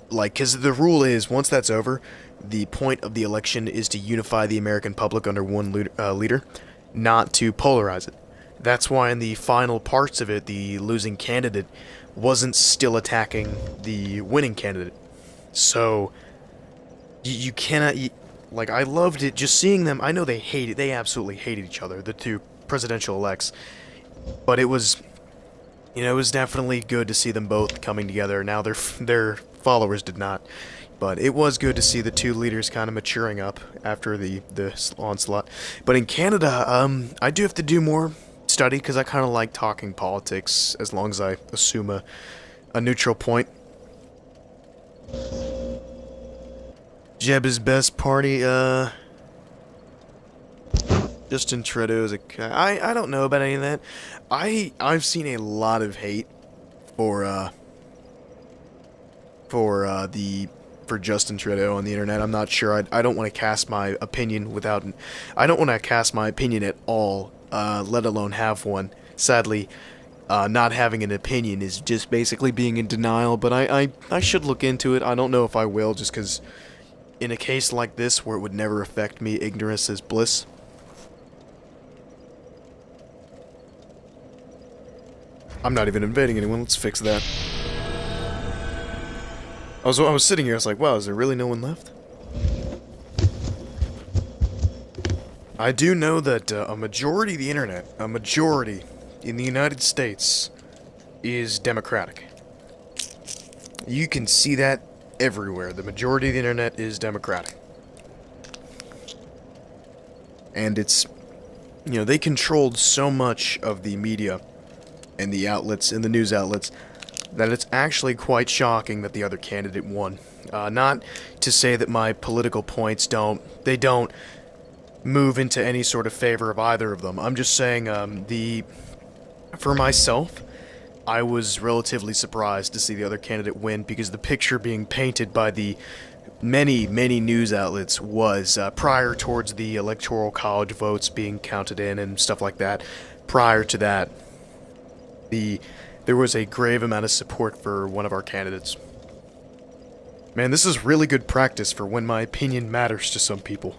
like, because the rule is, once that's over, the point of the election is to unify the American public under one leader, not to polarize it. That's why in the final parts of it, the losing candidate wasn't still attacking the winning candidate. So, you cannot... Like, I loved it, just seeing them. I know they absolutely hated each other, the two presidential elects. But it was... it was definitely good to see them both coming together. Now, their followers did not. But it was good to see the two leaders kind of maturing up after the onslaught. But in Canada, I do have to do more study because I kind of like talking politics as long as I assume a neutral point. Jeb's best party, Justin Trudeau's I don't know about any of that. I've seen a lot of hate for Justin Trudeau on the internet. I'm not sure. I don't want to cast my opinion without. I don't want to cast my opinion at all, let alone have one. Sadly, not having an opinion is just basically being in denial. But I should look into it. I don't know if I will, just because in a case like this where it would never affect me, ignorance is bliss. I'm not even invading anyone. Let's fix that. I was sitting here, I was like, wow, is there really no one left? I do know that a majority of the internet, a majority in the United States, is Democratic. You can see that everywhere. The majority of the internet is Democratic. And it's, you know, they controlled so much of the media and the outlets, and the news outlets, that it's actually quite shocking that the other candidate won. Not to say that my political points don't move into any sort of favor of either of them. I'm just saying, for myself, I was relatively surprised to see the other candidate win, because the picture being painted by the many news outlets was, prior towards the electoral college votes being counted in and stuff like that, prior to that, there was a grave amount of support for one of our candidates. Man, this is really good practice for when my opinion matters to some people.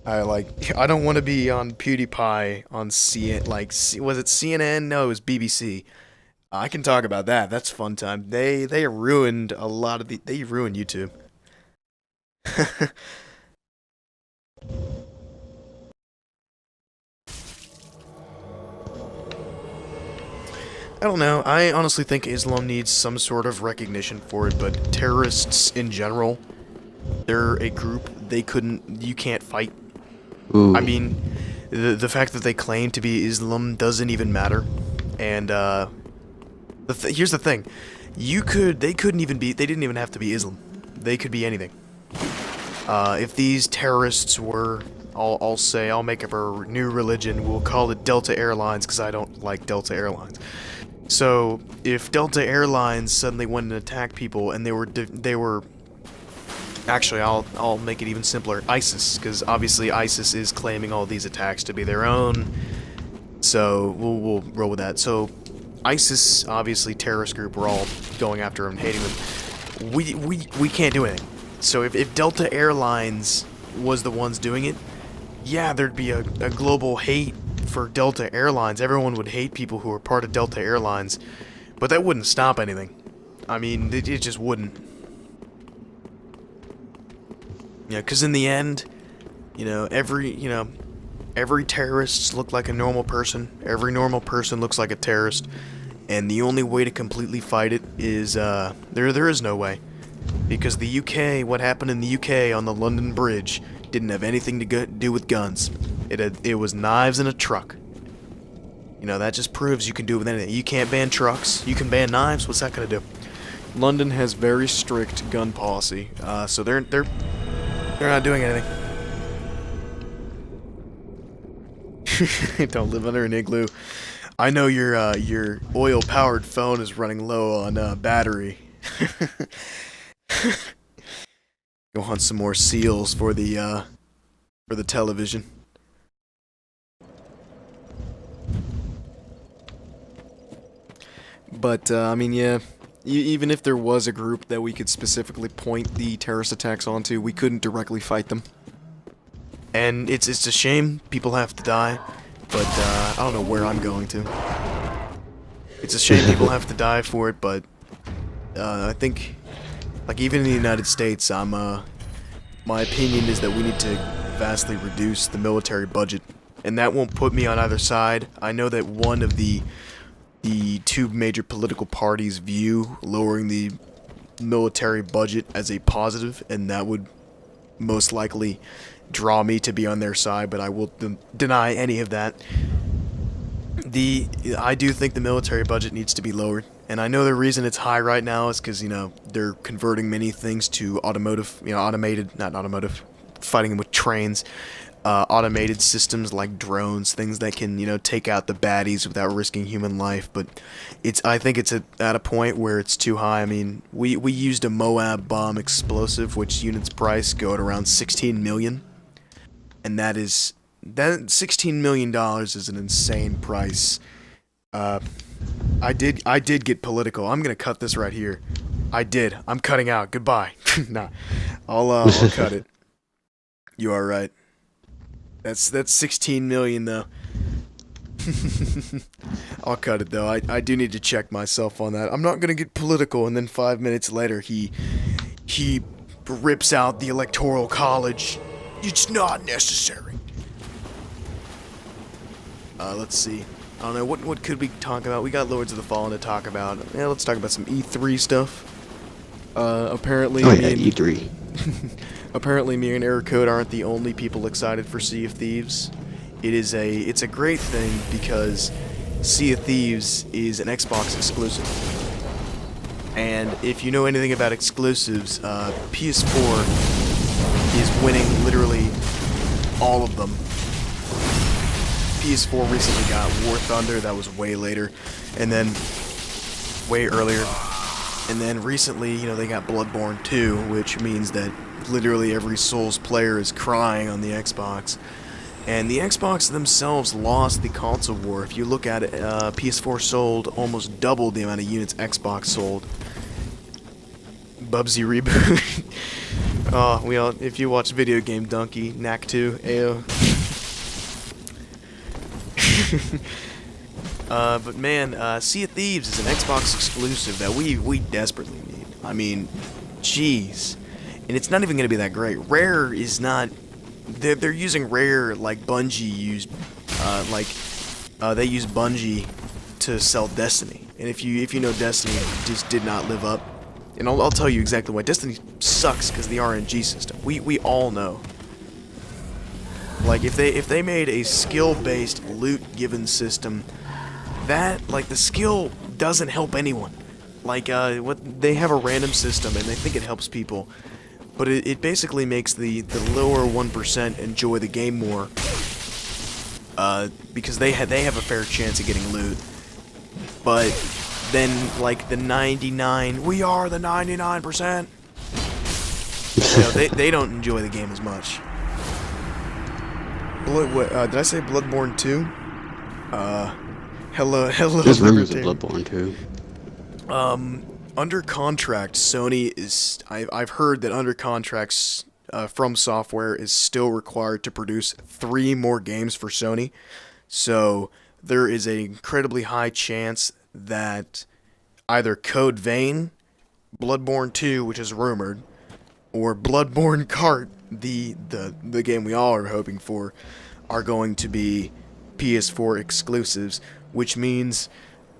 I don't want to be on PewDiePie on was it CNN? No, it was BBC. I can talk about that. That's fun time. They ruined a lot of they ruined YouTube. I don't know. I honestly think Islam needs some sort of recognition for it, but terrorists in general, they're a group you can't fight. Ooh. I mean, the fact that they claim to be Islam doesn't even matter. And here's the thing. They didn't even have to be Islam. They could be anything. If these terrorists were, I'll make up a new religion. We'll call it Delta Airlines, because I don't like Delta Airlines. So, if Delta Airlines suddenly went and attacked people, and they were actually, I'll make it even simpler, ISIS, because obviously ISIS is claiming all these attacks to be their own, so we'll roll with that. So, ISIS, obviously terrorist group, we're all going after them, hating them. We can't do anything. So if Delta Airlines was the ones doing it, yeah, there'd be a global hate for Delta Airlines. Everyone would hate people who are part of Delta Airlines, but that wouldn't stop anything. I mean, it just wouldn't. Yeah, because in the end, every terrorist looks like a normal person. Every normal person looks like a terrorist, and the only way to completely fight it is there is no way, because the UK, what happened in the UK on the London Bridge, didn't have anything to do with guns. It was knives in a truck. You know, that just proves you can do it with anything. You can't ban trucks. You can ban knives. What's that gonna do? London has very strict gun policy, so they're not doing anything. Don't live under an igloo. I know your oil-powered phone is running low on battery. Go hunt some more seals for the television. But I mean, yeah. Even if there was a group that we could specifically point the terrorist attacks onto, we couldn't directly fight them. And it's a shame people have to die, but I don't know where I'm going to. It's a shame people have to die for it, but I think, like, even in the United States, my opinion is that we need to vastly reduce the military budget, and that won't put me on either side. I know that one of the the two major political parties view lowering the military budget as a positive, and that would most likely draw me to be on their side, but I will deny any of that. I do think the military budget needs to be lowered, and I know the reason it's high right now is because, they're converting many things to automotive, not automotive, fighting with trains, automated systems like drones, things that can, take out the baddies without risking human life. But I think it's at a point where it's too high. I mean, we used a Moab bomb explosive, which units price go at around 16 million, and that $16 million is an insane price. I did get political. I'm gonna cut this right here. I'm cutting out. Goodbye. Nah, I'll cut it. You are right. That's 16 million though. I'll cut it though. I do need to check myself on that. I'm not gonna get political, and then 5 minutes later he rips out the Electoral College. It's not necessary. Let's see. I don't know, what could we talk about? We got Lords of the Fallen to talk about. Yeah, let's talk about some E3 stuff. Apparently... Oh yeah, E3. Apparently me and Aircode aren't the only people excited for Sea of Thieves. It's a great thing because Sea of Thieves is an Xbox exclusive. And if you know anything about exclusives, PS4 is winning literally all of them. PS4 recently got War Thunder, that was way later, and then way earlier. And then recently, they got Bloodborne 2, which means that literally every Souls player is crying on the Xbox. And the Xbox themselves lost the console war. If you look at it, PS4 sold almost double the amount of units Xbox sold. Bubsy reboot. If you watch Video Game Donkey, Knack 2, Ayo. But man, Sea of Thieves is an Xbox exclusive that we desperately need. I mean, jeez. And it's not even going to be that great. Rare is not... They're using Rare like Bungie used... they use Bungie to sell Destiny. And if you know, Destiny just did not live up. And I'll tell you exactly why. Destiny sucks because of the RNG system. We all know. Like, if they made a skill-based loot-given system, that, the skill doesn't help anyone. They have a random system, and they think it helps people, but it basically makes the lower 1% enjoy the game more, because they have a fair chance of getting loot. But then, the 99, we are the 99%, they don't enjoy the game as much. Did I say Bloodborne 2? Hello. There's rumors of Bloodborne 2. Under contract, Sony is... I've heard that under contracts From Software is still required to produce 3 more games for Sony. So there is an incredibly high chance that either Code Vein, Bloodborne 2, which is rumored, or Bloodborne Kart, the game we all are hoping for, are going to be PS4 exclusives, which means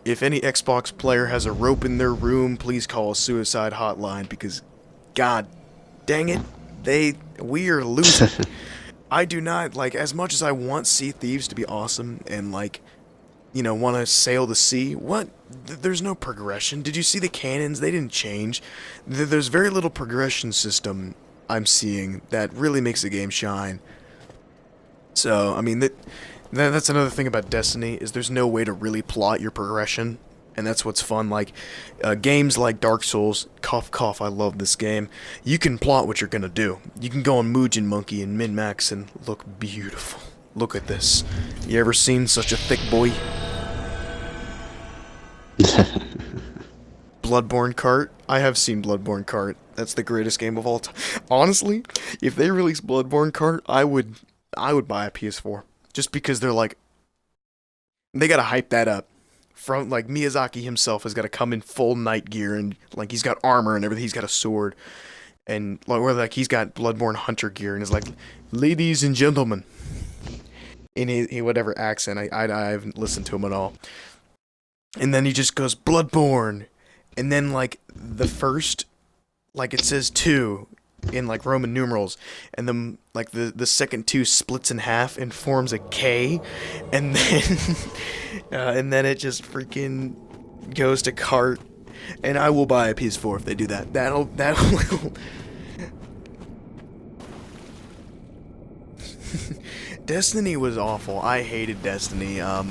if any Xbox player has a rope in their room, please call a suicide hotline, because god dang it, we are losing. I do not, as much as I want Sea Thieves to be awesome and want to sail the sea, there's no progression. Did you see the cannons? They didn't change. There's very little progression system I'm seeing that really makes the game shine. So, I mean, that's another thing about Destiny, is there's no way to really plot your progression, and that's what's fun. Games like Dark Souls, cough cough, I love this game, you can plot what you're gonna do. You can go on Mugen Monkey and min-max and look beautiful. Look at this. You ever seen such a thick boy? Bloodborne Kart? I have seen Bloodborne Kart. That's the greatest game of all time. Honestly, if they release Bloodborne Kart, I would buy a PS4. Just because they're they gotta hype that up. From, Miyazaki himself has gotta come in full knight gear, and, he's got armor and everything, he's got a sword. And, he's got Bloodborne hunter gear, and is ladies and gentlemen. In his whatever accent, I haven't listened to him at all. And then he just goes Bloodborne, and then like the first, like it says 2 in like Roman numerals, and then like the second 2 splits in half and forms a K, and then and then it just freaking goes to cart. And I will buy a PS4 if they do that. That will. Destiny was awful. I hated Destiny. Yeah,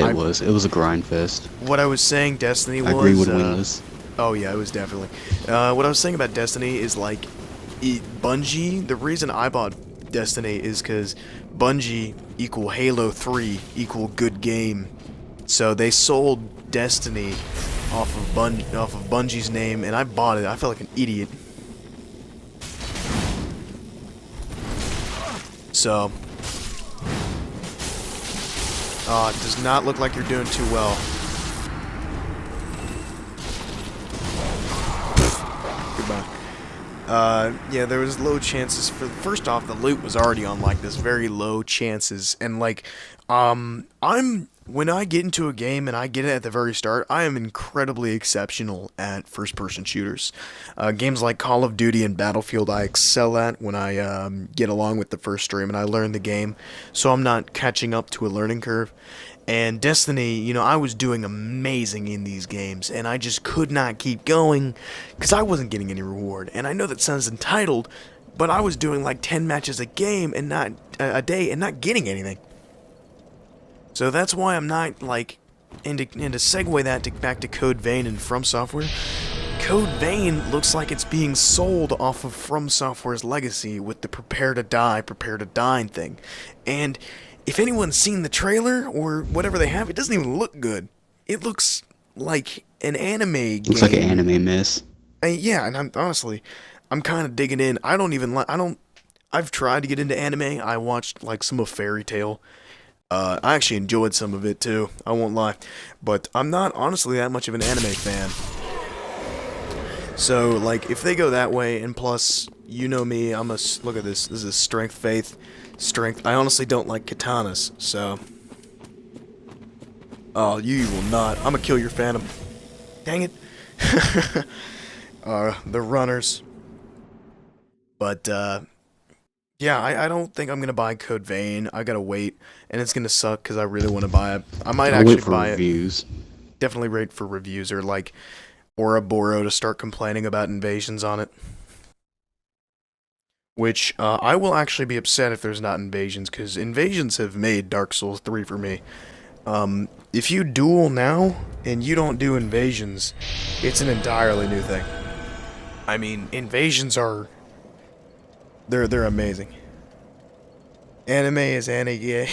it was. It was a grind fest. What I was saying, Destiny was. I agree with Winless. Oh yeah, it was definitely. What I was saying about Destiny is like, Bungie. The reason I bought Destiny is because Bungie equal Halo 3 equal good game. So they sold Destiny off of Bungie's name, and I bought it. I felt like an idiot. So, it does not look like you're doing too well. Goodbye. Yeah, there was low chances for. First off, the loot was already on like this very low chances, and like, when I get into a game and I get it at the very start, I am incredibly exceptional at first-person shooters. Games like Call of Duty and Battlefield I excel at when I get along with the first stream and I learn the game, so I'm not catching up to a learning curve. And Destiny, you know, I was doing amazing in these games, and I just could not keep going because I wasn't getting any reward. And I know that sounds entitled, but I was doing like 10 matches a game and not a day and not getting anything. So that's why I'm not, like, and to segue that back to Code Vein and From Software, Code Vein looks like it's being sold off of From Software's legacy with the prepare to dine thing. And if anyone's seen the trailer or whatever they have, it doesn't even look good. It looks like an anime game. Looks like an anime mess. Yeah, and I'm kind of digging in. I've tried to get into anime. I watched, like, some of Fairy Tail. I actually enjoyed some of it too, I won't lie, but I'm not honestly that much of an anime fan. So, like, if they go that way, and plus, you know me, look at this, this is strength, faith, strength. I honestly don't like katanas, so. Oh, you will not. I'm gonna kill your phantom. Dang it. The runners. But, yeah, I don't think I'm gonna buy Code Vein. I gotta wait, and it's gonna suck because I really want to buy it. I might actually wait for buy reviews. it. Definitely wait for reviews, or like Ouroboros to start complaining about invasions on it. Which I will actually be upset if there's not invasions, because invasions have made Dark Souls 3 for me. If you duel now and you don't do invasions, it's an entirely new thing. I mean, invasions are. They're amazing. Anime is yeah.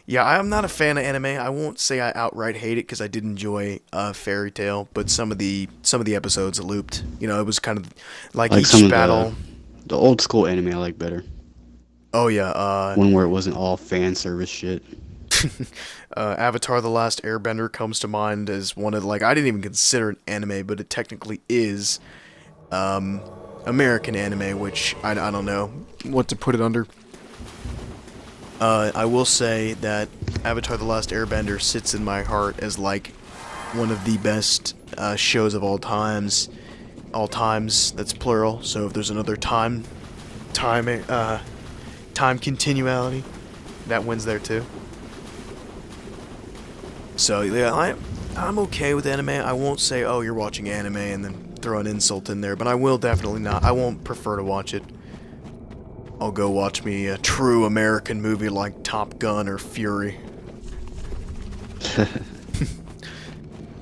Yeah, I'm not a fan of anime. I won't say I outright hate it because I did enjoy Fairy Tail, but some of the episodes looped. You know, it was kind of like each some battle. Of the old school anime I like better. Oh yeah, one where it wasn't all fan service shit. Avatar: The Last Airbender comes to mind as one of, like, I didn't even consider it anime, but it technically is American anime, which I don't know what to put it under. I will say that Avatar: The Last Airbender sits in my heart as, like, one of the best shows of all times. All times, that's plural, so if there's another time continuality, that wins there too. So, yeah, I'm okay with anime. I won't say, oh, you're watching anime, and then throw an insult in there, but I will definitely not. I won't prefer to watch it. I'll go watch me a true American movie like Top Gun or Fury.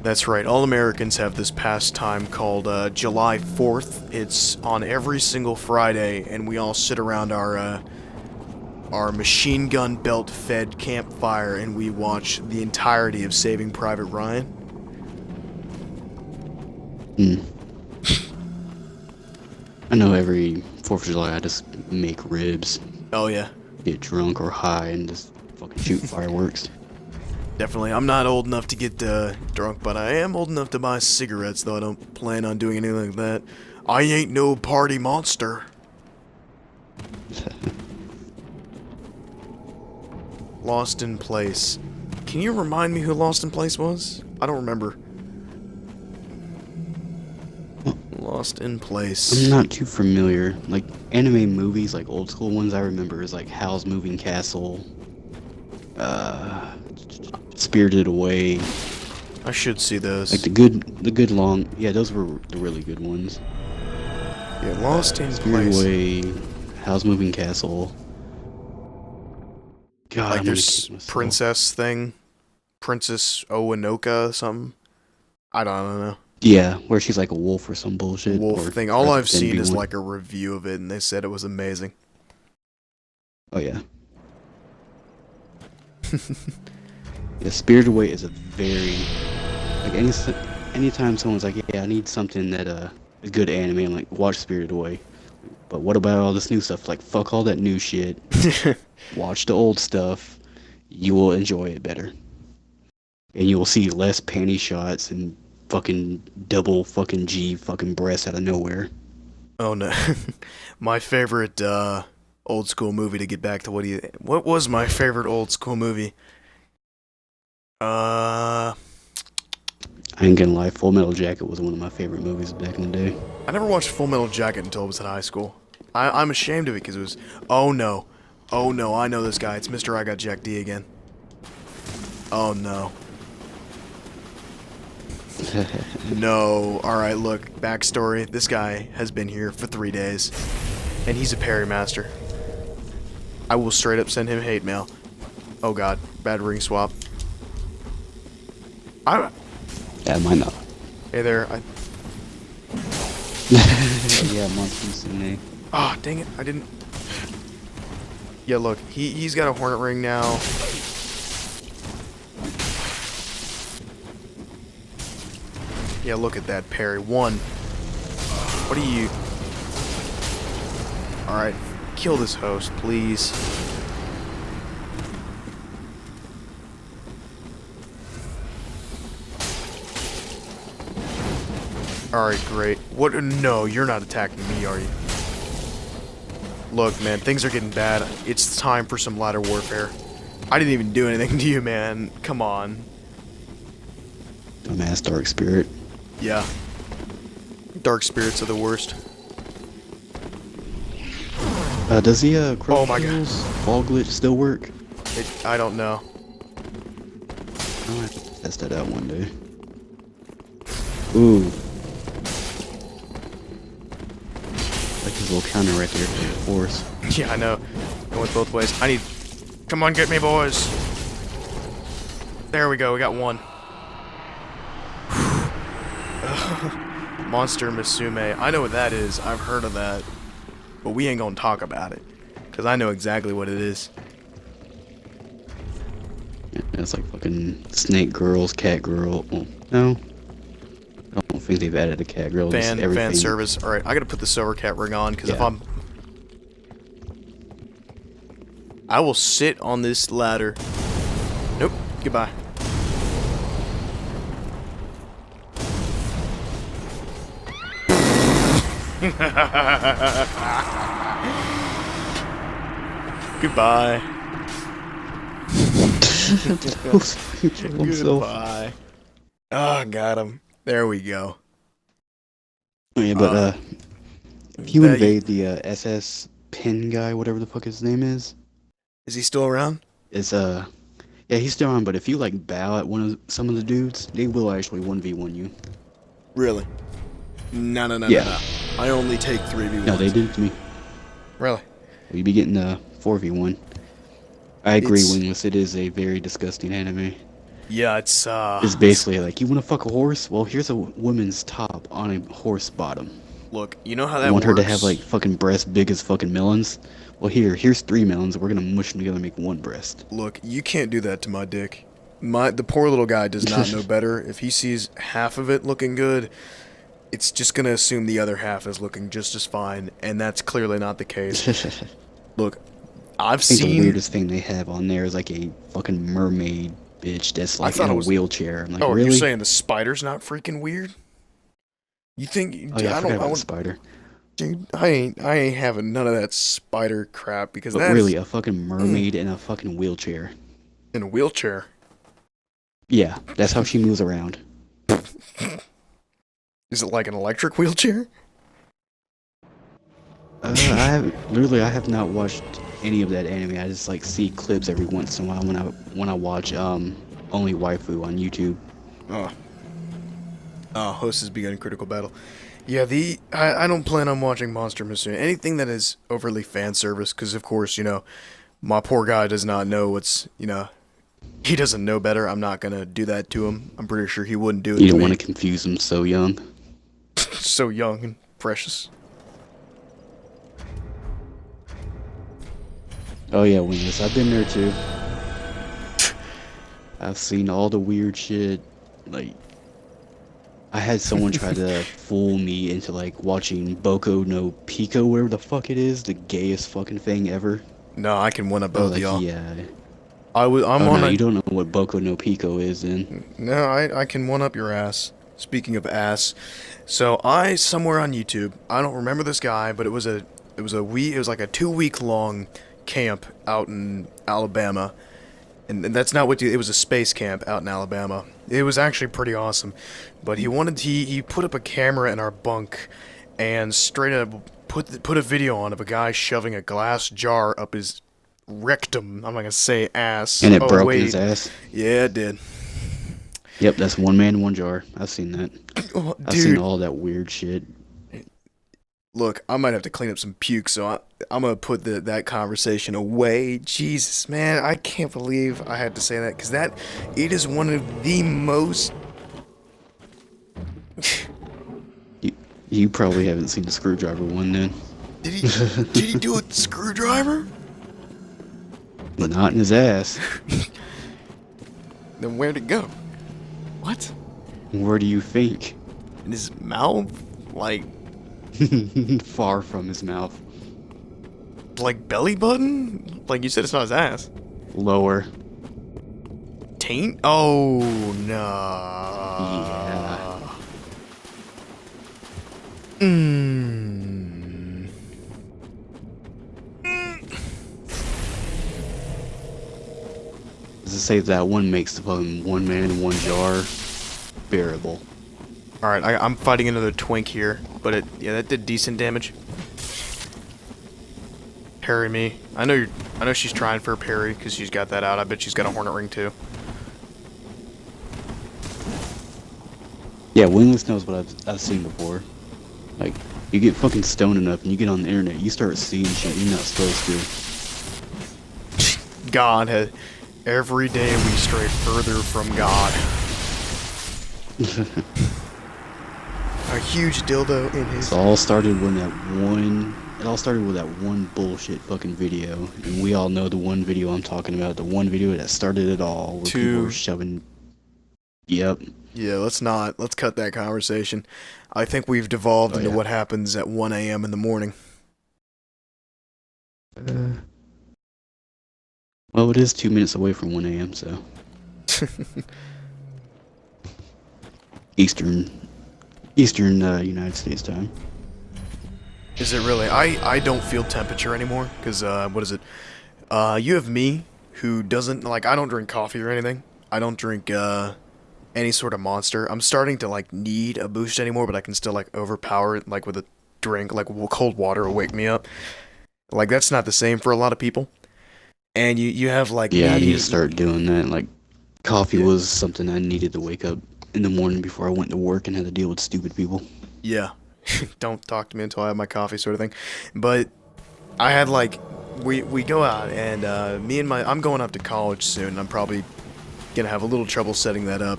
That's right, all Americans have this pastime called July 4th. It's on every single Friday, and we all sit around our machine gun belt fed campfire and we watch the entirety of Saving Private Ryan. I know every 4th of July I just make ribs, Oh yeah, get drunk or high, and just fucking shoot fireworks. definitely. I'm not old enough to get drunk, but I am old enough to buy cigarettes, though I don't plan on doing anything like that. I ain't no party monster. Lost in Place. Can you remind me who Lost in Place was? I don't remember. Lost in Place. I'm not too familiar. Like, anime movies, like old school ones I remember is like Howl's Moving Castle, Spirited Away. I should see those. Like the good long, yeah, those were the really good ones. Yeah, Lost in Spirited Place. Away, Howl's Moving Castle. God, Like I'm there's gonna kick myself. princess thing. Princess Owanoka something. I don't know. Yeah, where she's like a wolf or some bullshit. Wolf or thing. All I've pretend to seen be is one. like a review of it, and they said it was amazing. Oh yeah. Yeah, Spirited Away is a very like anytime someone's like, yeah, I need something that is good anime, I'm like, watch Spirited Away. But what about all this new stuff? Like, fuck all that new shit. Watch the old stuff. You will enjoy it better. And you will see less panty shots and fucking double fucking G fucking breasts out of nowhere. Oh no. My favorite old school movie, to get back to what was my favorite old school movie? I ain't gonna lie, Full Metal Jacket was one of my favorite movies back in the day. I never watched Full Metal Jacket until I was in high school. I'm ashamed of it because it was, oh no, I know this guy. It's Mr. I Got Jack D again. Oh no. No. Alright, look, backstory. This guy has been here for 3 days, and he's a parry master. I will straight up send him hate mail. Oh god, bad ring swap. Yeah, might not. Hey there, Yeah, Monsters in Ah, dang it, I didn't... Yeah, look, he's got a hornet ring now. Yeah, look at that parry. One. What are you... Alright, kill this host, please. Alright, great. What? No, you're not attacking me, are you? Look, man, things are getting bad. It's time for some ladder warfare. I didn't even do anything to you, man. Come on. Dumbass Dark Spirit. Yeah. Dark spirits are the worst. Does the Oh my God. Fall glitch still work? I don't know. I'll have to test that out one day. Ooh. Like his little counter right there for the force. Yeah, I know. It went both ways. I need... Come on, get me, boys. There we go. We got one. Monster Musume. I know what that is. I've heard of that. But we ain't gonna talk about it. Because I know exactly what it is. Yeah, it's like fucking snake girls, cat girl. Well, no. I don't think they've added a cat girl. Just Fan everything. service. Alright, I gotta put the silver cat ring on, because if Yeah. I will sit on this ladder. Nope. Goodbye. Goodbye. Goodbye. Oh, got him. There we go. Yeah, but if you that- invade the SS pin guy, whatever the fuck his name is Is he still around? yeah, he's still on. But if you like bow at some of the dudes, they will actually 1v1 you. Really? No, no, no, Yeah. no, no. I only take 3v1s. No, they did it to me. Really? We be getting 4v1. I agree, It's- Wingless. It is a very disgusting anime. Yeah, it's It's basically like, you want to fuck a horse? Well, here's a woman's top on a horse bottom. Look, you know how You that want works? her to have like fucking breasts big as fucking melons? Well, here's 3 melons. We're gonna mush them together and make 1 breast. Look, you can't do that to my dick. The poor little guy does not know better. If he sees half of it looking good, it's just gonna assume the other half is looking just as fine, and that's clearly not the case. I Look, I've think the seen... weirdest thing they have on there is like a fucking mermaid bitch that's like thought in it a was- wheelchair. I'm like, Oh, really? you're saying the spider's not freaking weird? You think... Oh yeah, I forgot about the want... spider. Dude, I ain't having none of that spider crap, because But that really, is... a fucking mermaid in a fucking wheelchair. In a wheelchair. Yeah, that's how she moves around. Is it like an electric wheelchair? I have not watched any of that anime. I just like see clips every once in a while when I watch Only Waifu on YouTube. Host has begun critical battle. Yeah, I don't plan on watching Monster Musume. Anything that is overly fan service, because of course, my poor guy does not know what's, he doesn't know better. I'm not gonna do that to him. I'm pretty sure he wouldn't do it You to don't me. want to confuse him so young. So young and precious. Oh yeah, Wingus, I've been there too. I've seen all the weird shit. Like, I had someone try to fool me into like watching Boko no Pico, whatever the fuck it is, the gayest fucking thing ever. No, I can win up I was both like, y'all. yeah. I'm Oh on no, a, you don't know what Boko no Pico is, then. No, I can one up your ass. Speaking of ass, so somewhere on YouTube, I don't remember this guy, but it was like a 2-week long camp out in Alabama, and that's not what it was, a space camp out in Alabama. It was actually pretty awesome, but he put up a camera in our bunk, and straight up put a video on of a guy shoving a glass jar up his rectum. I'm not gonna say ass. And it Oh, broke wait. his ass. Yeah, it did. Yep, that's one man, one jar. I've seen that. Oh, I've seen dude, all that weird shit. look, I might have to clean up some puke, so I'm gonna put that conversation away. Jesus, man, I can't believe I had to say that, because it is one of the most... You probably haven't seen the Screwdriver one then. Did he do a screwdriver? Not in his ass. Then where'd it go? What? Where do you think? In his mouth? Like Far from his mouth. belly button? Like you said, it's not his ass. Lower. Taint? Oh, no. Yeah. To say that one makes the fucking one man, one jar bearable. Alright, I'm fighting another twink here, but that did decent damage. Parry me. I know she's trying for a parry, because she's got that out. I bet she's got a hornet ring too. Yeah, Wingless knows what I've seen before. Like, you get fucking stoned enough and you get on the internet, you start seeing shit you're not supposed to. God had... Every day we stray further from God. A huge dildo in his... It all started with that one bullshit fucking video. And we all know the one video I'm talking about. The one video that started it all. Where people were shoving... Yep. Yeah, let's cut that conversation. I think we've devolved into what happens at 1 a.m. in the morning. Well, it is 2 minutes away from 1 a.m., so... Eastern United States time. Is it really? I don't feel temperature anymore, because, what is it? You have me, who doesn't, I don't drink coffee or anything. I don't drink, any sort of Monster. I'm starting to, need a boost anymore, but I can still, overpower it, with a drink, cold water will wake me up. That's not the same for a lot of people. And you have, Yeah, I need to start doing that. Coffee was something I needed to wake up in the morning before I went to work and had to deal with stupid people. Yeah. Don't talk to me until I have my coffee, sort of thing. But I had we go out, and I'm going up to college soon. I'm probably gonna have a little trouble setting that up.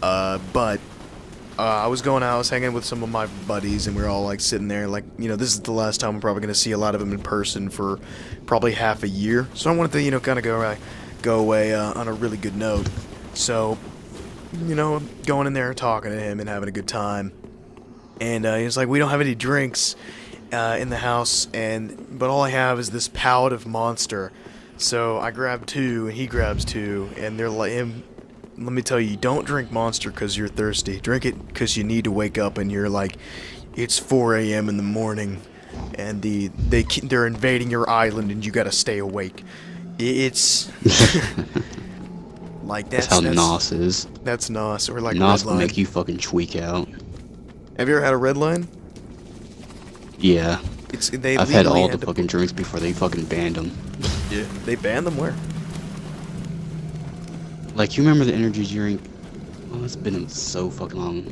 But I was going out, I was hanging with some of my buddies, and we were all sitting there, this is the last time I'm probably gonna see a lot of them in person for probably half a year. So I wanted to kind of go away on a really good note. So going in there, talking to him, and having a good time. And he was like, we don't have any drinks in the house, but all I have is this pallet of Monster. So I grab 2, and he grabs 2, and they're like, let me tell you, don't drink Monster because you're thirsty. Drink it because you need to wake up, and you're it's 4 a.m. in the morning, and they're invading your island, and you gotta stay awake. It's... Like That's how NOS is. That's NOS, or like NOS will Redline. make you fucking tweak out. Have you ever had a Redline? Yeah. They I've had legally all had the to fucking drinks before they fucking banned them. Yeah. They banned them where? Like, you remember the energy drink? Oh, it's been so fucking long.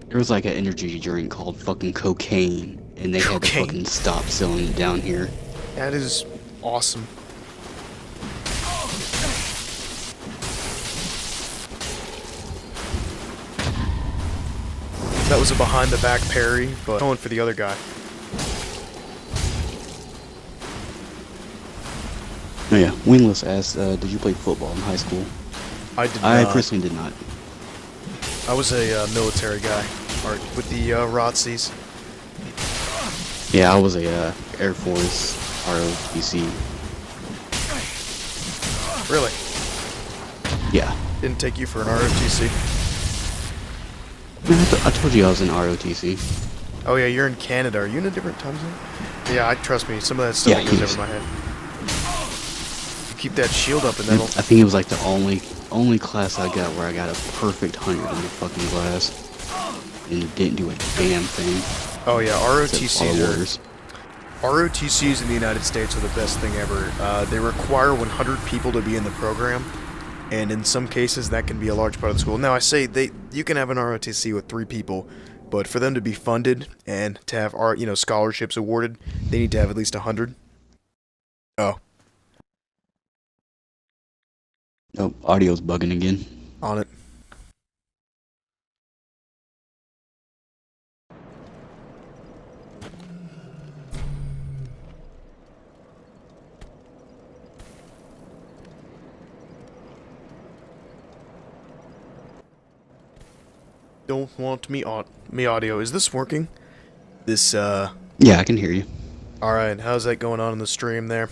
There was like an energy drink called fucking cocaine, and they had to Cocaine. fucking stop selling it down here. That is awesome. That was a behind the back parry, but going for the other guy. Oh yeah, Wingless asked, did you play football in high school? I did I not. personally did not. I was a military guy, or with the ROTCs. Yeah, I was a Air Force ROTC. Really? Yeah. Didn't take you for an ROTC. Man, I told you I was in ROTC. Oh yeah, you're in Canada. Are you in a different time zone? Yeah, trust me. Some of that stuff Yeah, goes yes. over my head. You keep that shield up, and I that'll. think it was like the only class I got where I got a perfect 100 in the fucking class. And it didn't do a damn thing. Oh yeah, Except all ROTCs orders. ROTCs in the United States are the best thing ever. They require 100 people to be in the program, and in some cases that can be a large part of the school. Now I say you can have an ROTC with 3 people, but for them to be funded and to have scholarships awarded, they need to have at least 100. Oh, Oh, audio's bugging again. on it. Don't want me audio. Is this working? This Yeah, I can hear you. Alright, how's that going on in the stream there?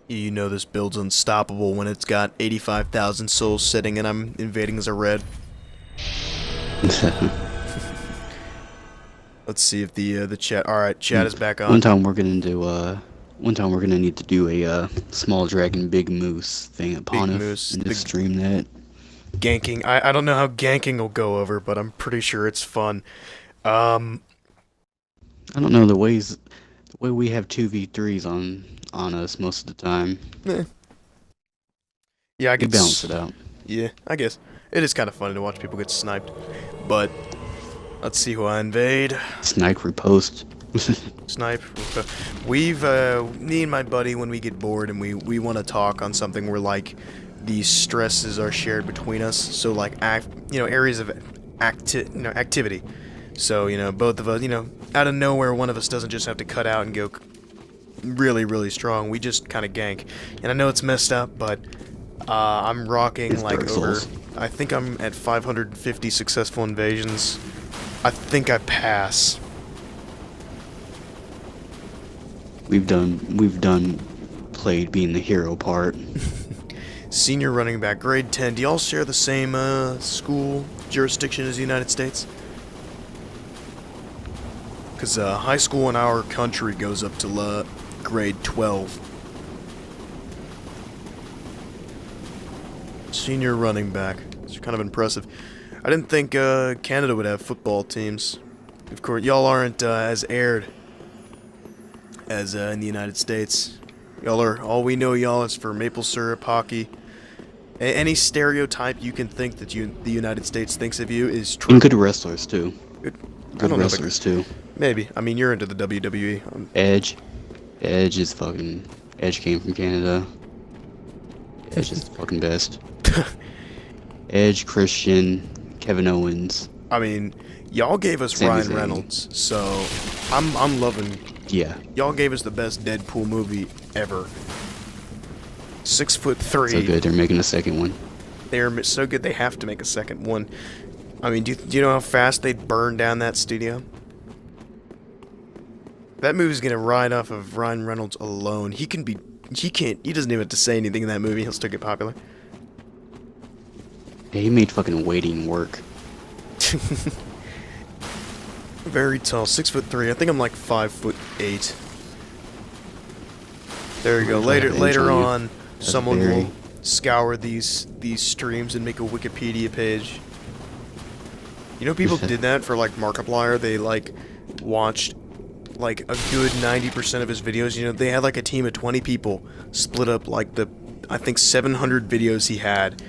You know this build's unstoppable when it's got 85,000 souls sitting and I'm invading as a red. Let's see if the chat. Alright, chat is back on. One time we're gonna need to do a small dragon, big moose thing upon Big us moose, and just big- stream that. Ganking. I don't know how ganking will go over, but I'm pretty sure it's fun. I don't know the way we have 2v3s on us most of the time. Yeah, I We get balance it out. Yeah, I guess. It is kind of funny to watch people get sniped. But, let's see who I invade. Snipe repost. Snipe. We've, me and my buddy, when we get bored and we want to talk on something where, like, these stresses are shared between us. So, like, areas of activity. So, both of us, out of nowhere, one of us doesn't just have to cut out and go really, really strong. We just kind of gank. And I know it's messed up, but I'm rocking It's like Dark over. Souls. I think I'm at 550 successful invasions. I think I pass. We've done played being the hero part. Senior running back, grade 10. Do y'all share the same school jurisdiction as the United States? Because high school in our country goes up to grade 12. Senior running back. It's kind of impressive. I didn't think Canada would have football teams. Of course, y'all aren't as aired as in the United States. Y'all are, all we know y'all is for maple syrup, hockey. Any stereotype you can think that the United States thinks of you is true. And good wrestlers too. Good, Good wrestlers too. Maybe. I mean, you're into the WWE. Edge is fucking. Edge came from Canada. Edge is the fucking best. Edge, Christian, Kevin Owens. I mean, y'all gave us Sami Ryan Zayn. Reynolds, so I'm loving. Yeah. Y'all gave us the best Deadpool movie ever. 6'3". So good. They're making a second one. They're so good they have to make a second one. I mean, do you know how fast they'd burn down that studio? That movie's gonna ride off of Ryan Reynolds alone. He doesn't even have to say anything in that movie, he'll still get popular. Yeah, he made fucking waiting work. Very tall, 6'3". I think I'm like 5'8". There you go. Later on, someone will scour these streams and make a Wikipedia page. You know, people did that for like Markiplier. They like watched like a good 90% of his videos. You know, they had like a team of 20 people split up like the, I think 700 videos he had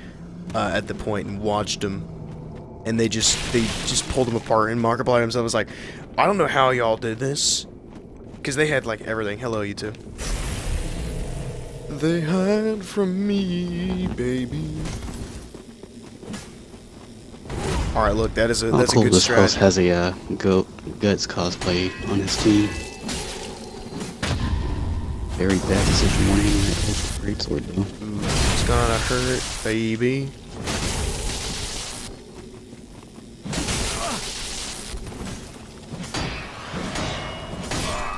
at the point and watched them. And they just pulled them apart. And Markiplier himself was like, I don't know how y'all did this, because they had like everything. Hello, you two. They hide from me, baby. All right, look, that's a good This host strategy. has a Guts cosplay on his team. Very bad decision when aiming at his greatsword though. Ooh, it's gonna hurt, baby.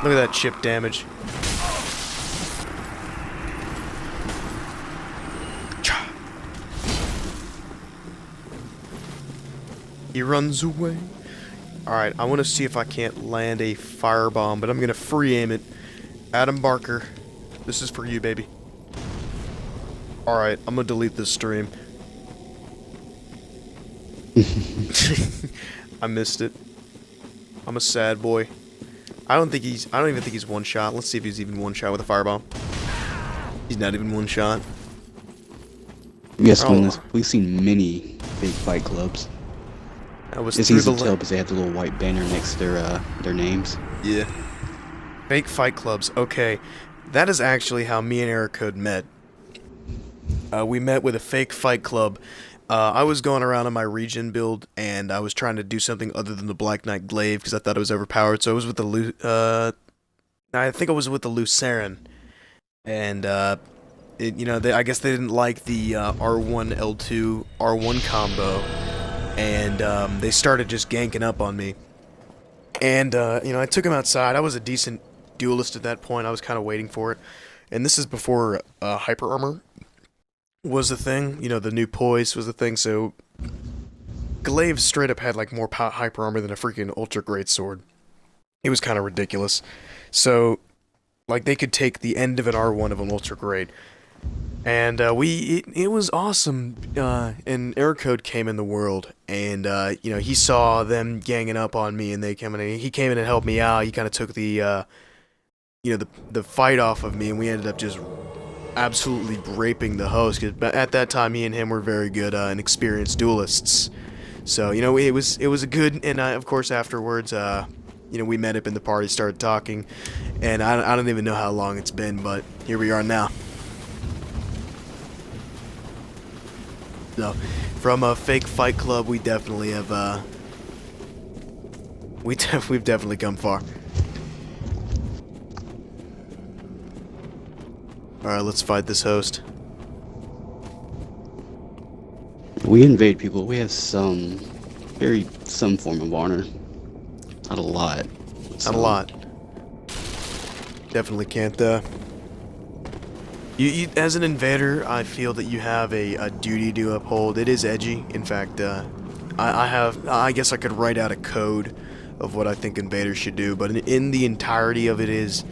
Look at that chip damage. Cha. He runs away. Alright, I want to see if I can't land a firebomb, but I'm going to free aim it. Adam Barker, this is for you, baby. Alright, I'm going to delete this stream. I missed it. I'm a sad boy. I don't even think he's one shot. Let's see if he's even one shot with a firebomb. He's not even one shot. Yes, Oh. we've seen many big fight clubs. That was It's through easy the to tell because they have the little white banner next to their names. Yeah. Fake fight clubs. Okay. That is actually how me and Ericode met. We met with a fake fight club. I was going around on my region build, and I was trying to do something other than the Black Knight Glaive, because I thought it was overpowered, so I was with the I think I was with the Lucaran. And, I guess they didn't like the R1, L2, R1 combo, and they started just ganking up on me. And, I took him outside. I was a decent duelist at that point. I was kind of waiting for it. And this is before Hyper Armor was the thing. You know, the new Poise was the thing, so Glaive straight up had, like, more Hyper Armor than a freaking Ultra Great Sword. It was kind of ridiculous. So, like, they could take the end of an R1 of an Ultra Great. And, it was awesome, and Ericode came in the world, and, he saw them ganging up on me, and he came in and helped me out. He kind of took the fight off of me, and we ended up just absolutely raping the host, because at that time, he and him were very good, and experienced duelists. So, it was a good, and, of course, afterwards, we met up in the party, started talking, and I don't even know how long it's been, but here we are now. So, from a fake fight club, we definitely have, we've definitely come far. Alright, let's fight this host. We invade people. We have some form of honor. Not a lot. Not a lot. Definitely can't, You, as an invader, I feel that you have a duty to uphold. It is edgy. In fact, I guess I could write out a code of what I think invaders should do, but in the entirety of it is,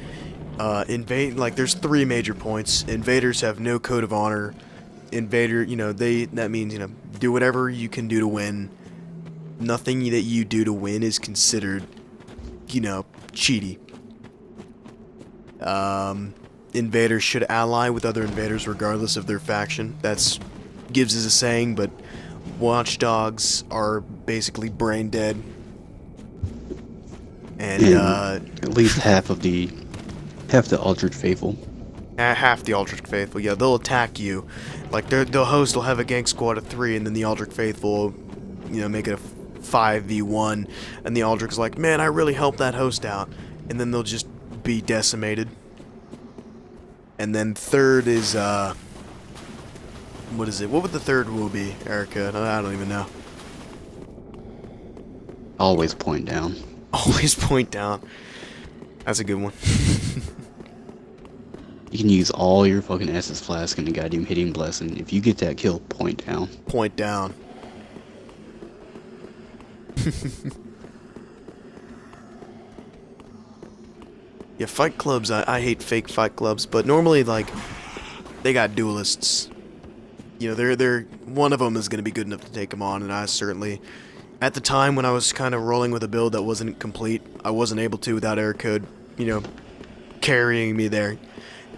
there's three major points. Invaders have no code of honor. Invader, that means, do whatever you can do to win. Nothing that you do to win is considered, cheaty. Invaders should ally with other invaders regardless of their faction. That's Gibbs is a saying, but watchdogs are basically brain dead. And at least half the Aldred Faithful. Half the Aldrich Faithful, yeah, they'll attack you. Like, the host will have a gang squad of 3, and then the Aldrich Faithful will, make it a 5v1, and the Aldrich's like, man, I really helped that host out. And then they'll just be decimated. And then third is, what is it? What would the third rule be, Erica? I don't even know. Always point down. Always point down. That's a good one. You can use all your fucking Estus Flask and the goddamn hitting blessing. If you get that kill, point down. Point down. Yeah, fight clubs, I hate fake fight clubs, but normally, like, they got duelists. You know, they're one of them is going to be good enough to take them on, and I certainly, at the time when I was kind of rolling with a build that wasn't complete, I wasn't able to without error code, you know, carrying me there.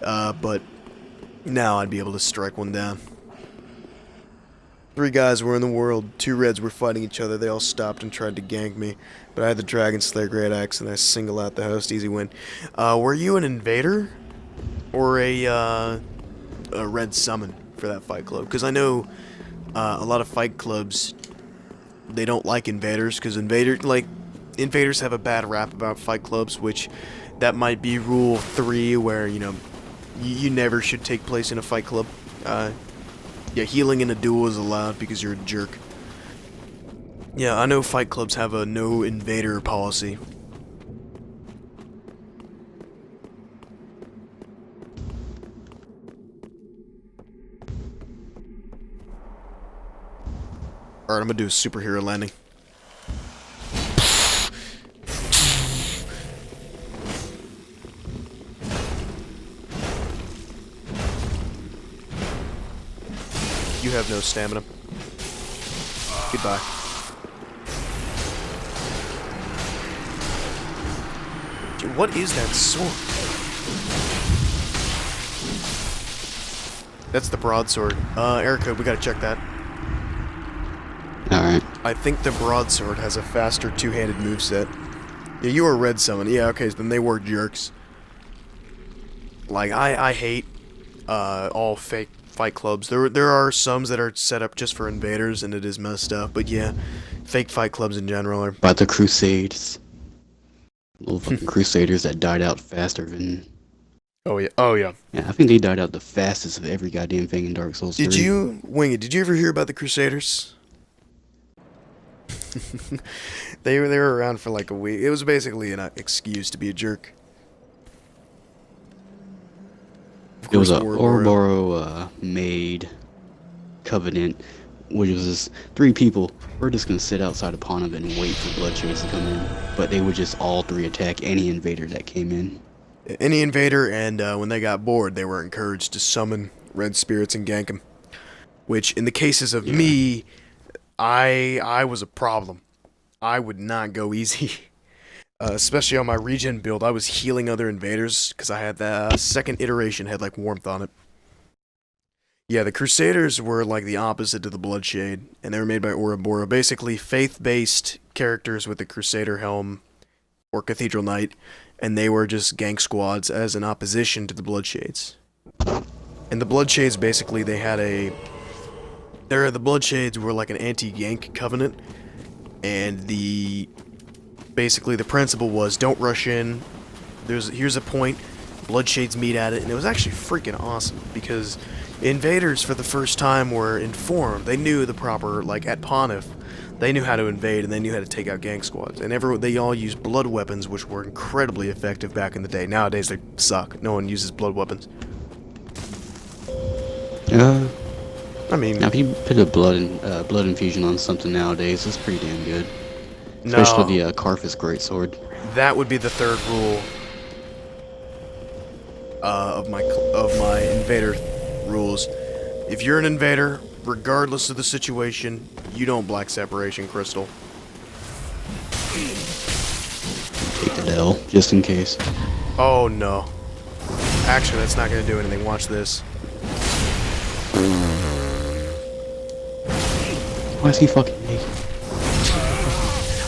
But now I'd be able to strike one down. 3 guys were in the world, 2 reds were fighting each other, they all stopped and tried to gank me, but I had the Dragon Slayer Great Axe and I single out the host, easy win. Were you an invader? Or a red summon for that fight club? Because I know a lot of fight clubs, they don't like invaders, because invaders have a bad rap about fight clubs, which that might be rule 3, where, you know, you never should take place in a fight club. Yeah, healing in a duel is allowed because you're a jerk. Yeah, I know fight clubs have a no invader policy. Alright, I'm gonna do a superhero landing. You have no stamina. Goodbye. Dude, what is that sword? That's the broadsword. Erica, we gotta check that. Alright. I think the broadsword has a faster two-handed moveset. Yeah, you were red summon. Yeah, okay, then they were jerks. Like, I hate all fake fight clubs. There are some that are set up just for invaders, and it is messed up. But yeah, fake fight clubs in general are. About the Crusades. Little fucking Crusaders that died out faster than... Oh yeah, oh yeah. Yeah, I think they died out the fastest of every goddamn thing in Dark Souls 3. Did you, Wing It, did you ever hear about the Crusaders? They were around for like a week. It was basically an excuse to be a jerk. It was a Ouroboros made covenant, which was just 3 people. We're just gonna sit outside of Ponov and wait for Bloodshades to come in, but they would just all 3 attack any invader that came in. Any invader, and when they got bored, they were encouraged to summon red spirits and gank them. Which, in the cases of me, I was a problem. I would not go easy. Especially on my regen build, I was healing other invaders because I had the second iteration had like warmth on it. Yeah, the Crusaders were like the opposite of the Bloodshade, and they were made by Ouroboros. Basically, faith-based characters with the Crusader helm or Cathedral Knight, and they were just gank squads as an opposition to the Bloodshades. And the Bloodshades basically they had a. The Bloodshades were like an anti-gank covenant, and basically the principle was don't rush in. Here's a point, Bloodshades meet at it, and it was actually freaking awesome because invaders for the first time were informed. They knew the proper, like at Ponif, they knew how to invade and they knew how to take out gank squads. And they all used blood weapons, which were incredibly effective back in the day. Nowadays they suck. No one uses blood weapons. I mean, now if you put a blood infusion on something nowadays, it's pretty damn good. Especially the Karthus Greatsword. That would be the 3rd rule of my invader rules. If you're an invader, regardless of the situation, you don't black separation crystal. Take the L, just in case. Oh no. Actually, that's not gonna do anything. Watch this. Why is he fucking naked?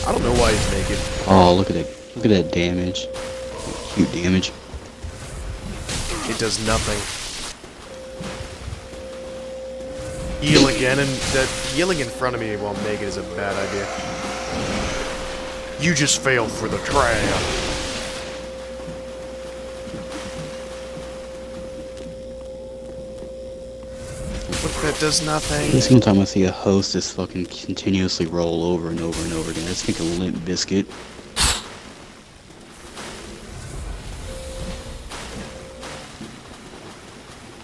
I don't know why he's naked. Oh, look at that! Look at that damage. Cute damage. It does nothing. Heal again, and that healing in front of me while naked is a bad idea. You just failed for the trap. Look, that does nothing. Every single time I see a host just fucking continuously roll over and over and over again, I just think of Limp Bizkit.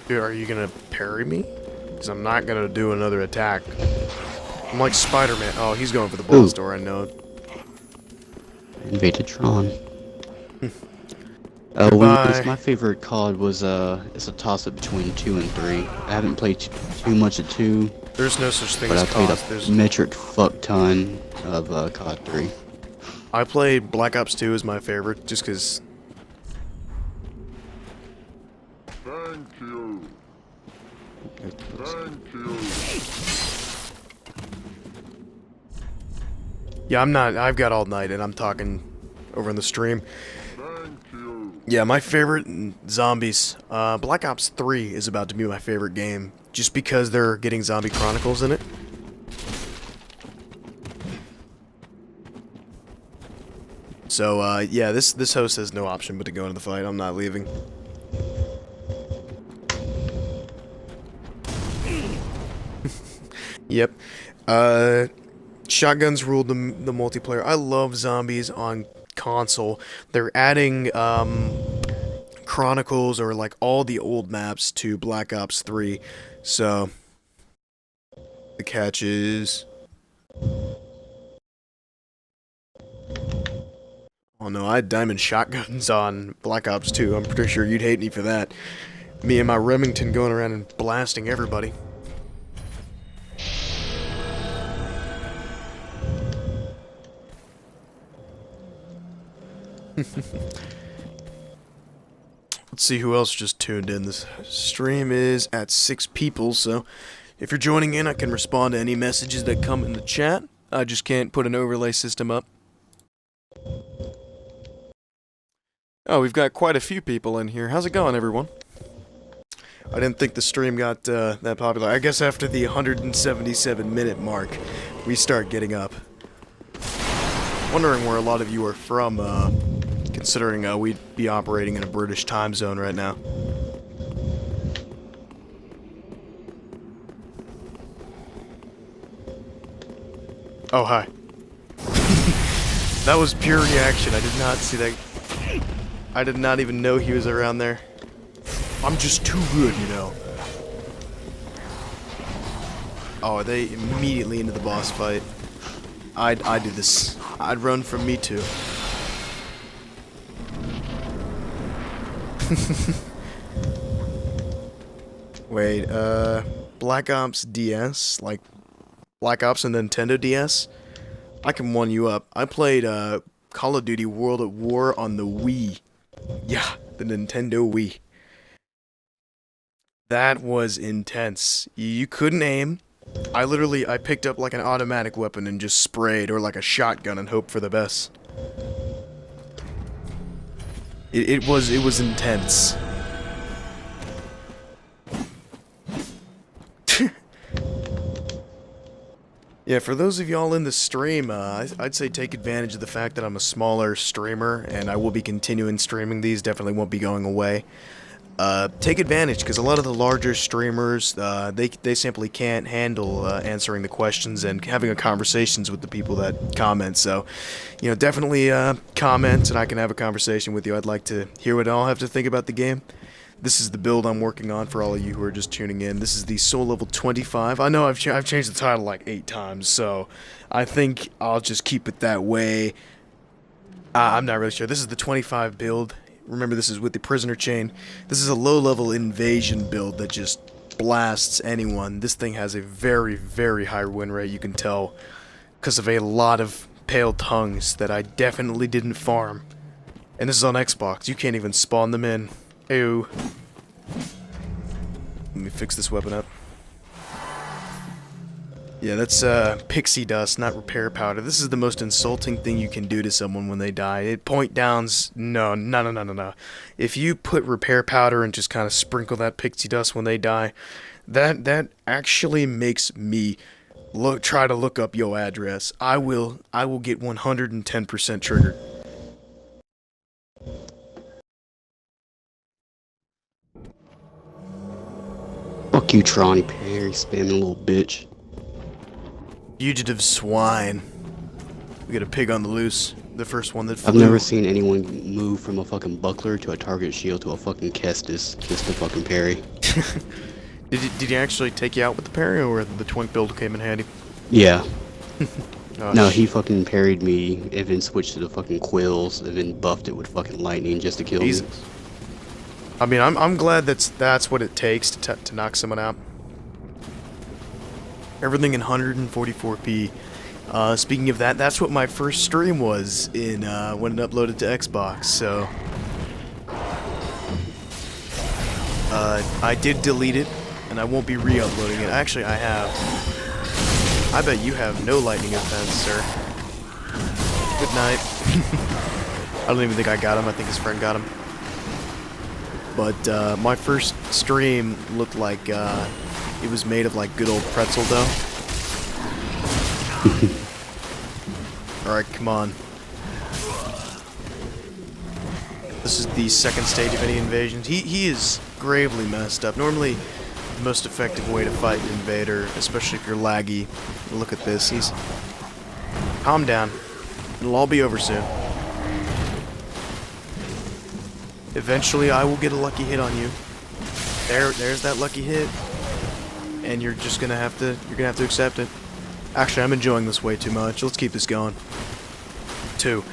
Dude, are you gonna parry me? Because I'm not gonna do another attack. I'm like Spider-Man. Oh, he's going for the boss door, I know. Invaded Tron. Goodbye. My favorite COD was it's a toss up between 2 and 3. I haven't played too much of 2, There's no such thing but as I played cost. a metric fuck ton of COD 3. I played Black Ops 2 as my favorite, just because. Thank you. Thank you. Yeah, I'm not. I've got all night, and I'm talking over in the stream. Thank you. Yeah, my favorite zombies. Black Ops 3 is about to be my favorite game, just because they're getting Zombie Chronicles in it. So, yeah, this host has no option but to go into the fight. I'm not leaving. Yep. Shotguns ruled the multiplayer. I love zombies on console. They're adding Chronicles or like all the old maps to Black Ops 3. So the catch is, oh no, I had diamond shotguns on Black Ops 2. I'm pretty sure you'd hate me for that. Me and my Remington going around and blasting everybody. Let's see who else just tuned in. This stream is at 6 people, so if you're joining in, I can respond to any messages that come in the chat. I just can't put an overlay system up. Oh, we've got quite a few people in here. How's it going, everyone? I didn't think the stream got that popular. I guess after the 177-minute mark, we start getting up. Wondering where a lot of you are from, considering we'd be operating in a British time zone right now. Oh, hi. That was pure reaction. I did not see that. I did not even know he was around there. I'm just too good, you know. Oh, are they immediately into the boss fight? I'd do this. I'd run from me too. Wait, Black Ops DS, like Black Ops and Nintendo DS? I can one you up. I played Call of Duty World at War on the Wii. Yeah, the Nintendo Wii. That was intense. You couldn't aim. I picked up like an automatic weapon and just sprayed, or like a shotgun, and hoped for the best. It was intense. Yeah, for those of y'all in the stream, I'd say take advantage of the fact that I'm a smaller streamer, and I will be continuing streaming these, definitely won't be going away. Take advantage, because a lot of the larger streamers, they simply can't handle answering the questions and having a conversations with the people that comment, so, you know, definitely comment, and I can have a conversation with you. I'd like to hear what y'all have to think about the game. This is the build I'm working on for all of you who are just tuning in. This is the Soul Level 25. I know I've changed the title like 8 times, so I think I'll just keep it that way. I'm not really sure. This is the 25 build. Remember, this is with the prisoner chain. This is a low-level invasion build that just blasts anyone. This thing has a very, very high win rate, you can tell, because of a lot of pale tongues that I definitely didn't farm. And this is on Xbox. You can't even spawn them in. Ew. Let me fix this weapon up. Yeah, that's pixie dust, not repair powder. This is the most insulting thing you can do to someone when they die. Point downs, no. If you put repair powder and just kind of sprinkle that pixie dust when they die, that actually makes me try to look up your address. I will get 110% triggered. Fuck you, Tronny Perry, spamming little bitch. Fugitive swine. We got a pig on the loose. The first one that flew. I've never seen anyone move from a fucking buckler to a target shield to a fucking Kestis. Just a fucking parry. Did he actually take you out with the parry, or the twink build came in handy? Yeah. Oh, No, he fucking parried me and then switched to the fucking quills and then buffed it with fucking lightning just to kill me. Jesus. I mean, I'm glad that's what it takes to knock someone out. Everything in 144p. Speaking of that, that's what my first stream was in when it uploaded to Xbox. So I did delete it, and I won't be re-uploading it. Actually, I have. I bet you have no lightning offense, sir. Good night. I don't even think I got him. I think his friend got him. But my first stream looked like it was made of like good old pretzel dough. Alright, come on. This is the second stage of any invasions. He is gravely messed up. Normally, the most effective way to fight an invader, especially if you're laggy. Look at this. He's... Calm down. It'll all be over soon. Eventually, I will get a lucky hit on you. There's that lucky hit. And you're just gonna have to accept it. Actually, I'm enjoying this way too much. Let's keep this going. 2,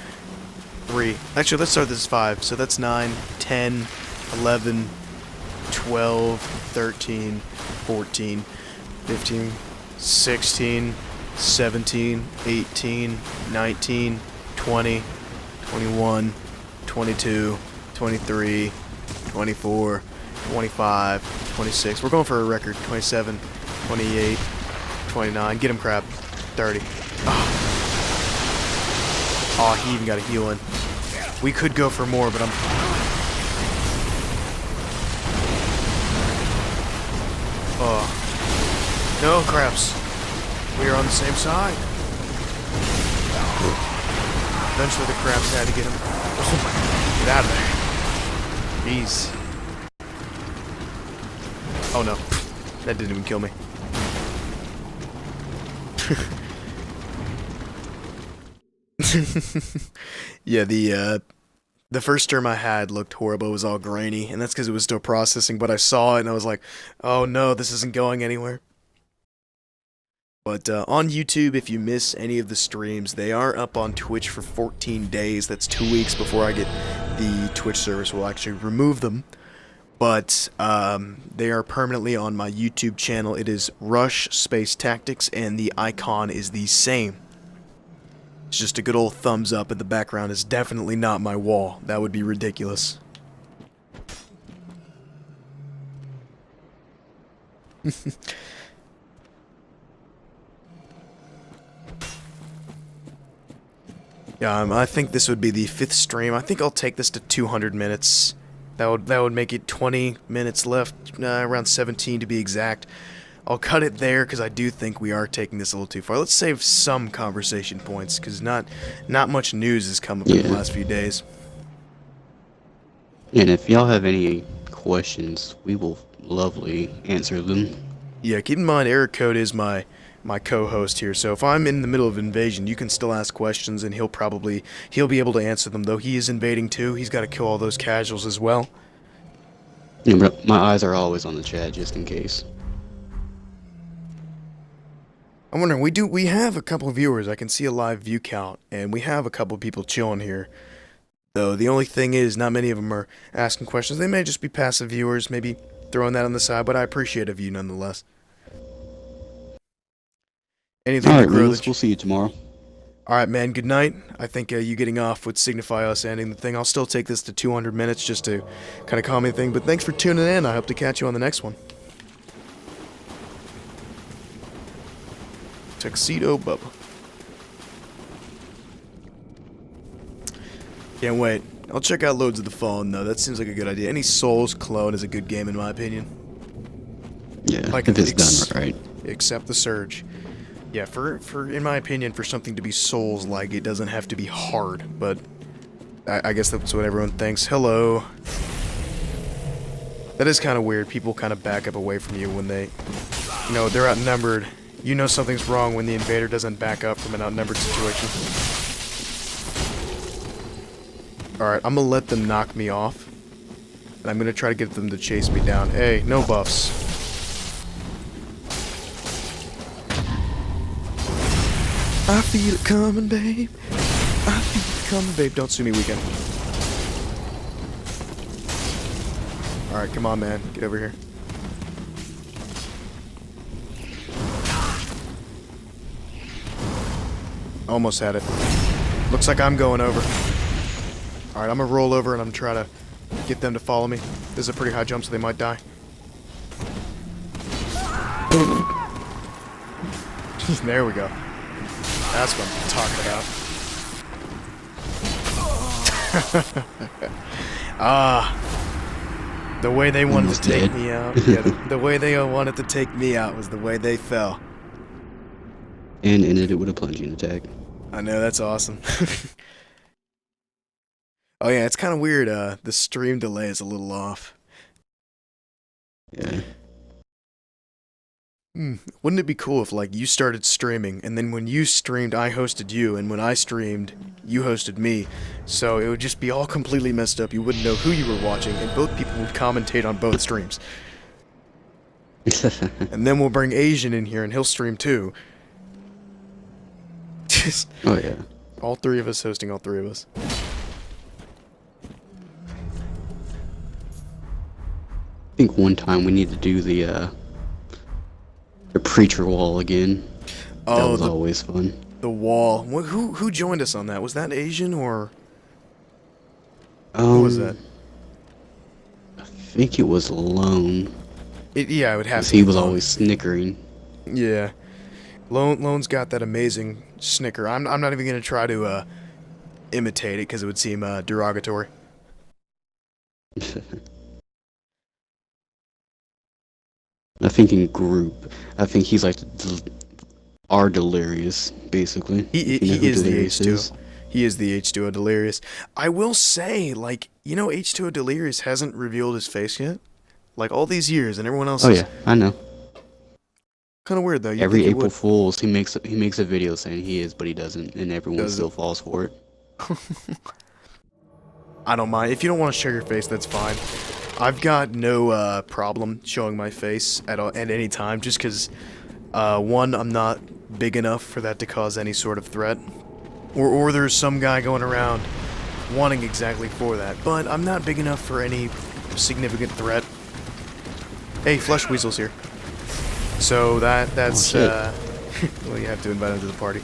3. Actually, let's start this as 5. So that's 9, 10, 11, 12, 13, 14, 15, 16, 17, 18, 19, 20, 21, 22, 23, 24, 25, 26. We're going for a record. 27, 28, 29. Get him, crap. 30. Oh, he even got a heal in. We could go for more, but I'm... Oh. No, craps. We are on the same side. Eventually the craps had to get him. Oh my... Get out of there. Jeez. Oh no. That didn't even kill me. Yeah, the first term I had looked horrible. It was all grainy, and that's because it was still processing, but I saw it and I was like, oh no, this isn't going anywhere. But on YouTube, if you miss any of the streams, they are up on Twitch for 14 days. That's 2 weeks before I get the Twitch service will actually remove them. But they are permanently on my YouTube channel. It is Rush Space Tactics, and the icon is the same. It's just a good old thumbs up, and the background is definitely not my wall. That would be ridiculous. Yeah, I think this would be the 5th stream. I think I'll take this to 200 minutes. That would make it 20 minutes left, around 17 to be exact. I'll cut it there because I do think we are taking this a little too far. Let's save some conversation points because not much news has come up in the last few days. And if y'all have any questions, we will lovely answer them. Yeah, keep in mind Eric Code is my co-host here, so if I'm in the middle of invasion, you can still ask questions and he'll be able to answer them, though he is invading too. He's got to kill all those casuals as well. Yeah, but my eyes are always on the chat just in case. I'm wondering, we have a couple of viewers. I can see a live view count, and we have a couple of people chilling here. Though the only thing is, not many of them are asking questions. They may just be passive viewers, maybe throwing that on the side, but I appreciate a view nonetheless. Anything Alright, to grow man, we'll see you tomorrow. Alright, man, good night. I think you getting off would signify us ending the thing. I'll still take this to 200 minutes just to kind of calm the thing, but thanks for tuning in. I hope to catch you on the next one. Tuxedo Bubba. Can't wait. I'll check out Loads of the Fallen, though. That seems like a good idea. Any Souls clone is a good game, in my opinion. Yeah, Like if it's done right. Except the Surge. Yeah, for in my opinion, for something to be Souls-like, it doesn't have to be hard, but I guess that's what everyone thinks. Hello. That is kind of weird. People kind of back up away from you when they, they're outnumbered. You know something's wrong when the invader doesn't back up from an outnumbered situation. Alright, I'm gonna let them knock me off. And I'm gonna try to get them to chase me down. Hey, no buffs. I feel it coming, babe. I feel it coming, babe. Don't sue me, Weekend. Alright, come on, man. Get over here. Almost had it. Looks like I'm going over. Alright, I'm gonna roll over and I'm trying to get them to follow me. This is a pretty high jump, so they might die. There we go. That's what I'm talking about. The way they wanted to take me out. Yeah, the way they wanted to take me out was the way they fell. And ended it with a plunging attack. I know, that's awesome. Oh yeah, it's kind of weird. The stream delay is a little off. Yeah. Wouldn't it be cool if, like, you started streaming, and then when you streamed, I hosted you, and when I streamed, you hosted me, so it would just be all completely messed up. You wouldn't know who you were watching, and both people would commentate on both streams. And then we'll bring Asian in here, and he'll stream too. Just Oh yeah. all three of us hosting all three of us. I think one time we need to do the preacher wall again. That Oh, was always fun. the wall. Who joined us on that? Was that Asian, or who was that? I think it was Lone. Yeah, it would have 'Cause to he be was Lone. always snickering. Yeah. Lone's got that amazing snicker. I'm not even gonna try to imitate it because it would seem derogatory. I think in group, I think he's like our Delirious, basically. He You know who is the Delirious H2O. is? He is the H2O Delirious. I will say, like, you know, H2O Delirious hasn't revealed his face yet. Like all these years, and everyone else. Oh is yeah, I know. Kind of weird though. You'd Every think he April would. Fools, he makes a video saying he is, but he doesn't, and everyone Doesn't. still falls for it. I don't mind. If you don't want to show your face, that's fine. I've got no problem showing my face at any time, just because, one, I'm not big enough for that to cause any sort of threat, or there's some guy going around wanting exactly for that. But I'm not big enough for any significant threat. Hey, Flesh Weasel's here. So that's Oh, well, you have to invite him to the party.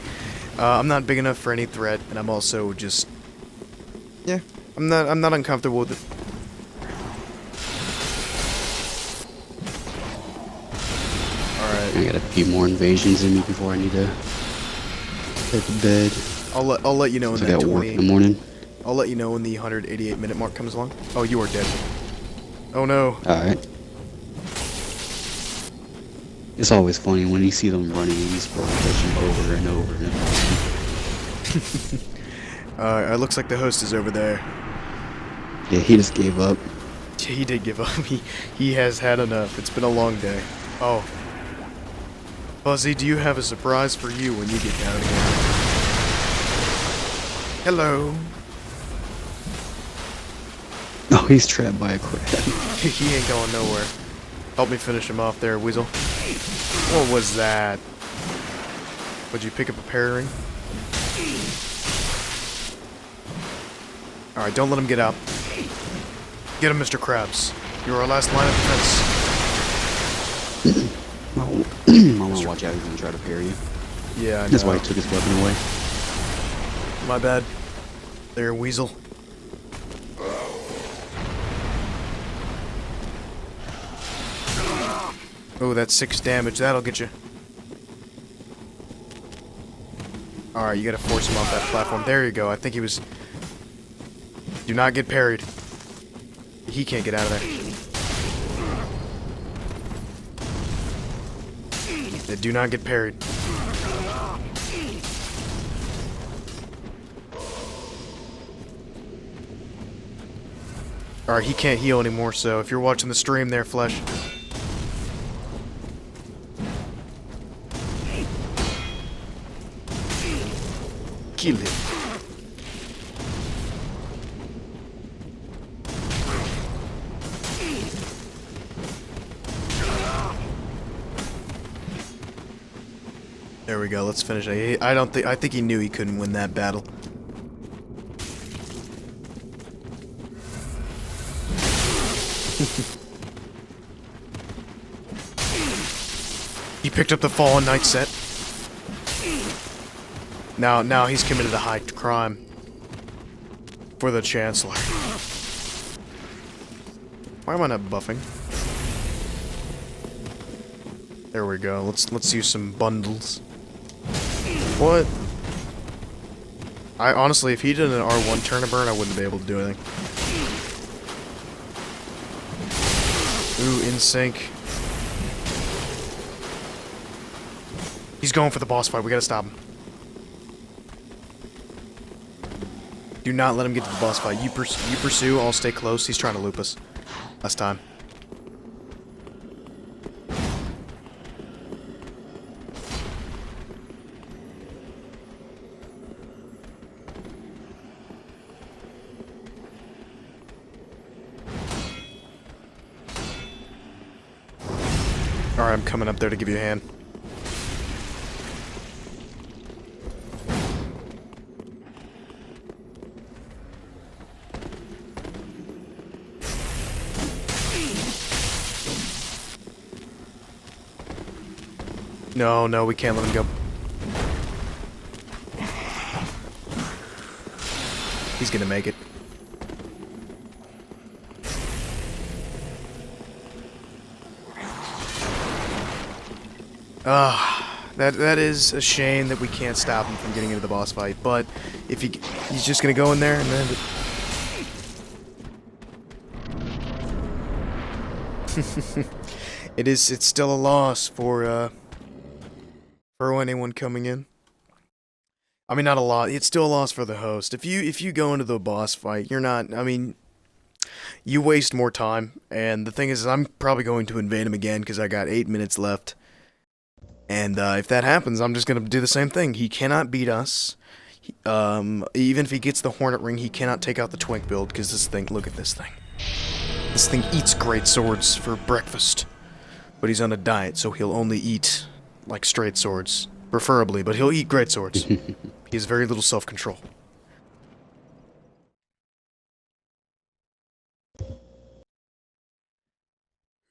I'm not big enough for any threat, and I'm also just, yeah, I'm not uncomfortable with it. Alright, I got a few more invasions in me before I need to head to bed. I'll let you know when So I that got work in the 20. morning. I'll let you know when the 188-minute mark comes along. Oh, you are dead. Oh no. Alright. It's always funny when you see them running and you just push them over and over and over. It looks like the host is over there. Yeah, he just gave up. He did give up. He has had enough. It's been a long day. Oh. Fuzzy, do you have a surprise for you when you get down here? Hello. Oh, he's trapped by a crab. He ain't going nowhere. Help me finish him off there, Weasel. What was that? Would you pick up a parry ring? Alright, don't let him get out. Get him, Mr. Krabs. You're our last line of defense. I want to watch out. He's gonna try to parry you. Yeah, I know. That's why he took his weapon away. My bad. There, Weasel. Oh, that's 6 damage. That'll get you. Alright, you gotta force him off that platform. There you go. I think he was... Do not get parried. He can't get out of there. Yeah, do not get parried. Alright, he can't heal anymore, so if you're watching the stream there, Flesh... Kill him. There There we go. Let's finish it. I think he knew he couldn't win that battle. He picked up the Fallen Knight set. Now he's committed a high crime for the Chancellor. Why am I not buffing? There we go. Let's use some bundles. What? I honestly, if he did an R1 turn and burn, I wouldn't be able to do anything. Ooh, in sync. He's going for the boss fight. We gotta stop him. Do not let him get to the boss fight. You pursue. I'll stay close. He's trying to loop us. Last time. Alright, I'm coming up there to give you a hand. No, we can't let him go. He's gonna make it. That is a shame that we can't stop him from getting into the boss fight, but if he's just gonna go in there and then... It's still a loss for anyone coming in. I mean, not a lot. It's still a loss for the host. If you go into the boss fight, you're not. I mean, you waste more time. And the thing is, I'm probably going to invade him again because I got 8 minutes left. And if that happens, I'm just gonna do the same thing. He cannot beat us. Even if he gets the Hornet Ring, he cannot take out the Twink build because this thing. Look at this thing. This thing eats great swords for breakfast, but he's on a diet, so he'll only eat like straight swords, preferably. But he'll eat great swords. He has very little self-control.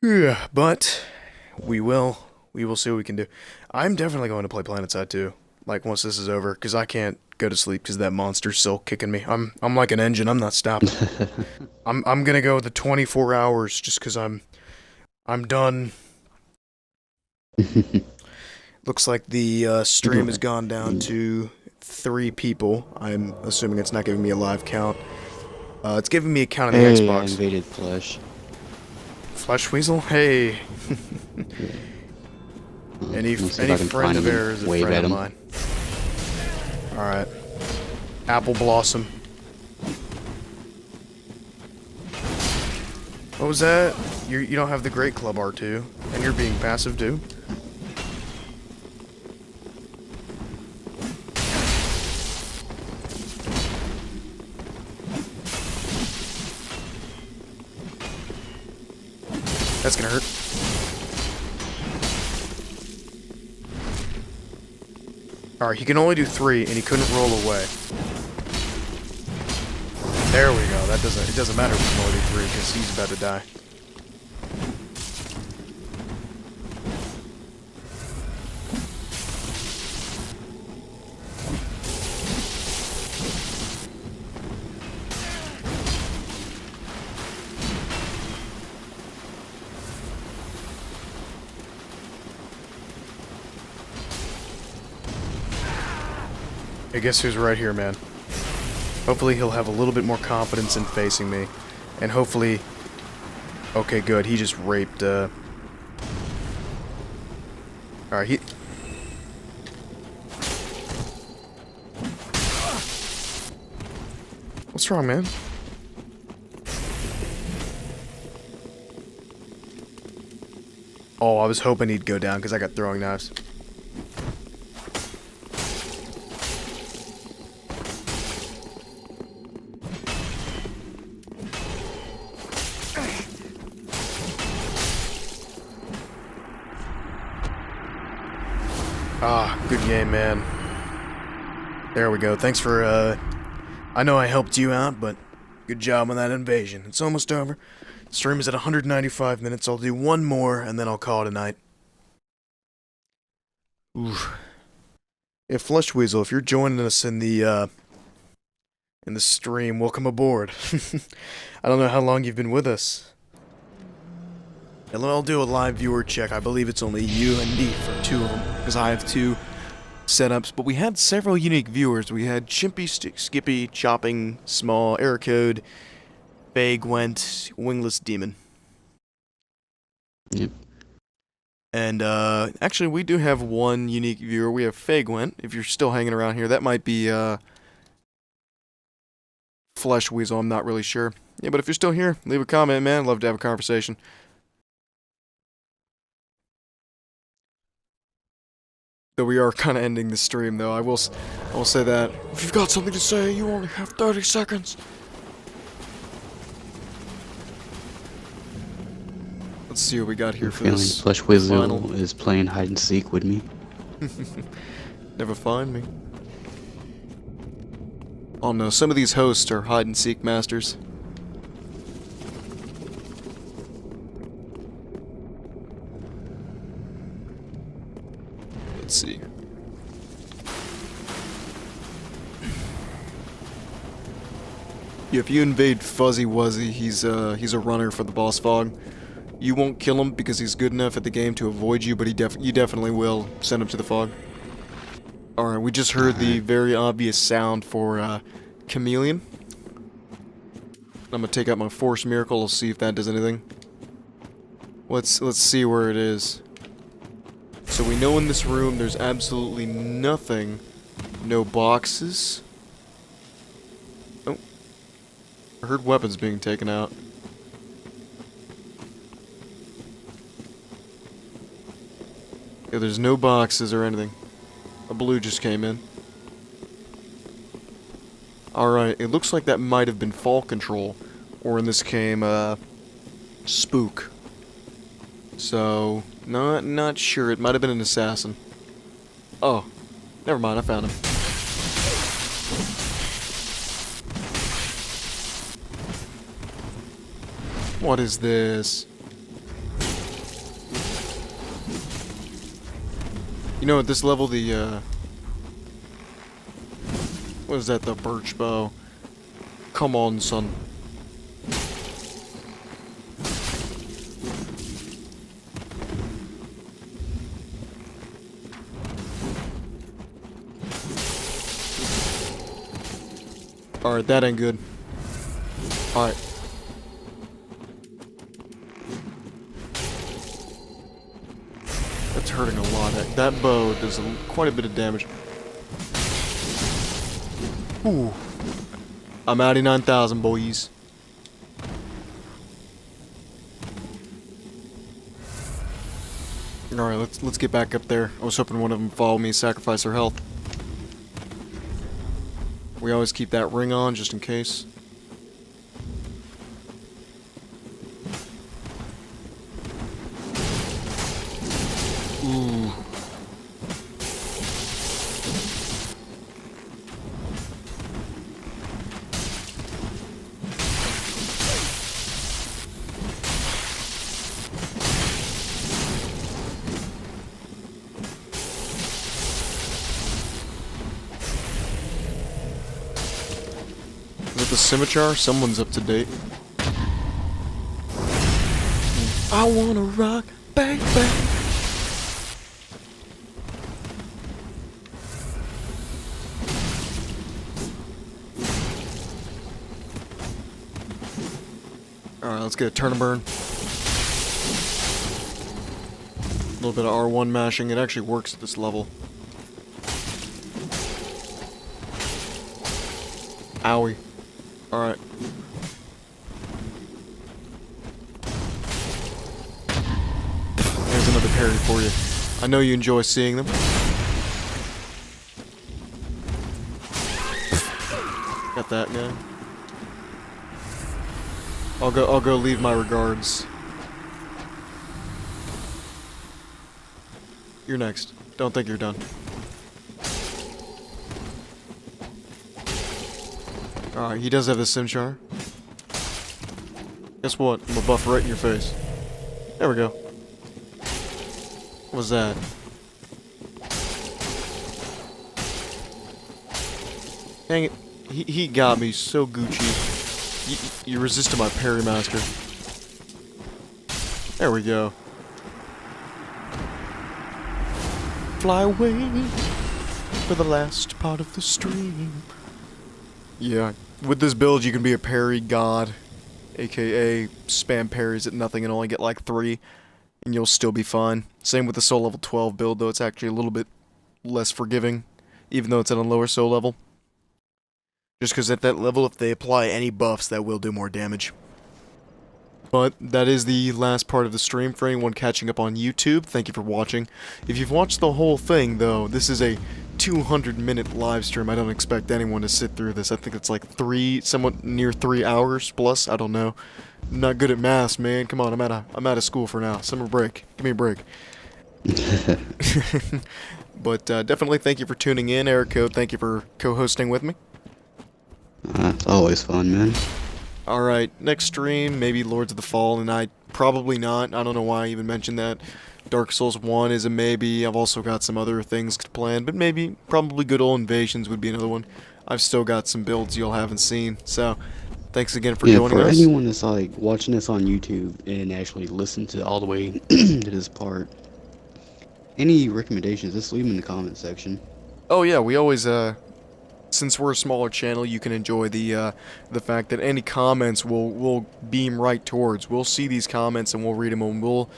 Yeah, but we will see what we can do. I'm definitely going to play PlanetSide 2, like once this is over, because I can't go to sleep because that monster's still kicking me. I'm like an engine. I'm not stopping. I'm gonna go the 24 hours just because I'm done. Looks like the stream has gone down to 3 people. I'm assuming it's not giving me a live count. It's giving me a count on the Xbox. I invaded Flesh. Flesh Weasel? Hey. Any friend of ours is a friend of mine. Alright. Apple Blossom. What was that? You don't have the Great Club R2, and you're being passive too? That's gonna hurt. Alright, he can only do 3, and he couldn't roll away. There we go. It doesn't matter if he can only do 3, because he's about to die. I guess who's right here, man. Hopefully he'll have a little bit more confidence in facing me. And hopefully... Okay, good. He just raped, Alright, he... What's wrong, man? Oh, I was hoping he'd go down because I got throwing knives. Ah, good game, man. There we go. Thanks for, I know I helped you out, but good job on that invasion. It's almost over. Stream is at 195 minutes. I'll do one more, and then I'll call it a night. Oof. Yeah, Flesh Weasel, if you're joining us in the stream, welcome aboard. I don't know how long you've been with us. And I'll do a live viewer check. I believe it's only you and me for two of them, because I have two setups. But we had several unique viewers. We had Chimpy, Skippy, Chopping, Small, Aircode, Faye, Gwent, Wingless Demon. Yep. And actually, we do have one unique viewer. We have Faye Gwent. If you're still hanging around here, that might be Flesh Weasel. I'm not really sure. Yeah, but if you're still here, leave a comment, man. I'd love to have a conversation. Though we are kind of ending the stream, though. I will say that. If you've got something to say, you only have 30 seconds. Let's see what we got here for this. Flesh Weasel final. is playing hide and seek with me. Never find me. Oh no, some of these hosts are hide and seek masters. Let's see. Yeah, if you invade Fuzzy Wuzzy, he's a runner for the boss fog. You won't kill him because he's good enough at the game to avoid you, but you definitely will send him to the fog. Alright, we just heard the very obvious sound for Chameleon. I'm gonna take out my Force Miracle, I'll see if that does anything. Let's see where it is. So we know in this room there's absolutely nothing. No boxes. Oh. I heard weapons being taken out. Yeah, there's no boxes or anything. A blue just came in. Alright, it looks like that might have been Fall Control. Or in this game, Spook. So, not sure. It might have been an assassin. Oh, never mind. I found him. What is this? You know, at this level, the what is that? The birch bow. Come on, son. Alright, that ain't good. Alright. That's hurting a lot. That bow does quite a bit of damage. Ooh. I'm at 89,000, boys. Alright, let's get back up there. I was hoping one of them would follow me and sacrifice their health. We always keep that ring on, just in case. Ooh. With the scimitar, someone's up to date. I wanna rock, baby. Alright, let's get a turn and burn. A little bit of R1 mashing. It actually works at this level. Owie. Alright. There's another parry for you. I know you enjoy seeing them. Got that guy. I'll go leave my regards. You're next. Don't think you're done. Alright, he does have the Simchar. Guess what? I'm gonna buff right in your face. There we go. What was that? Dang it. He got me so Gucci. You resisted my parry master. There we go. Fly away for the last part of the stream. Yeah, with this build you can be a parry god, aka spam parries at nothing and only get like 3, and you'll still be fine. Same with the soul level 12 build, though it's actually a little bit less forgiving, even though it's at a lower soul level. Just because at that level, if they apply any buffs, that will do more damage. But that is the last part of the stream. For anyone catching up on YouTube, thank you for watching. If you've watched the whole thing, though, this is a 200-minute live stream. I don't expect anyone to sit through this. I think it's like somewhat near 3 hours plus. I don't know. I'm not good at math, man. Come on, I'm out of school for now. Summer break. Give me a break. But definitely thank you for tuning in, Eric Code. Thank you for co-hosting with me. It's always fun, man. Alright, next stream, maybe Lords of the Fallen. I probably not. I don't know why I even mentioned that. Dark Souls 1 is a maybe. I've also got some other things planned, but maybe, probably Good Old Invasions would be another one. I've still got some builds y'all haven't seen, so thanks again for joining us. For anyone that's like watching this on YouTube and actually listen to all the way to this part, any recommendations, just leave them in the comment section. Oh yeah, we always, since we're a smaller channel, you can enjoy the fact that any comments will beam right towards. We'll see these comments and we'll read them, and we'll,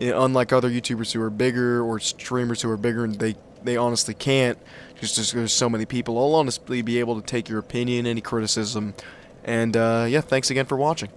unlike other YouTubers who are bigger or streamers who are bigger and they honestly can't, just there's so many people. I'll honestly be able to take your opinion, any criticism, and yeah, thanks again for watching.